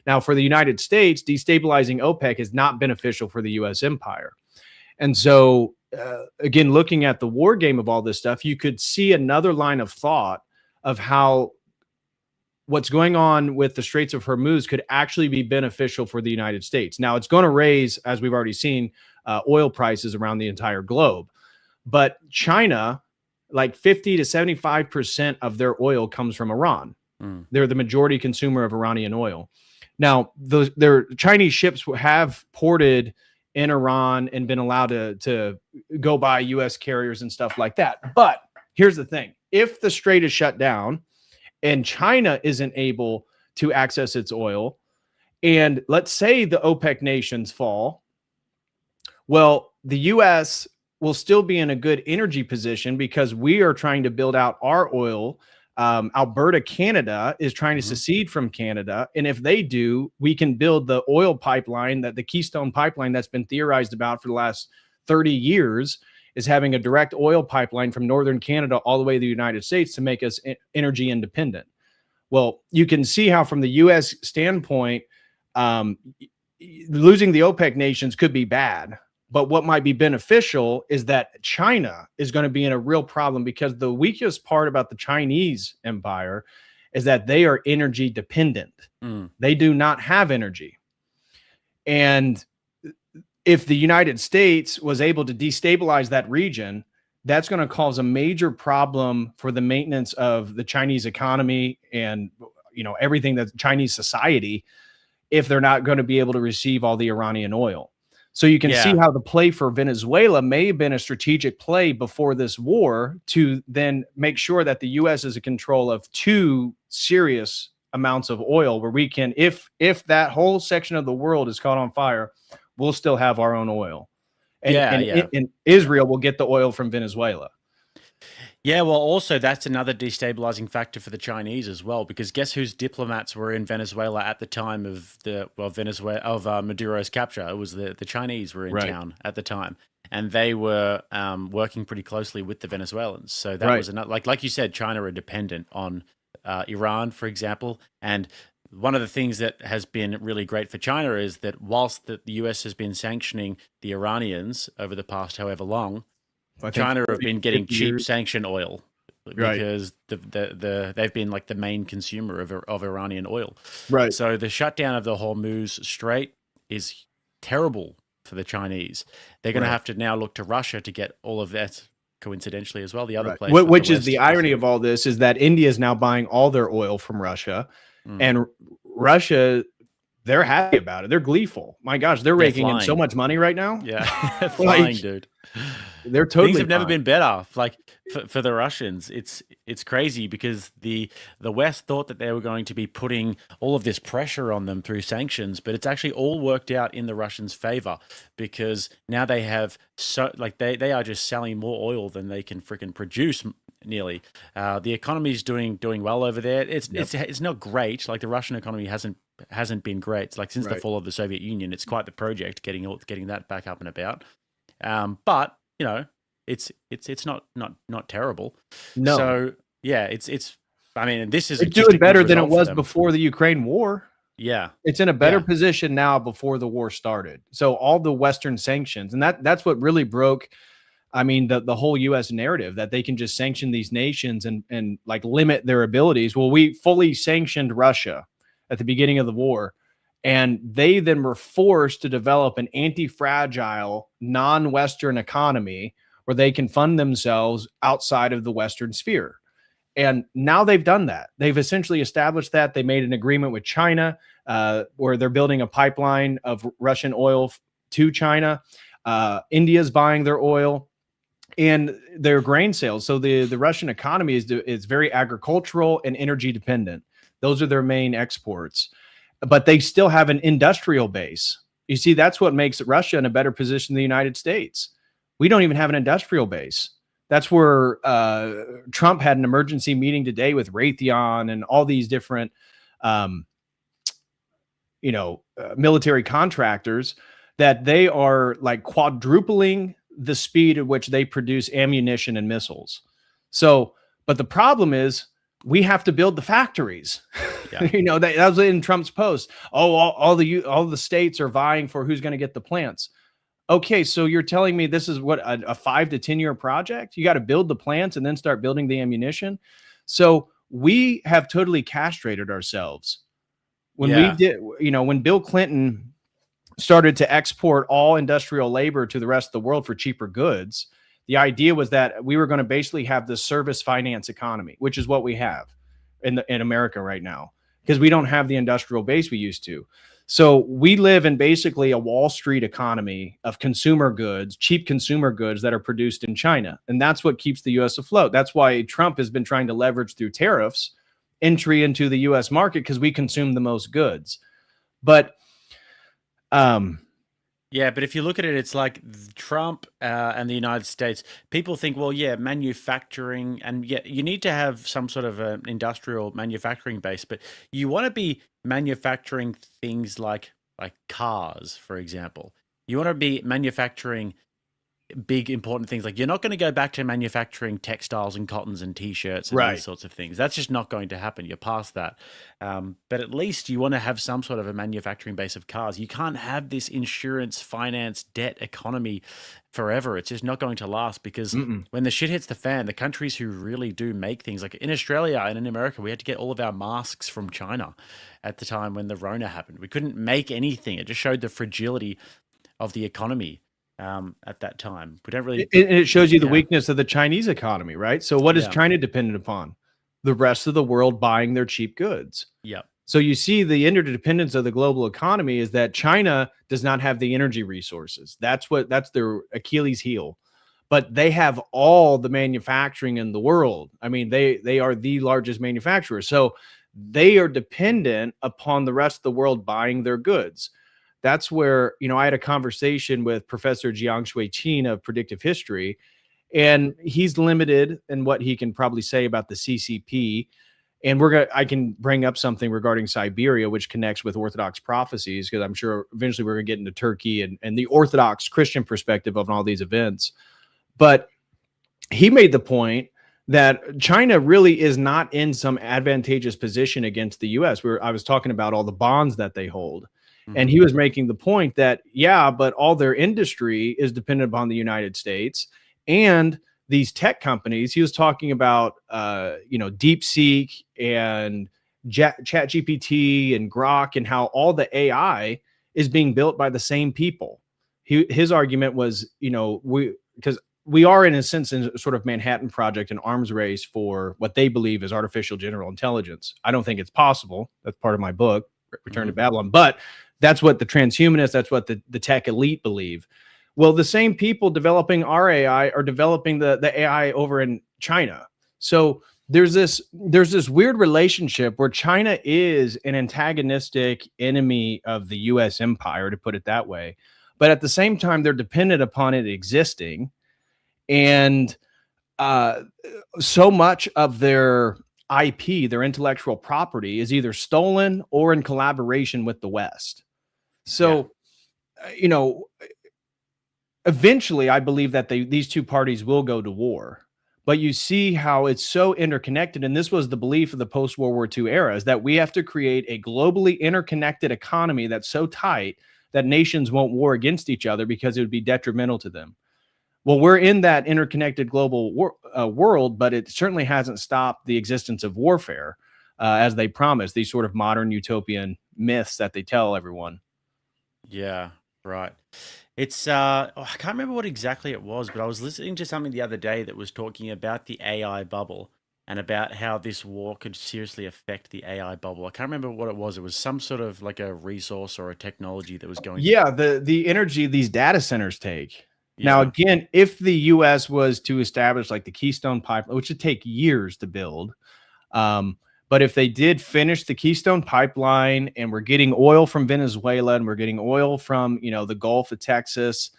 Now, for the United States, destabilizing OPEC is not beneficial for the U.S. empire. And so, again, looking at the war game of all this stuff, you could see another line of thought of how what's going on with the Straits of Hormuz could actually be beneficial for the United States. Now, it's going to raise, as we've already seen, oil prices around the entire globe. But China, like 50 to 75% of their oil comes from Iran. They're the majority consumer of Iranian oil. Now, their Chinese ships have ported in Iran and been allowed to go by U.S. carriers and stuff like that. But here's the thing. If the strait is shut down and China isn't able to access its oil, and let's say the OPEC nations fall, well, the U.S. will still be in a good energy position because we are trying to build out our oil. Alberta, Canada is trying to secede from Canada. And if they do, we can build the oil pipeline, that the Keystone pipeline that's been theorized about for the last 30 years is having a direct oil pipeline from northern Canada all the way to the United States to make us energy independent. Well, you can see how from the U.S. standpoint, losing the OPEC nations could be bad. But what might be beneficial is that China is going to be in a real problem, because the weakest part about the Chinese empire is that they are energy dependent. They do not have energy. And if the United States was able to destabilize that region, that's going to cause a major problem for the maintenance of the Chinese economy and, everything that's Chinese society, if they're not going to be able to receive all the Iranian oil. So you can see how the play for Venezuela may have been a strategic play before this war to then make sure that the U.S. is in control of two serious amounts of oil, where we can, if that whole section of the world is caught on fire, we'll still have our own oil. And Israel will get the oil from Venezuela. Yeah, well, also that's another destabilizing factor for the Chinese as well, because guess whose diplomats were in Venezuela at the time of Maduro's capture? It was the Chinese were in town at the time, and they were working pretty closely with the Venezuelans. So that was another, like you said, China are dependent on Iran, for example. And one of the things that has been really great for China is that whilst the US has been sanctioning the Iranians over the past however long, I think China have been getting 50 cheap years. sanctioned oil because they've been like the main consumer of Iranian oil. Right. So the shutdown of the Hormuz Strait is terrible for the Chinese. They're going to have to now look to Russia to get all of that, coincidentally as well. The other place, which is the irony of all this, is that India is now buying all their oil from Russia, and Russia, they're happy about it. They're gleeful. My gosh, they're raking in so much money right now. Yeah, flying, dude. They're totally things have never fine. been better. Like for the Russians, it's crazy because the West thought that they were going to be putting all of this pressure on them through sanctions, but it's actually all worked out in the Russians' favor because now they have they are just selling more oil than they can freaking produce. Nearly, the economy is doing well over there. It's not great. Like the Russian economy hasn't been great. It's like since the fall of the Soviet Union, it's quite the project getting that back up and about. But you know, it's not terrible. No. So yeah, it's. I mean, this is it's doing better than it was before the Ukraine war. Yeah, it's in a better position now before the war started. So all the Western sanctions, and that's what really broke. I mean, the whole U.S. narrative that they can just sanction these nations and like limit their abilities. Well, we fully sanctioned Russia at the beginning of the war, and they then were forced to develop an anti-fragile, non-Western economy where they can fund themselves outside of the Western sphere. And now they've done that. They've essentially established that. They made an agreement with China where they're building a pipeline of Russian oil to China. India's buying their oil and their grain sales. So the Russian economy is very agricultural and energy dependent. Those are their main exports, but they still have an industrial base. You see, that's what makes Russia in a better position than the United States. We don't even have an industrial base. That's where Trump had an emergency meeting today with Raytheon and all these different, military contractors, that they are like quadrupling the speed at which they produce ammunition and missiles. So, but the problem is we have to build the factories. Yeah. That was in Trump's post. Oh, all the states are vying for who's going to get the plants. Okay, so you're telling me this is what a 5 to 10 year project? You got to build the plants and then start building the ammunition. So we have totally castrated ourselves. When Bill Clinton started to export all industrial labor to the rest of the world for cheaper goods, the idea was that we were going to basically have this service finance economy, which is what we have in America right now, because we don't have the industrial base we used to. So we live in basically a Wall Street economy of consumer goods, cheap consumer goods that are produced in China. And that's what keeps the U.S. afloat. That's why Trump has been trying to leverage through tariffs entry into the U.S. market, because we consume the most goods. But yeah, but if you look at it, it's like Trump and the United States. People think, well, yeah, manufacturing, and yeah, you need to have some sort of an industrial manufacturing base, but you want to be manufacturing things like cars, for example. You want to be manufacturing big important things. Like, you're not going to go back to manufacturing textiles and cottons and t-shirts and these sorts of things. That's just not going to happen. You're past that. But at least you want to have some sort of a manufacturing base of cars. You can't have this insurance, finance, debt economy forever. It's just not going to last, because when the shit hits the fan, the countries who really do make things, like in Australia and in America, we had to get all of our masks from China at the time when the Rona happened. We couldn't make anything. It just showed the fragility of the economy at that time. We don't really. It shows you the weakness of the Chinese economy, right? So what is China dependent upon? The rest of the world buying their cheap goods. Yep. So you see the interdependence of the global economy is that China does not have the energy resources. That's their Achilles heel. But they have all the manufacturing in the world. I mean, they are the largest manufacturer. So they are dependent upon the rest of the world buying their goods. That's where, I had a conversation with Professor Jiang Shui-Qin of predictive history, and he's limited in what he can probably say about the CCP. And I can bring up something regarding Siberia, which connects with Orthodox prophecies, because I'm sure eventually we're going to get into Turkey and the Orthodox Christian perspective of all these events. But he made the point that China really is not in some advantageous position against the U.S. I was talking about all the bonds that they hold. And he was making the point that, but all their industry is dependent upon the United States, and these tech companies. He was talking about, DeepSeek and ChatGPT and Grok, and how all the AI is being built by the same people. His argument was, because we are in a sense in a sort of Manhattan Project, an arms race for what they believe is artificial general intelligence. I don't think it's possible. That's part of my book, Return to Babylon. But that's what the transhumanists, that's what the tech elite believe. Well, the same people developing our AI are developing the AI over in China. So there's this weird relationship where China is an antagonistic enemy of the U.S. empire, to put it that way. But at the same time, they're dependent upon it existing. And so much of their IP, their intellectual property, is either stolen or in collaboration with the West. So, eventually, I believe that these two parties will go to war. But you see how it's so interconnected. And this was the belief of the post-World War II era, is that we have to create a globally interconnected economy that's so tight that nations won't war against each other because it would be detrimental to them. Well, we're in that interconnected global world, but it certainly hasn't stopped the existence of warfare, as they promise, these sort of modern utopian myths that they tell everyone. Yeah, right. It's I can't remember what exactly it was, but I was listening to something the other day that was talking about the AI bubble and about how this war could seriously affect the AI bubble. I can't remember what it was. It was some sort of like a resource or a technology that was going. Yeah, the energy these data centers take. Now, again, if the U.S. was to establish like the Keystone Pipeline, which would take years to build, but if they did finish the Keystone Pipeline and we're getting oil from Venezuela and we're getting oil from, the Gulf of Texas,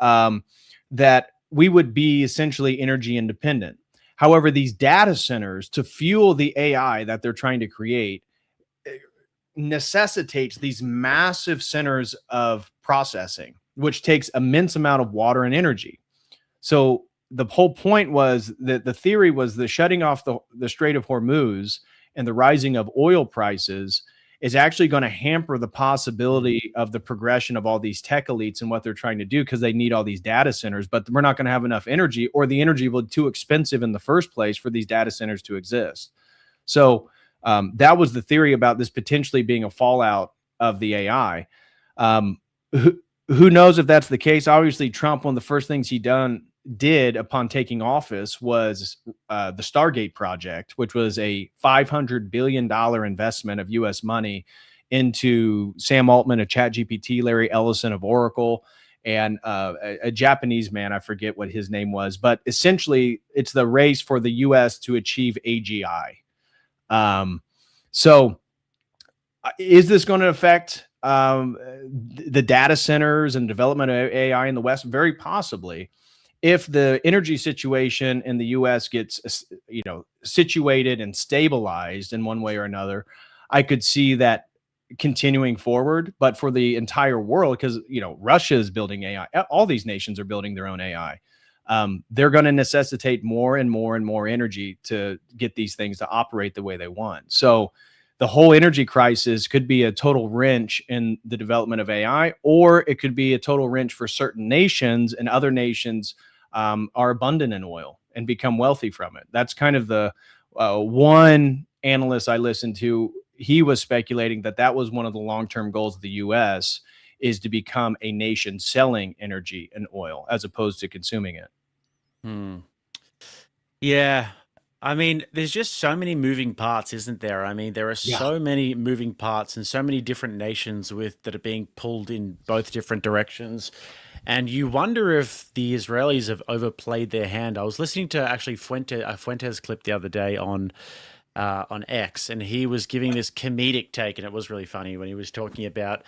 that we would be essentially energy independent. However, these data centers, to fuel the AI that they're trying to create, necessitates these massive centers of processing, which takes immense amount of water and energy. So the whole point was that the theory was the shutting off the Strait of Hormuz and the rising of oil prices is actually going to hamper the possibility of the progression of all these tech elites and what they're trying to do, because they need all these data centers, but we're not going to have enough energy, or the energy will be too expensive in the first place for these data centers to exist. So that was the theory about this potentially being a fallout of the AI. Who knows if that's the case? Obviously, Trump, one of the first things he did upon taking office was the Stargate project, which was a $500 billion investment of U.S. money into Sam Altman of ChatGPT, Larry Ellison of Oracle, and a Japanese man, I forget what his name was, but essentially it's the race for the U.S. to achieve AGI. So is this going to affect the data centers and development of AI in the West? Very possibly. If the energy situation in the U.S. gets, situated and stabilized in one way or another, I could see that continuing forward. But for the entire world, because, Russia is building AI, all these nations are building their own AI. They're going to necessitate more and more and more energy to get these things to operate the way they want. So the whole energy crisis could be a total wrench in the development of AI, or it could be a total wrench for certain nations, and other nations are abundant in oil and become wealthy from it. That's kind of the one analyst I listened to. He was speculating that was one of the long-term goals of the U.S. is to become a nation selling energy and oil as opposed to consuming it. Yeah. I mean, there's just so many moving parts, isn't there? I mean, there are so many moving parts and so many different nations that are being pulled in both different directions. And you wonder if the Israelis have overplayed their hand. I was listening to actually a Fuentes clip the other day on X, and he was giving this comedic take, and it was really funny when he was talking about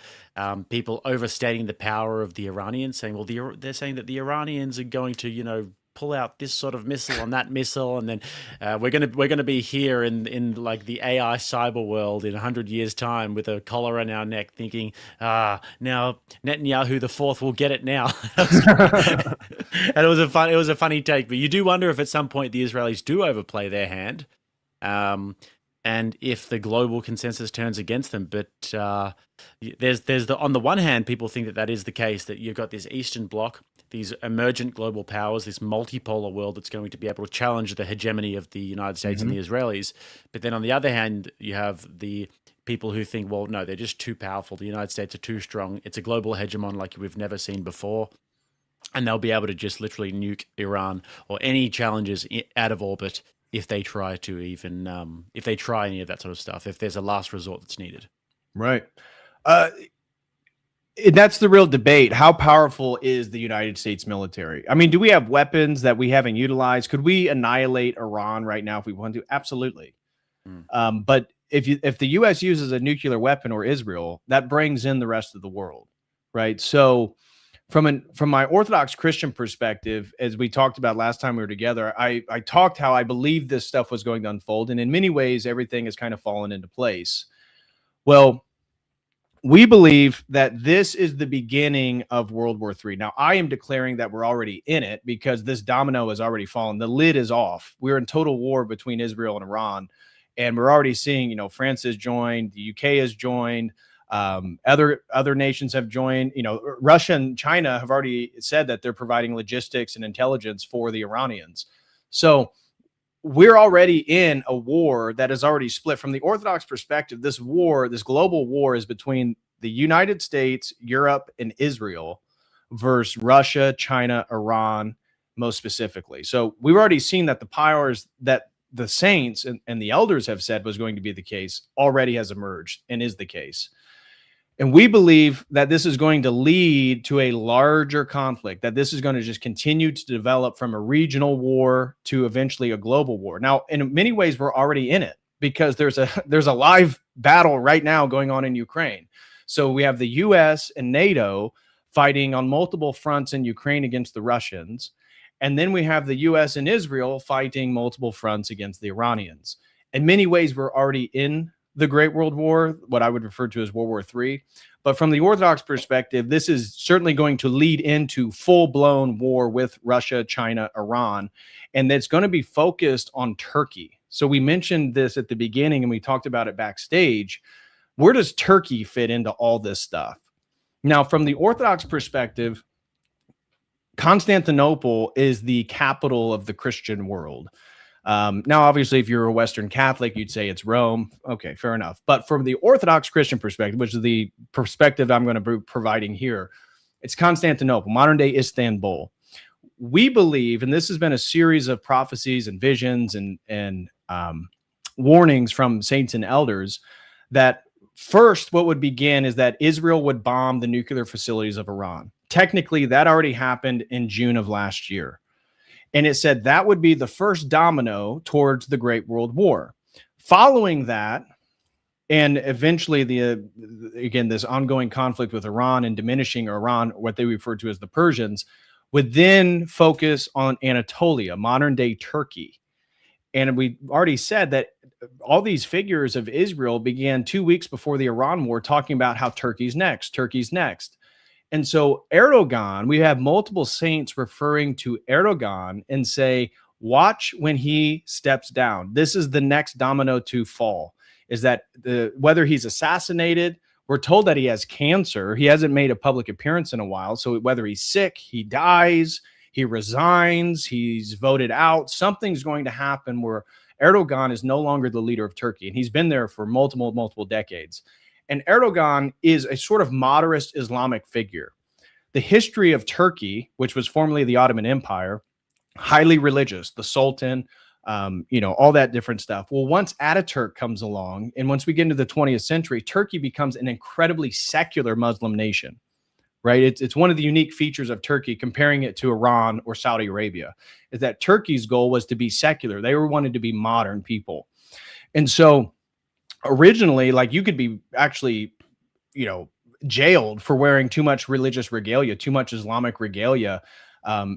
people overstating the power of the Iranians, saying, well, they're saying that the Iranians are going to, pull out this sort of missile on that missile, and then we're gonna be here in like the AI cyber world in 100 years time with a collar around our neck, thinking, now Netanyahu the fourth will get it now. And it was a funny take, but you do wonder if at some point the Israelis do overplay their hand, and if the global consensus turns against them. But there's on the one hand, people think that is the case, that you've got this Eastern Bloc these emergent global powers, this multipolar world that's going to be able to challenge the hegemony of the United States and the Israelis. But then on the other hand, you have the people who think, well, no, they're just too powerful. The United States are too strong. It's a global hegemon like we've never seen before. And they'll be able to just literally nuke Iran or any challenges out of orbit if they try to even, if they try any of that sort of stuff, if there's a last resort that's needed. Right. That's the real debate. How powerful is the United States military? I mean, do we have weapons that we haven't utilized? Could we annihilate Iran right now if we want to? Absolutely. But if the U.S. uses a nuclear weapon or Israel, that brings in the rest of the world, right? So from my Orthodox Christian perspective, as we talked about last time we were together, I talked how I believe this stuff was going to unfold, and in many ways, everything has kind of fallen into place. Well, we believe that this is the beginning of World War III. Now, I am declaring that we're already in it because this domino has already fallen. The lid is off. We're in total war between Israel and Iran. And we're already seeing, France has joined, the UK has joined, other nations have joined. Russia and China have already said that they're providing logistics and intelligence for the Iranians. So we're already in a war that is already split. From the Orthodox perspective, this war, this global war, is between the United States, Europe, and Israel versus Russia, China, Iran, most specifically. So we've already seen that the powers that the saints and the elders have said was going to be the case already has emerged and is the case. And we believe that this is going to lead to a larger conflict, that this is going to just continue to develop from a regional war to eventually a global war. Now, in many ways, we're already in it because there's a live battle right now going on in Ukraine. So we have the US and NATO fighting on multiple fronts in Ukraine against the Russians. And then we have the US and Israel fighting multiple fronts against the Iranians. In many ways, we're already in the Great World War, what I would refer to as World War III. But from the Orthodox perspective, this is certainly going to lead into full-blown war with Russia, China, Iran. And it's going to be focused on Turkey. So we mentioned this at the beginning and we talked about it backstage. Where does Turkey fit into all this stuff? Now, from the Orthodox perspective, Constantinople is the capital of the Christian world. Now, obviously, if you're a Western Catholic, you'd say it's Rome. Okay, fair enough. But from the Orthodox Christian perspective, which is the perspective I'm going to be providing here, it's Constantinople, modern day Istanbul. We believe, and this has been a series of prophecies and visions and warnings from saints and elders, that first, what would begin is that Israel would bomb the nuclear facilities of Iran. Technically, that already happened in June of last year. And it said that would be the first domino towards the Great World War. Following that, and eventually again, this ongoing conflict with Iran and diminishing Iran, what they refer to as the Persians, would then focus on Anatolia, modern day Turkey. And we already said that all these figures of Israel began 2 weeks before the Iran war talking about how Turkey's next, Turkey's next. And so Erdogan, we have multiple saints referring to Erdogan and say, watch when he steps down. This is the next domino to fall, is that whether he's assassinated, we're told that he has cancer. He hasn't made a public appearance in a while. So whether he's sick, he dies, he resigns, he's voted out, something's going to happen where Erdogan is no longer the leader of Turkey. And he's been there for multiple decades. And Erdogan is a sort of moderate Islamic figure. The history of Turkey, which was formerly the Ottoman Empire, highly religious, the Sultan, all that different stuff. Well, once Ataturk comes along, and once we get into the 20th century, Turkey becomes an incredibly secular Muslim nation, right? It's one of the unique features of Turkey, comparing it to Iran or Saudi Arabia, is that Turkey's goal was to be secular. They wanted to be modern people. And so originally, like, you could be actually, jailed for wearing too much religious regalia, too much Islamic regalia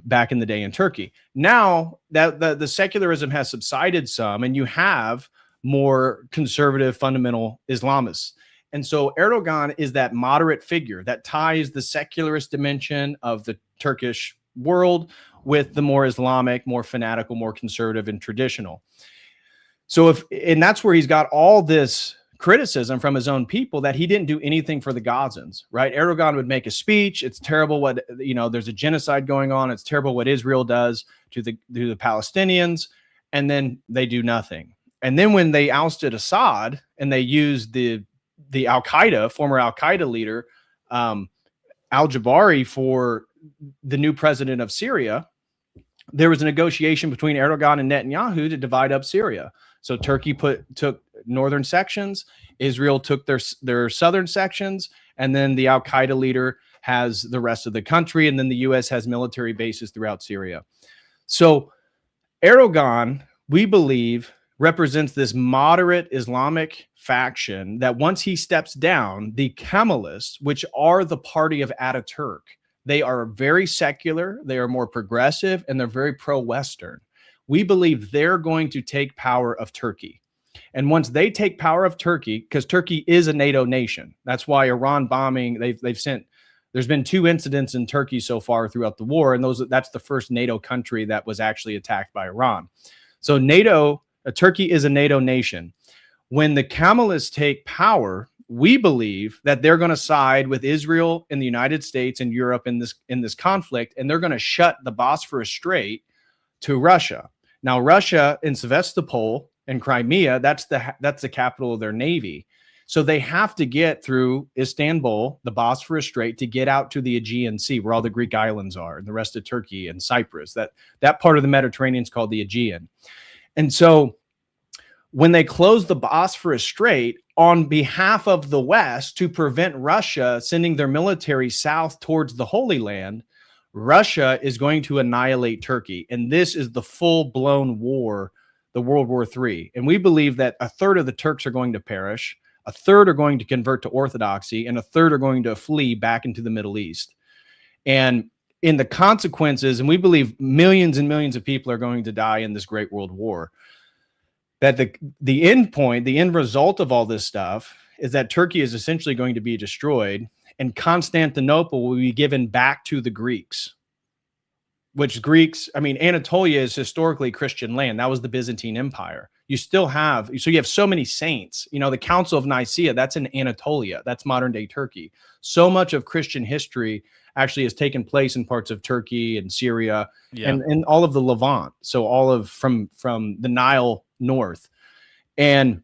back in the day in Turkey. Now that the secularism has subsided some, and you have more conservative fundamental Islamists. And so Erdogan is that moderate figure that ties the secularist dimension of the Turkish world with the more Islamic, more fanatical, more conservative and traditional. So and that's where he's got all this criticism from his own people that he didn't do anything for the Gazans, right? Erdogan would make a speech. It's terrible what, there's a genocide going on. It's terrible what Israel does to the Palestinians. And then they do nothing. And then when they ousted Assad and they used the former Al-Qaeda leader, al-Jabari, for the new president of Syria, there was a negotiation between Erdogan and Netanyahu to divide up Syria. So Turkey took northern sections, Israel took their southern sections, and then the Al-Qaeda leader has the rest of the country, and then the U.S. has military bases throughout Syria. So Erdogan, we believe, represents this moderate Islamic faction that once he steps down, the Kemalists, which are the party of Ataturk, they are very secular, they are more progressive, and they're very pro-Western. We believe they're going to take power of Turkey. And once they take power of Turkey, because Turkey is a NATO nation, that's why Iran bombing, there's been 2 incidents in Turkey so far throughout the war, and that's the first NATO country that was actually attacked by Iran. So Turkey is a NATO nation. When the Kemalists take power, we believe that they're going to side with Israel and the United States and Europe in this conflict, and they're going to shut the Bosphorus Strait to Russia. Now, Russia in Sevastopol and Crimea, that's the capital of their navy. So they have to get through Istanbul, the Bosphorus Strait, to get out to the Aegean Sea, where all the Greek islands are, and the rest of Turkey and Cyprus. That part of the Mediterranean is called the Aegean. And so when they close the Bosphorus Strait on behalf of the West to prevent Russia sending their military south towards the Holy Land, Russia is going to annihilate Turkey. And this is the full-blown war, the World War III. And we believe that a third of the Turks are going to perish, a third are going to convert to Orthodoxy, and a third are going to flee back into the Middle East. And in the consequences, and we believe millions and millions of people are going to die in this great world war, that the end point, the end result of all this stuff is that Turkey is essentially going to be destroyed, and Constantinople will be given back to the Greeks, Anatolia is historically Christian land. That was the Byzantine Empire. You have so many saints. The Council of Nicaea, that's in Anatolia. That's modern day Turkey. So much of Christian history actually has taken place in parts of Turkey and Syria and all of the Levant. So all of from the Nile north. And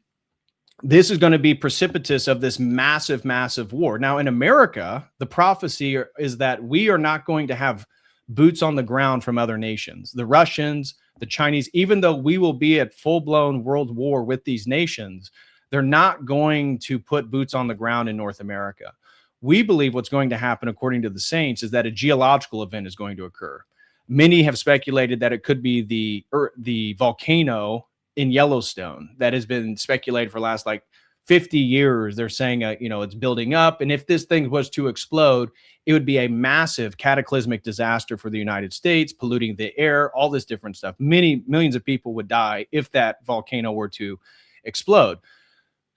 this is going to be precipitous of this massive, massive war. Now, in America, the prophecy is that we are not going to have boots on the ground from other nations. The Russians, the Chinese, even though we will be at full-blown world war with these nations, they're not going to put boots on the ground in North America. We believe what's going to happen, according to the saints, is that a geological event is going to occur. Many have speculated that it could be the volcano in Yellowstone that has been speculated for the last 50 years. They're saying, it's building up. And if this thing was to explode, it would be a massive cataclysmic disaster for the United States, polluting the air, all this different stuff. Millions of people would die if that volcano were to explode.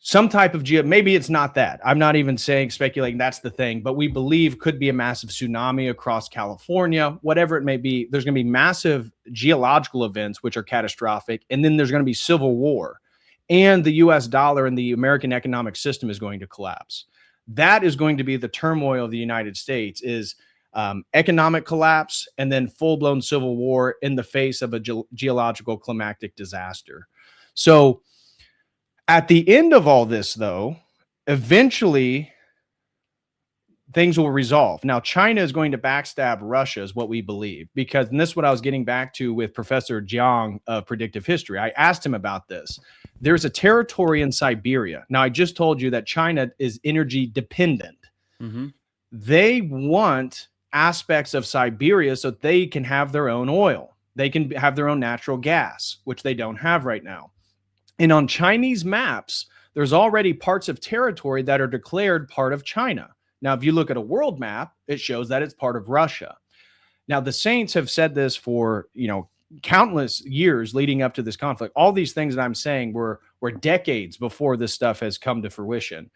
Some type of maybe it's not that. I'm not even speculating that's the thing, but we believe could be a massive tsunami across California, whatever it may be. There's going to be massive geological events, which are catastrophic. And then there's going to be civil war, and the US dollar and the American economic system is going to collapse. That is going to be the turmoil of the United States, is economic collapse and then full-blown civil war in the face of a geological climactic disaster. So at the end of all this, though, eventually things will resolve. Now, China is going to backstab Russia, is what we believe, because, and this is what I was getting back to with Professor Jiang of Predictive History. I asked him about this. There's a territory in Siberia. Now, I just told you that China is energy dependent. Mm-hmm. They want aspects of Siberia so they can have their own oil. They can have their own natural gas, which they don't have right now. And on Chinese maps, there's already parts of territory that are declared part of China. Now, if you look at a world map, it shows that it's part of Russia. Now, the saints have said this for, countless years leading up to this conflict. All these things that I'm saying were decades before this stuff has come to fruition.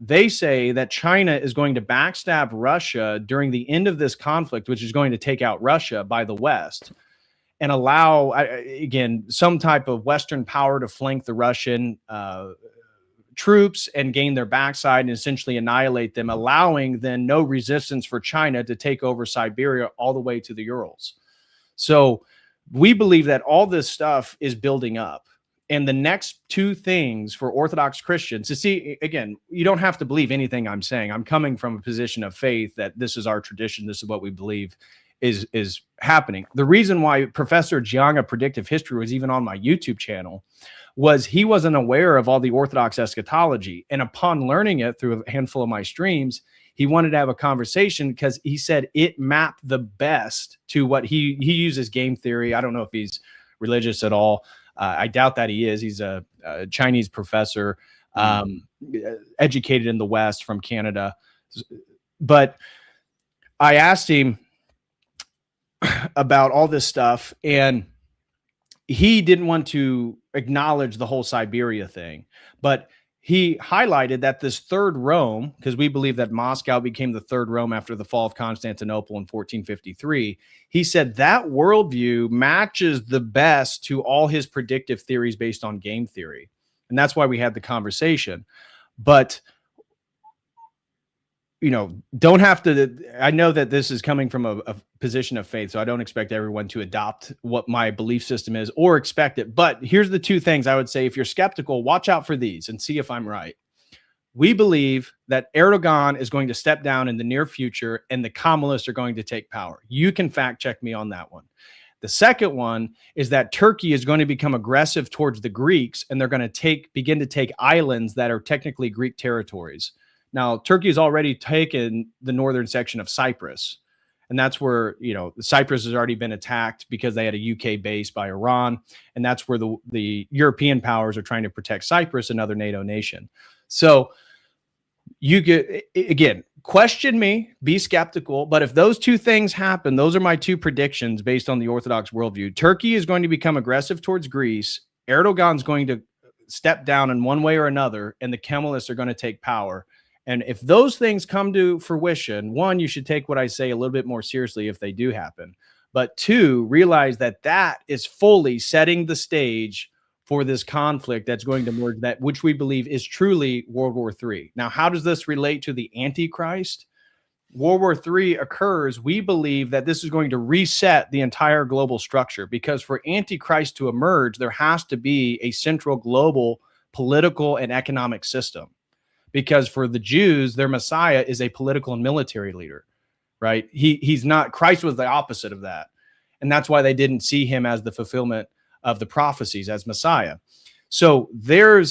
They say that China is going to backstab Russia during the end of this conflict, which is going to take out Russia by the West, and allow, again, some type of Western power to flank the Russian troops and gain their backside and essentially annihilate them, allowing then no resistance for China to take over Siberia all the way to the Urals. So we believe that all this stuff is building up. And the next two things for Orthodox Christians to see, again, you don't have to believe anything I'm saying. I'm coming from a position of faith that this is our tradition. This is what we believe is happening. The reason why Professor Jiang of Predictive History was even on my YouTube channel was he wasn't aware of all the Orthodox eschatology. And upon learning it through a handful of my streams, he wanted to have a conversation because he said it mapped the best to what he uses game theory. I don't know if he's religious at all. I doubt that he is. He's a Chinese professor, educated in the West from Canada. But I asked him about all this stuff, and he didn't want to acknowledge the whole Siberia thing. But he highlighted that this third Rome, because we believe that Moscow became the third Rome after the fall of Constantinople in 1453. He said that worldview matches the best to all his predictive theories based on game theory. And that's why we had the conversation. But, you know, don't have to, I know that this is coming from a position of faith, so I don't expect everyone to adopt what my belief system is or expect it. But here's the two things I would say. If you're skeptical, watch out for these and see if I'm right. We believe that Erdogan is going to step down in the near future and the Kemalists are going to take power. You can fact check me on that one. The second one is that Turkey is going to become aggressive towards the Greeks, and they're going to begin to take islands that are technically Greek territories. Now, Turkey has already taken the northern section of Cyprus, and that's where, you know, Cyprus has already been attacked because they had a UK base by Iran, and that's where the European powers are trying to protect Cyprus, another NATO nation. So you get, again, question me, be skeptical, but if those two things happen, those are my two predictions based on the Orthodox worldview. Turkey is going to become aggressive towards Greece. Erdogan's going to step down in one way or another, and the Kemalists are going to take power. And if those things come to fruition, one, you should take what I say a little bit more seriously if they do happen. But two, realize that that is fully setting the stage for this conflict that's going to emerge, that which we believe is truly World War III. Now, how does this relate to the Antichrist? World War III occurs. We believe that this is going to reset the entire global structure, because for Antichrist to emerge, there has to be a central global political and economic system. Because for the Jews, their Messiah is a political and military leader, right? He's not. Christ was the opposite of that. And that's why they didn't see him as the fulfillment of the prophecies as Messiah. So their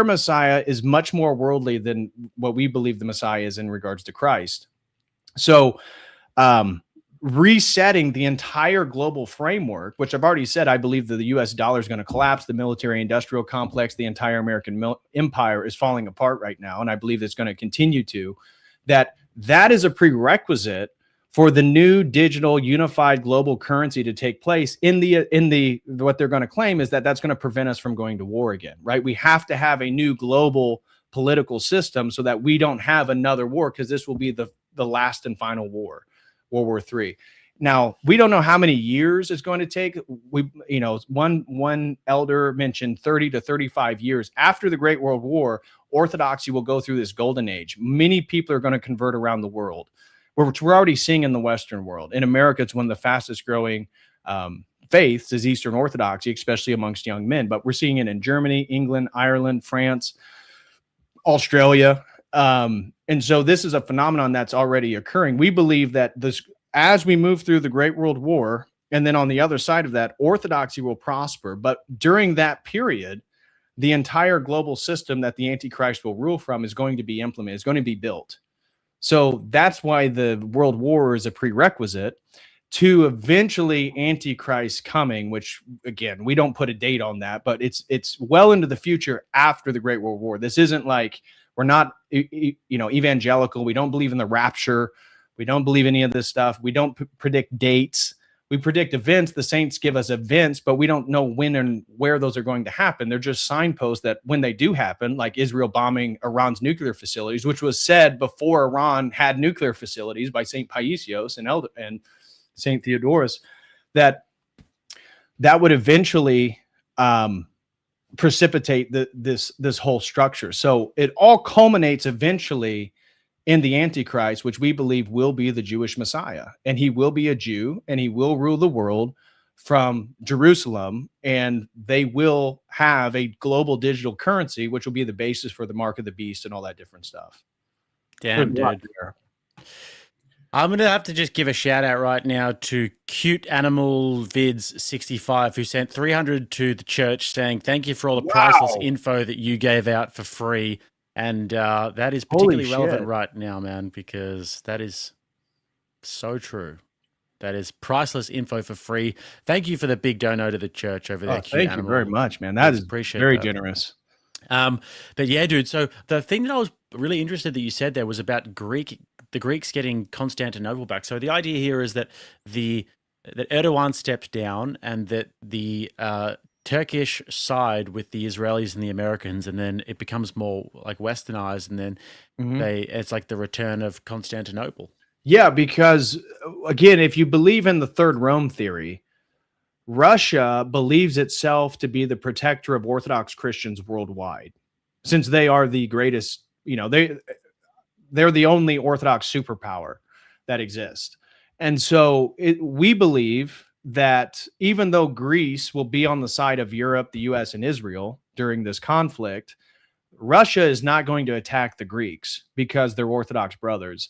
Messiah is much more worldly than what we believe the Messiah is in regards to Christ. So resetting the entire global framework, which I've already said, I believe that the US dollar is going to collapse, the military industrial complex, the entire American empire is falling apart right now, and I believe it's going to continue to, that is a prerequisite for the new digital unified global currency to take place. In the what they're going to claim is that that's going to prevent us from going to war again, right? We have to have a new global political system so that we don't have another war, because this will be the last and final war. World War III. Now, we don't know how many years it's going to take. One elder mentioned 30 to 35 years. After the Great World War, Orthodoxy will go through this golden age. Many people are going to convert around the world, which we're already seeing in the Western world. In America, it's one of the fastest growing faiths is Eastern Orthodoxy, especially amongst young men. But we're seeing it in Germany, England, Ireland, France, Australia. And so this is a phenomenon that's already occurring. We believe that as we move through the Great World War, and then on the other side of that, Orthodoxy will prosper. But during that period, the entire global system that the Antichrist will rule from is going to be implemented, is going to be built. So that's why the World War is a prerequisite to eventually Antichrist coming, which, again, we don't put a date on that, but it's well into the future after the Great World War. This isn't like, we're not, evangelical. We don't believe in the rapture. We don't believe any of this stuff. We don't predict dates. We predict events. The saints give us events, but we don't know when and where those are going to happen. They're just signposts that when they do happen, like Israel bombing Iran's nuclear facilities, which was said before Iran had nuclear facilities by St. Paisios and St. Theodorus, that would eventually precipitate this whole structure. So it all culminates eventually in the Antichrist, which we believe will be the Jewish Messiah, and he will be a Jew, and he will rule the world from Jerusalem, and they will have a global digital currency, which will be the basis for the mark of the beast and all that different stuff. Damn, dude. I'm going to have to just give a shout out right now to Cute Animal Vids 65, who sent 300 to the church saying, thank you for all the priceless info that you gave out for free. And that is particularly relevant right now, man, because that is so true. That is priceless info for free. Thank you for the big dono to the church over there. Thank you very much, man. That is very generous. But yeah, dude. So the thing that I was really interested that you said there was about the Greeks getting Constantinople back. So the idea here is that that Erdogan stepped down, and that the Turkish side with the Israelis and the Americans, and then it becomes more like westernized, and then it's like the return of Constantinople. Yeah, because again, if you believe in the Third Rome theory, Russia believes itself to be the protector of Orthodox Christians worldwide, since they are the greatest, they're the only Orthodox superpower that exists. And so we believe that even though Greece will be on the side of Europe, the US, and Israel during this conflict, Russia is not going to attack the Greeks because they're Orthodox brothers.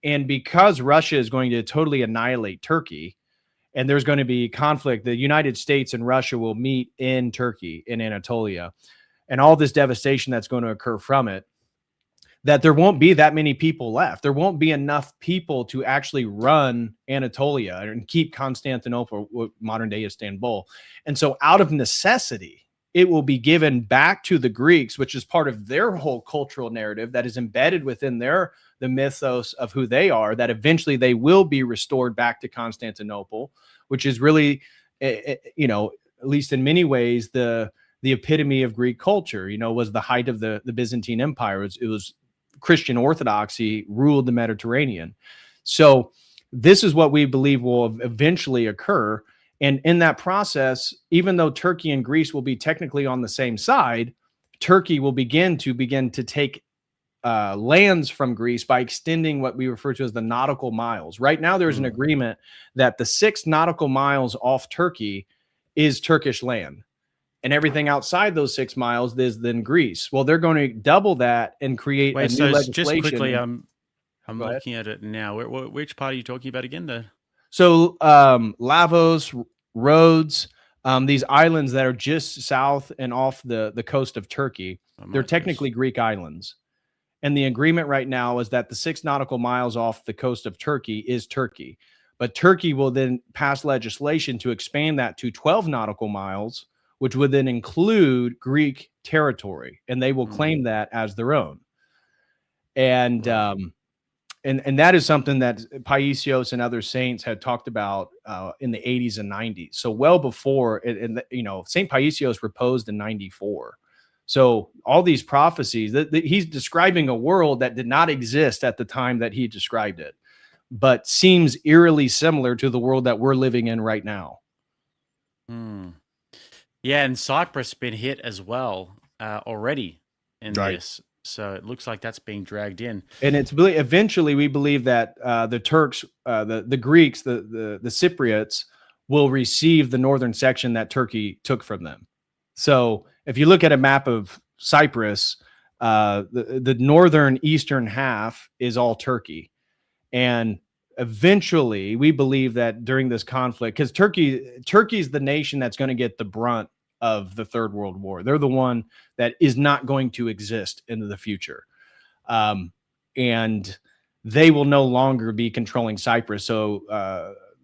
And because Russia is going to totally annihilate Turkey, and there's going to be conflict, the United States and Russia will meet in Turkey, in Anatolia, and all this devastation that's going to occur from it, that there won't be that many people left. There won't be enough people to actually run Anatolia and keep Constantinople, modern day Istanbul. And so out of necessity, it will be given back to the Greeks, which is part of their whole cultural narrative that is embedded within the mythos of who they are, that eventually they will be restored back to Constantinople, which is really, at least in many ways, the epitome of Greek culture, was the height of the Byzantine Empire. It was Christian orthodoxy ruled the Mediterranean. So this is what we believe will eventually occur. And in that process, even though Turkey and Greece will be technically on the same side, Turkey will begin to take lands from Greece by extending what we refer to as the nautical miles. Right now, there's an agreement that the 6 nautical miles off Turkey is Turkish land, and everything outside those 6 miles is then Greece. Well, they're going to double that and create a new legislation. Just quickly, I'm looking at it now. Which part are you talking about again? So Lavos, Rhodes, these islands that are just south and off the coast of Turkey, they're technically Greek islands. And the agreement right now is that the 6 nautical miles off the coast of Turkey is Turkey. But Turkey will then pass legislation to expand that to 12 nautical miles, which would then include Greek territory. And they will claim that as their own. And that is something that Paisios and other saints had talked about in the 80s and 90s. So well before, St. Paisios proposed in 94. So all these prophecies, he's describing a world that did not exist at the time that he described it, but seems eerily similar to the world that we're living in right now. Yeah, and Cyprus has been hit as well already in this. So it looks like that's being dragged in. And it's eventually we believe that the Turks, the Greeks, the Cypriots will receive the northern section that Turkey took from them. So if you look at a map of Cyprus, the northern eastern half is all Turkey. And eventually we believe that during this conflict, because Turkey's the nation that's going to get the brunt of the Third World War. They're the one that is not going to exist into the future. And they will no longer be controlling Cyprus. So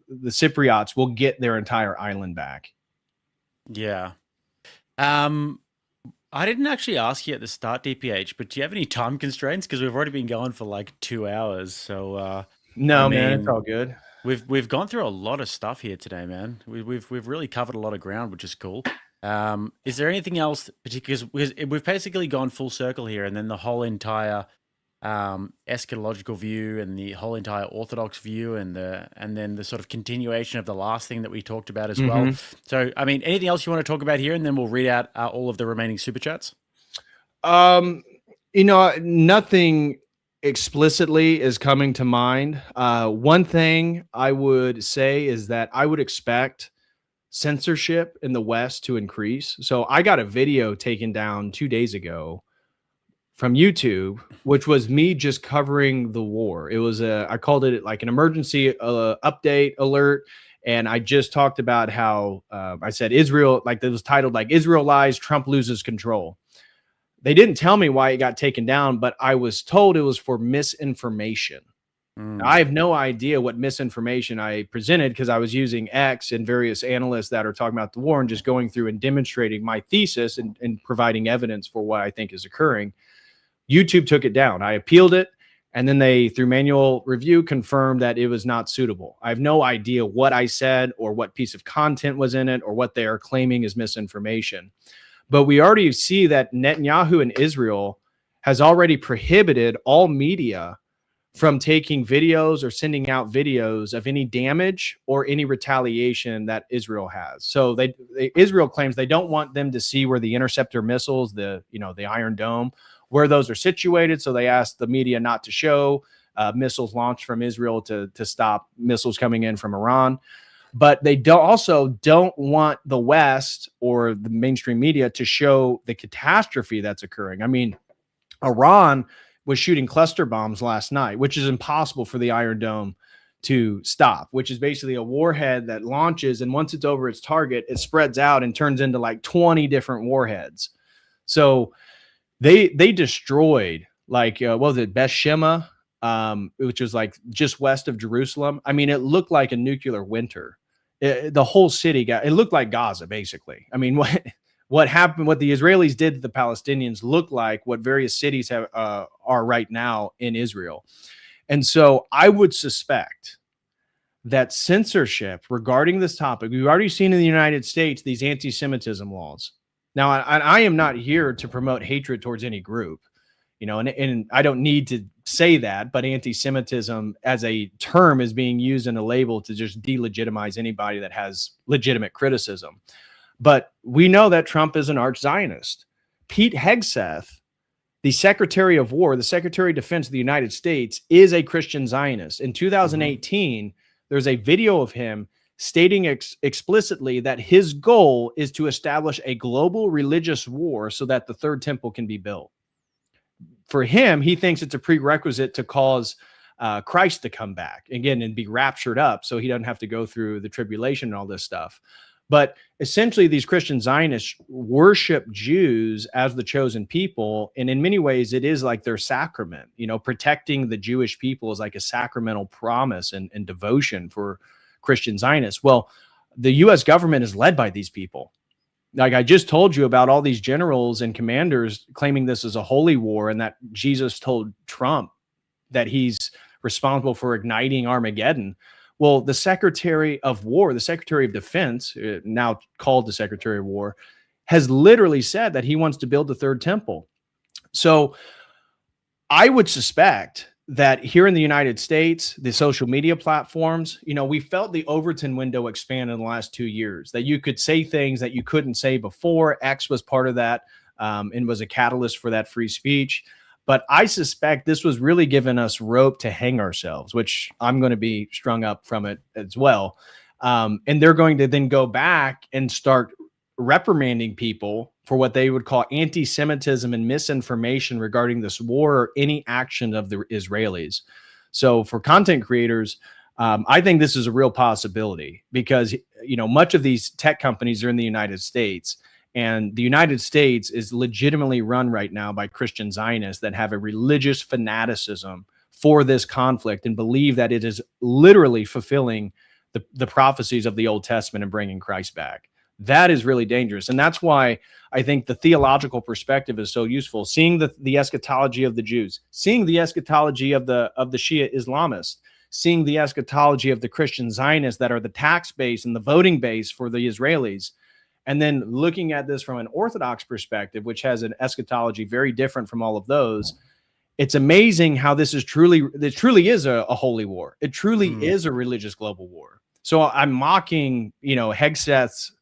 the Cypriots will get their entire island back. Yeah. I didn't actually ask you at the start, DPH, but do you have any time constraints? Because we've already been going for like 2 hours. So man, it's all good. We've gone through a lot of stuff here today, man. We've really covered a lot of ground, which is cool. Is there anything else, because we've basically gone full circle here, and then the whole entire eschatological view and the whole entire Orthodox view, and then the sort of continuation of the last thing that we talked about as well. So, I mean, anything else you want to talk about here, and then we'll read out all of the remaining super chats. Nothing explicitly is coming to mind. One thing I would say is that I would expect censorship in the West to increase. So I got a video taken down 2 days ago from YouTube, which was me just covering the war. It was I called it like an emergency update alert. And I just talked about how I said Israel, like it was titled like Israel lies, Trump loses control. They didn't tell me why it got taken down, but I was told it was for misinformation. Now, I have no idea what misinformation I presented because I was using X and various analysts that are talking about the war and just going through and demonstrating my thesis and providing evidence for what I think is occurring. YouTube took it down. I appealed it, and then they, through manual review, confirmed that it was not suitable. I have no idea what I said or what piece of content was in it or what they are claiming is misinformation. But we already see that Netanyahu in Israel has already prohibited all media from taking videos or sending out videos of any damage or any retaliation that Israel has. So Israel claims they don't want them to see where the interceptor missiles, the Iron Dome, where those are situated. So they asked the media not to show missiles launched from Israel to stop missiles coming in from Iran. But they also don't want the West or the mainstream media to show the catastrophe that's occurring. I mean, Iran was shooting cluster bombs last night, which is impossible for the Iron Dome to stop, which is basically a warhead that launches, and once it's over its target, it spreads out and turns into like 20 different warheads. So they destroyed like what was it, Beth Shema, which was like just west of Jerusalem. I mean, it looked like a nuclear winter. The whole city it looked like Gaza, basically. I mean, what happened, what the Israelis did to the Palestinians looked like what various cities are right now in Israel. And so I would suspect that censorship regarding this topic, we've already seen in the United States, these anti-Semitism laws. Now, I am not here to promote hatred towards any group, and I don't need to say that, but anti-Semitism as a term is being used in a label to just delegitimize anybody that has legitimate criticism. But we know that Trump is an arch-Zionist. Pete Hegseth, the Secretary of War, the Secretary of Defense of the United States, is a Christian Zionist. In 2018, there's a video of him stating explicitly that his goal is to establish a global religious war so that the third temple can be built. For him, he thinks it's a prerequisite to cause Christ to come back again and be raptured up so he doesn't have to go through the tribulation and all this stuff. But essentially, these Christian Zionists worship Jews as the chosen people. And in many ways, it is like their sacrament. Protecting the Jewish people is like a sacramental promise and devotion for Christian Zionists. Well, the U.S. government is led by these people. Like I just told you about all these generals and commanders claiming this is a holy war and that Jesus told Trump that he's responsible for igniting Armageddon. Well, the Secretary of War, the Secretary of Defense, now called the Secretary of War, has literally said that he wants to build the third temple. So I would suspect that here in the United States, the social media platforms, we felt the Overton window expand in the last 2 years, that you could say things that you couldn't say before. X was part of that and was a catalyst for that free speech. But I suspect this was really giving us rope to hang ourselves, which I'm going to be strung up from it as well. And they're going to then go back and start reprimanding people for what they would call anti-Semitism and misinformation regarding this war or any action of the Israelis. So for content creators, I think this is a real possibility because, much of these tech companies are in the United States. And the United States is legitimately run right now by Christian Zionists that have a religious fanaticism for this conflict and believe that it is literally fulfilling the prophecies of the Old Testament and bringing Christ back. That is really dangerous. And that's why I think the theological perspective is so useful. Seeing the eschatology of the Jews, seeing the eschatology of the Shia Islamists, seeing the eschatology of the Christian Zionists that are the tax base and the voting base for the Israelis. And then looking at this from an Orthodox perspective, which has an eschatology very different from all of those, it's amazing how it truly is a holy war. It truly is a religious global war. So I'm mocking, Hegseth's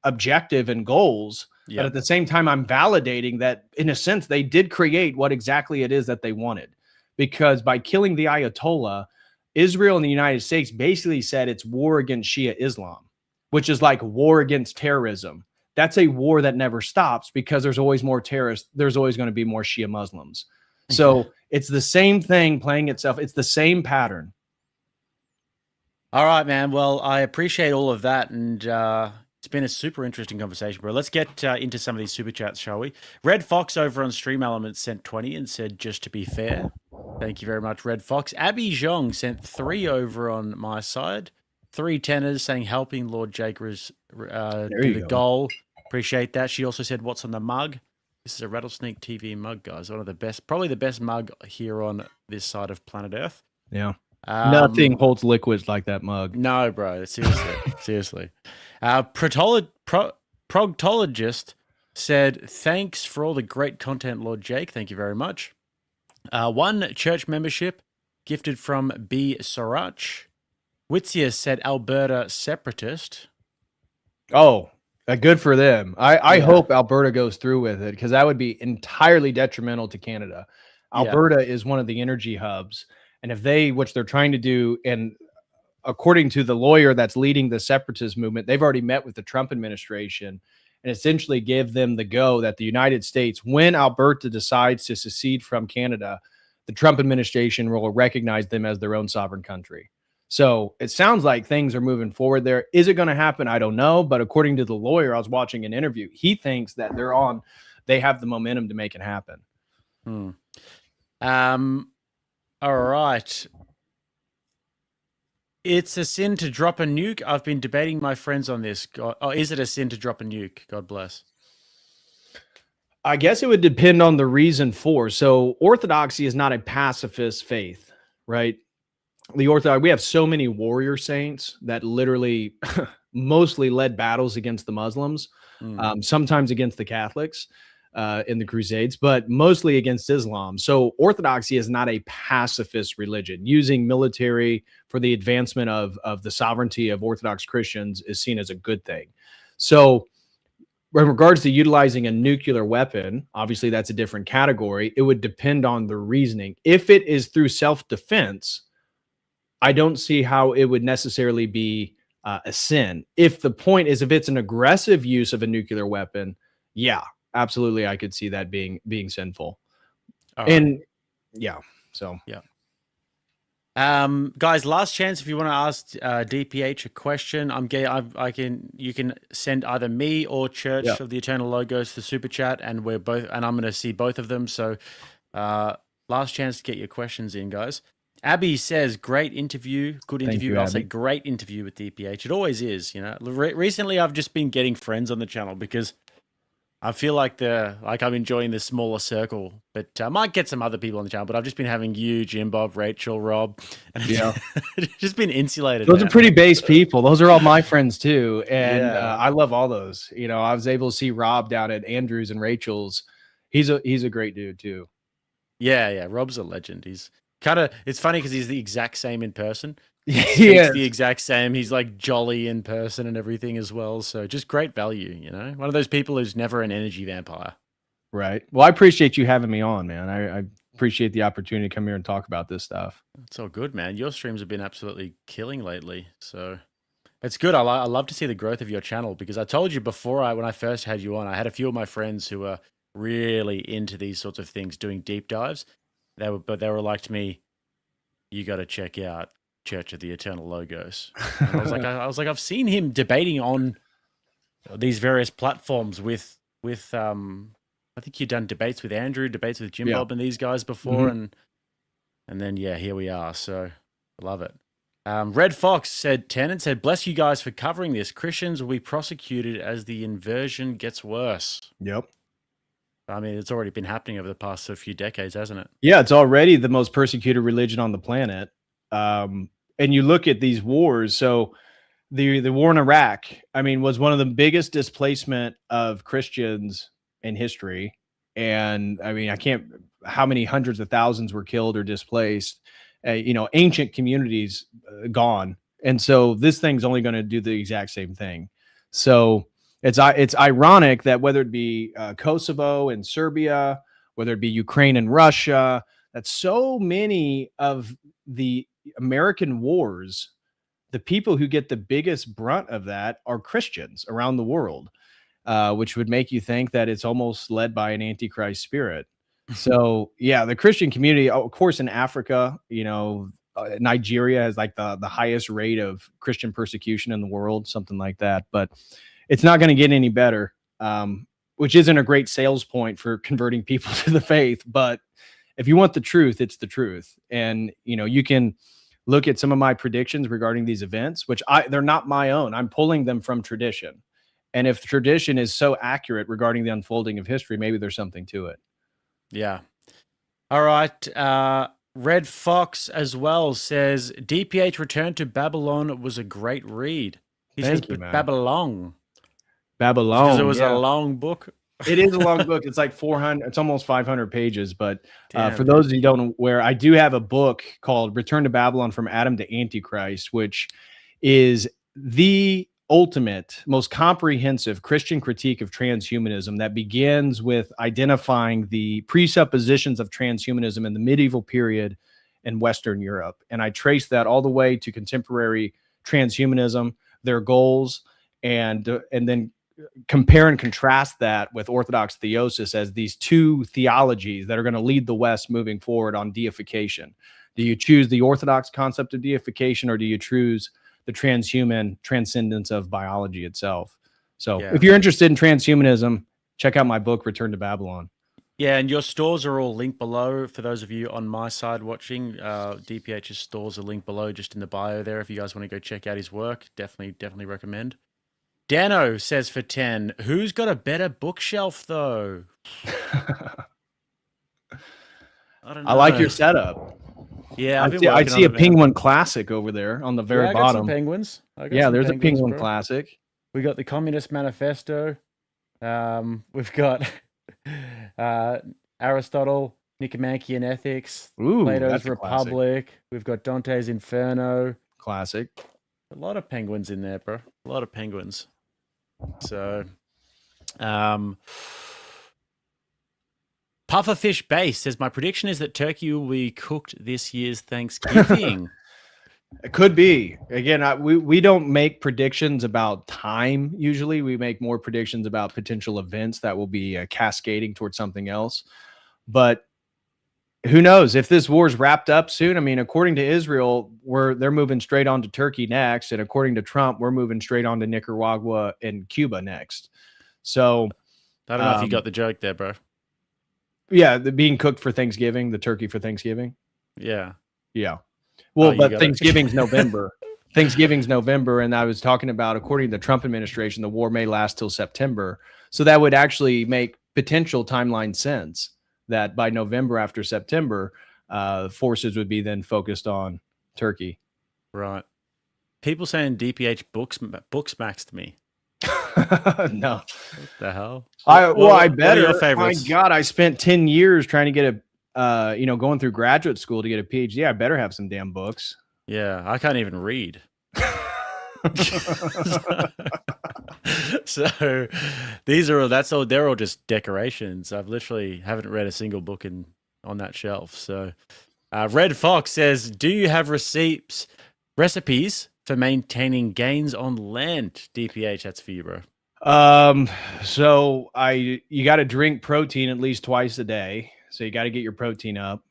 objective and goals, but at the same time, I'm validating that in a sense, they did create what exactly it is that they wanted, because by killing the Ayatollah, Israel and the United States basically said it's war against Shia Islam, which is like war against terrorism. That's a war that never stops because there's always more terrorists. There's always going to be more Shia Muslims. So it's the same thing playing itself. It's the same pattern. All right, man. Well, I appreciate all of that. And it's been a super interesting conversation, bro. Let's get into some of these super chats, shall we? Red Fox over on Stream Elements sent 20 and said, just to be fair. Thank you very much, Red Fox. Abby Zhong sent 3 over on my side. 3 tenors saying helping Lord Jake do the goal. Appreciate that. She also said, what's on the mug? This is a Rattlesnake TV mug, guys. One of the best, probably the best mug here on this side of planet Earth. Yeah. Nothing holds liquids like that mug. No, bro. Seriously. Seriously. Proctologist said, thanks for all the great content, Lord Jake. Thank you very much. 1 church membership gifted from B. Sarach. Witzia said, Alberta separatist. Oh, good for them. I hope Alberta goes through with it, because that would be entirely detrimental to Canada. Alberta is one of the energy hubs. And if which they're trying to do, and according to the lawyer that's leading the separatist movement, they've already met with the Trump administration and essentially give them the go that the United States, when Alberta decides to secede from Canada, the Trump administration will recognize them as their own sovereign country. So it sounds like things are moving forward there. Is it going to happen? I don't know. But according to the lawyer, I was watching an interview. He thinks that they have the momentum to make it happen. All right. It's a sin to drop a nuke. I've been debating my friends on this. Is it a sin to drop a nuke? God bless. I guess it would depend on the reason for. So Orthodoxy is not a pacifist faith, right? The Orthodox, we have so many warrior saints that literally mostly led battles against the Muslims, sometimes against the Catholics in the Crusades, but mostly against Islam. So Orthodoxy is not a pacifist religion. Using military for the advancement of the sovereignty of Orthodox Christians is seen as a good thing. So in regards to utilizing a nuclear weapon, obviously that's a different category. It would depend on the reasoning. If it is through self-defense, I don't see how it would necessarily be a sin. If the point is, if it's an aggressive use of a nuclear weapon, yeah, absolutely, I could see that being sinful. And yeah, so yeah. Guys, last chance if you want to ask DPH a question. You can send either me or Church of the Eternal Logos the super chat, and I'm going to see both of them. So last chance to get your questions in, guys. Abby says, great interview, good interview. I'll say great interview with DPH. It always is, Recently, I've just been getting friends on the channel because I feel like I'm enjoying the smaller circle. But I might get some other people on the channel. But I've just been having you, Jim, Bob, Rachel, Rob, and it's just been insulated. Those are pretty base people. Those are all my friends too, and I love all those. I was able to see Rob down at Andrews and Rachel's. He's a great dude too. Yeah. Rob's a legend. He's it's funny because he's the exact same in person. He's the exact same. He's like jolly in person and everything as well. So just great value, One of those people who's never an energy vampire. Right. Well, I appreciate you having me on, man. I appreciate the opportunity to come here and talk about this stuff. It's all good, man. Your streams have been absolutely killing lately. So it's good. I love to see the growth of your channel, because I told you before when I first had you on, I had a few of my friends who were really into these sorts of things, doing deep dives. They were like to me, you got to check out Church of the Eternal Logos. And I was like, I've seen him debating on these various platforms with I think you've done debates with Andrew, debates with Jim Bob and these guys before, and then here we are. So I love it. Red Fox said, Tennant said, bless you guys for covering this. Christians will be prosecuted as the inversion gets worse. Yep. I mean, it's already been happening over the past few decades, hasn't it? Yeah, it's already the most persecuted religion on the planet. And you look at these wars. So the war in Iraq, was one of the biggest displacement of Christians in history. And I mean, how many hundreds of thousands were killed or displaced, ancient communities gone. And so this thing's only going to do the exact same thing. So it's ironic that whether it be Kosovo and Serbia, whether it be Ukraine and Russia, that so many of the American wars, the people who get the biggest brunt of that are Christians around the world, which would make you think that it's almost led by an Antichrist spirit. So yeah, the Christian community, of course, in Africa, Nigeria has like the highest rate of Christian persecution in the world, something like that. But it's not going to get any better, which isn't a great sales point for converting people to the faith. But if you want the truth, it's the truth. And, you can look at some of my predictions regarding these events, which they're not my own. I'm pulling them from tradition. And if tradition is so accurate regarding the unfolding of history, maybe there's something to it. Yeah. All right. Red Fox as well says DPH Return to Babylon was a great read. He says Babylon. Because it was a long book. It is a long book. It's like 400. It's almost 500 pages. But for those of you who don't know where, I do have a book called Return to Babylon from Adam to Antichrist, which is the ultimate, most comprehensive Christian critique of transhumanism that begins with identifying the presuppositions of transhumanism in the medieval period in Western Europe. And I trace that all the way to contemporary transhumanism, their goals, and then compare and contrast that with Orthodox theosis as these two theologies that are going to lead the West moving forward on deification. Do you choose the Orthodox concept of deification, or do you choose the transhuman transcendence of biology itself? So if you're interested in transhumanism, check out my book, Return to Babylon. Yeah, and your stores are all linked below. For those of you on my side watching, DPH's stores are linked below, just in the bio there. If you guys want to go check out his work, definitely recommend. Dano says for 10, who's got a better bookshelf though? I don't know. I like your setup. Yeah, I see a Penguin Classic over there on the very bottom. I got some penguins. There's a Penguin Classic. We got the Communist Manifesto. We've got Aristotle, Nicomachean Ethics, Plato's Republic. We've got Dante's Inferno. Classic. A lot of penguins in there, bro. A lot of penguins. So, Pufferfish Base says, my prediction is that Turkey will be cooked this year's Thanksgiving. It could be. Again, we don't make predictions about time. Usually we make more predictions about potential events that will be cascading towards something else. But who knows if this war's wrapped up soon? I mean, according to Israel, they're moving straight on to Turkey next. And according to Trump, we're moving straight on to Nicaragua and Cuba next. So I don't know if you got the joke there, bro. Yeah, the being cooked for Thanksgiving, the turkey for Thanksgiving. Yeah. Yeah. Well, but Thanksgiving's November. Thanksgiving's November, and I was talking about, according to the Trump administration, the war may last till September. So that would actually make potential timeline sense that by November after September, forces would be then focused on Turkey. Right. People saying DPH books maxed me. No. What the hell? I better. My favorites? God, I spent 10 years trying to get going through graduate school to get a PhD. I better have some damn books. Yeah, I can't even read. So they're all just decorations. I've literally haven't read a single book on that shelf. So Red Fox says, do you have recipes for maintaining gains on Lent? DPH, that's for you, bro. So you got to drink protein at least twice a day. So you got to get your protein up.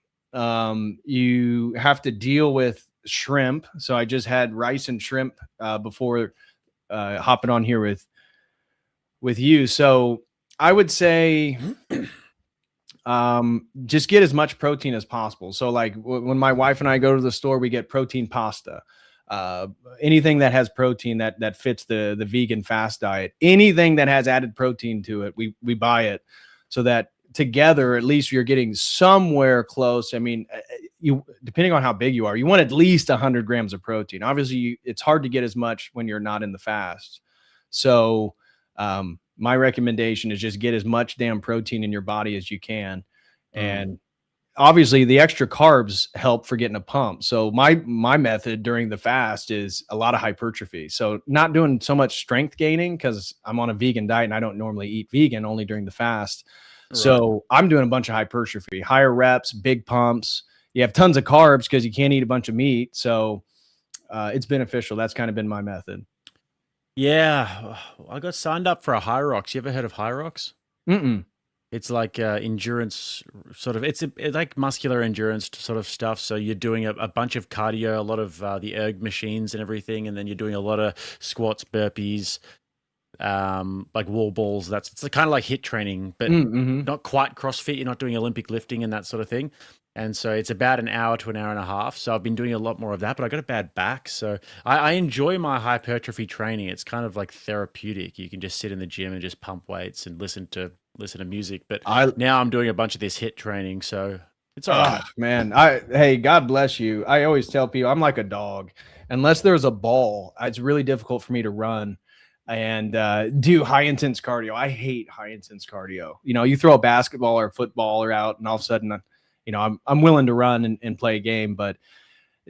You have to deal with shrimp. So I just had rice and shrimp before hopping on here with you. So I would say just get as much protein as possible. So like when my wife and I go to the store, we get protein pasta. Anything that has protein that fits the vegan fast diet, anything that has added protein to it, we buy it, so that together at least you're getting somewhere close. I mean, you, depending on how big you are, you want at least 100 grams of protein. Obviously it's hard to get as much when you're not in the fast. So my recommendation is just get as much damn protein in your body as you can. And obviously the extra carbs help for getting a pump. So my method during the fast is a lot of hypertrophy. So not doing so much strength gaining because I'm on a vegan diet and I don't normally eat vegan, only during the fast. Right. So I'm doing a bunch of hypertrophy, higher reps, big pumps. You have tons of carbs because you can't eat a bunch of meat. So it's beneficial. That's kind of been my method. Yeah, I got signed up for a High Rocks. You ever heard of High Rocks? It's like endurance sort of, it's like muscular endurance sort of stuff. So you're doing a bunch of cardio, a lot of the erg machines and everything. And then you're doing a lot of squats, burpees, like wall balls. It's kind of like HIIT training, but not quite CrossFit. You're not doing Olympic lifting and that sort of thing. And so it's about an hour to an hour and a half. So I've been doing a lot more of that, but I got a bad back. So I enjoy my hypertrophy training. It's kind of like therapeutic. You can just sit in the gym and just pump weights and listen to music. But now I'm doing a bunch of this HIIT training. So it's all right. Man, hey, God bless you. I always tell people I'm like a dog. Unless there's a ball, it's really difficult for me to run and do high intense cardio. I hate high intense cardio. You know, you throw a basketball or a footballer out and all of a sudden, you know, I'm willing to run and play a game, but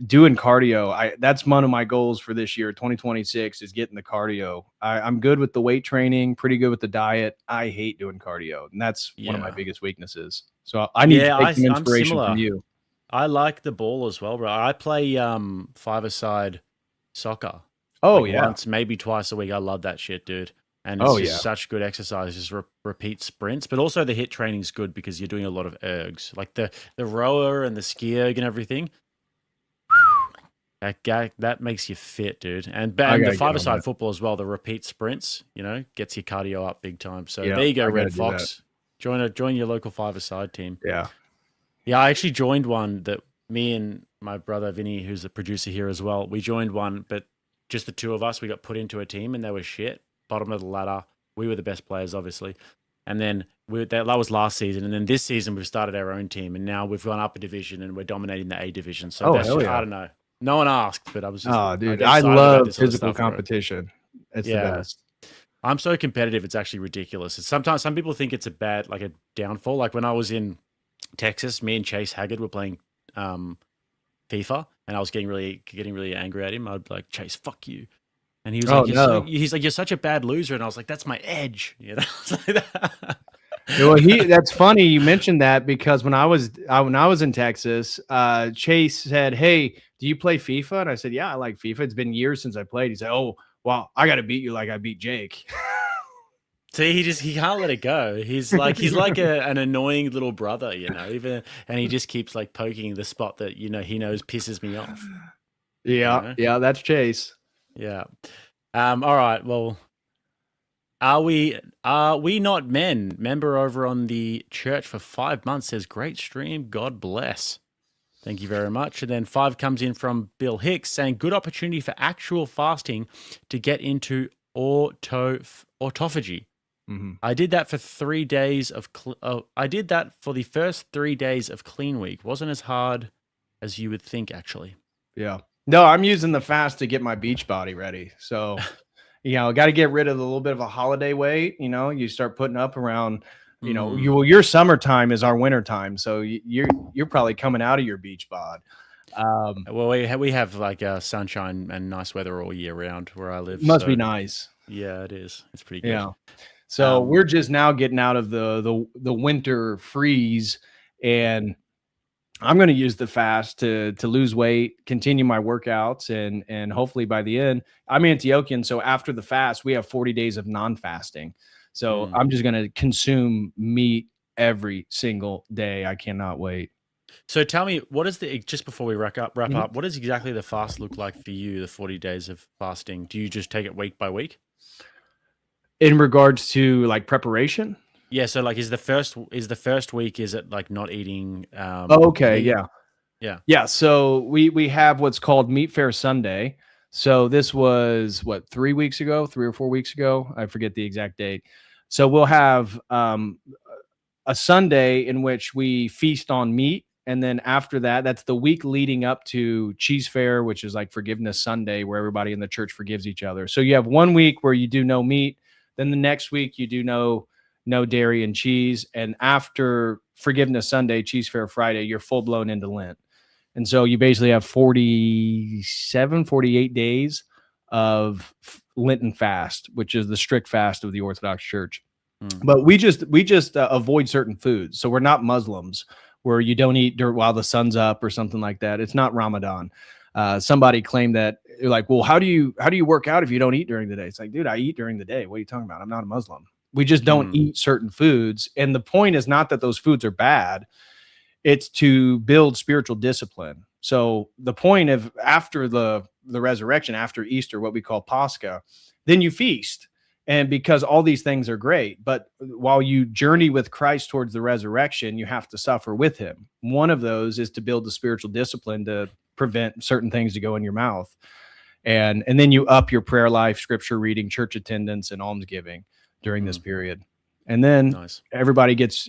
doing cardio, that's one of my goals for this year, 2026, is getting the cardio. I'm good with the weight training, pretty good with the diet. I hate doing cardio, and that's one of my biggest weaknesses. So I need to take some inspiration from you. I like the ball as well, bro. I play five-a-side soccer. Oh, like once, maybe twice a week. I love that shit, dude. And it's just such good exercise, just repeat sprints. But also the HIIT training is good because you're doing a lot of ergs. Like the rower and the ski erg and everything. That makes you fit, dude. And the five-a-side football as well, the repeat sprints, you know, gets your cardio up big time. So there you go, Red Fox. Join your local five-a-side team. Yeah. Yeah, I actually joined one that me and my brother Vinny, who's a producer here as well, we joined one, but just the two of us, we got put into a team and they were shit. Bottom of the ladder. We were the best players, obviously. And then that was last season. And then this season, we've started our own team. And now we've gone up a division and we're dominating the A division. So I don't know. No one asked, but I was just... Oh, dude, I love physical competition. It's the best. I'm so competitive, it's actually ridiculous. Sometimes some people think it's a downfall. Like when I was in Texas, me and Chase Haggard were playing FIFA. And I was getting really angry at him. I'd be like, Chase, fuck you. And he was he's like, you're such a bad loser. And I was like, that's my edge. You know? Well, that's funny you mentioned that because when I was in Texas, Chase said, "Hey, do you play FIFA?" And I said, "Yeah, I like FIFA. It's been years since I played." He said, "Oh, well, I got to beat you like I beat Jake." See, he can't let it go. He's like an annoying little brother, you know. And he just keeps like poking the spot that he knows pisses me off. Yeah, yeah, that's Chase. Yeah. All right. Well, are we not men? Member over on the church for 5 months says, great stream. God bless. Thank you very much. And then 5 comes in from Bill Hicks saying, good opportunity for actual fasting to get into autophagy. Mm-hmm. I did that for 3 days of. I did that for the first 3 days of clean week. Wasn't as hard as you would think, actually. Yeah. No, I'm using the fast to get my beach body ready. So, got to get rid of a little bit of a holiday weight. You start putting up around, your summertime is our winter time. So you're probably coming out of your beach bod. Well, we have like sunshine and nice weather all year round where I live. Must be nice. Yeah, it is. It's pretty good. Yeah. So we're just now getting out of the winter freeze, and I'm going to use the fast to lose weight, continue my workouts, and hopefully by the end, I'm Antiochian. So after the fast, we have 40 days of non-fasting. So I'm just going to consume meat every single day. I cannot wait. So tell me, just before we wrap up, what does exactly the fast look like for you, the 40 days of fasting? Do you just take it week by week? In regards to like preparation? Yeah, so like is the first week, is it like not eating okay, meat? Yeah. So we have what's called Meat Fair Sunday. So this was 3 weeks ago, 3 or 4 weeks ago. I forget the exact date. So we'll have a Sunday in which we feast on meat. And then after that, that's the week leading up to Cheese Fair, which is like Forgiveness Sunday, where everybody in the church forgives each other. So you have 1 week where you do no meat. Then the next week you do no dairy and cheese. And after Forgiveness Sunday, Cheese Fair Friday, you're full blown into Lent. And so you basically have 48 days of Lenten fast, which is the strict fast of the Orthodox Church. But we just avoid certain foods. So we're not Muslims where you don't eat while the sun's up or something like that. It's not Ramadan. Somebody claimed that, like, well, how do you work out if you don't eat during the day? It's like, dude, I eat during the day. What are you talking about? I'm not a Muslim. We just don't eat certain foods. And the point is not that those foods are bad. It's to build spiritual discipline. So the point of after the resurrection, after Easter, what we call Pascha, then you feast. And because all these things are great, but while you journey with Christ towards the resurrection, you have to suffer with him. One of those is to build the spiritual discipline to prevent certain things to go in your mouth. And then you up your prayer life, scripture reading, church attendance, and almsgiving during this period. And then everybody gets,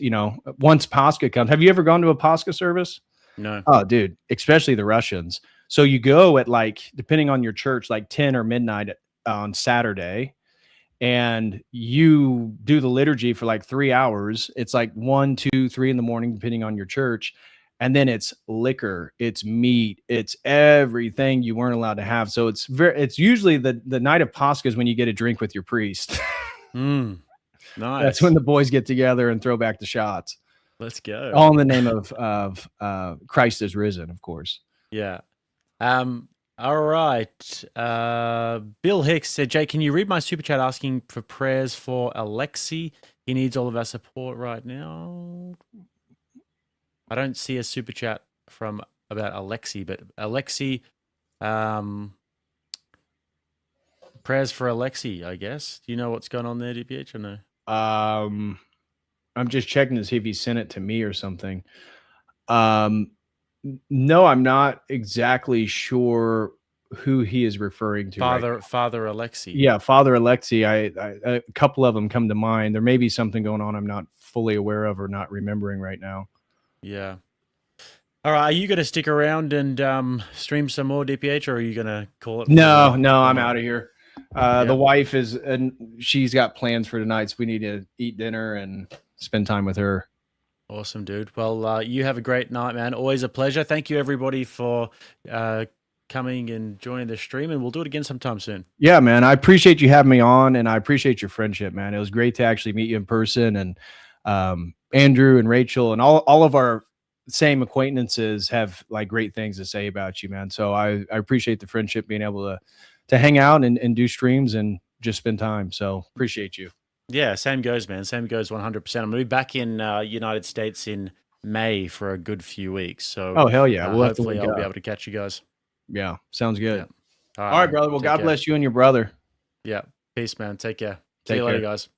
once Pascha comes. Have you ever gone to a Pascha service? No. Oh, dude, especially the Russians. So you go at, like, depending on your church, like 10 or midnight on Saturday, and you do the liturgy for like 3 hours. It's like 1, 2, 3 in the morning, depending on your church. And then it's liquor, it's meat, it's everything you weren't allowed to have. So it's usually the night of Pascha is when you get a drink with your priest. Nice. That's when the boys get together and throw back the shots. Let's go. All in the name of Christ is risen, of course. Yeah. All right. Bill Hicks said, Jay, can you read my super chat asking for prayers for Alexei? He needs all of our support right now. I don't see a super chat about Alexei, but Alexei, prayers for Alexei, I guess. Do you know what's going on there, DPH, or no? I'm just checking to see if he sent it to me or something. No, I'm not exactly sure who he is referring to. Father Alexei. Yeah, Father Alexei. A couple of them come to mind. There may be something going on I'm not fully aware of or not remembering right now. Yeah. All right. Are you going to stick around and stream some more, DPH, or are you going to call it? No, I'm out of here. The wife she's got plans for tonight, so we need to eat dinner and spend time with her. Awesome, dude. Well, you have a great night, man. Always a pleasure. Thank you, everybody, for coming and joining the stream, and we'll do it again sometime soon. Yeah, man. I appreciate you having me on, and I appreciate your friendship, man. It was great to actually meet you in person, and Andrew and Rachel and all of our same acquaintances have like great things to say about you, man. So I appreciate the friendship, being able to hang out and do streams and just spend time. So appreciate you. Yeah, same goes, man. Same goes 100%. I'm going to be back in United States in May for a good few weeks. So, oh, hell yeah. Hopefully I'll be able to catch you guys. Yeah, sounds good. Yeah. All right, brother. Well, God bless you and your brother. Yeah. Peace, man. Take care. See you later, guys.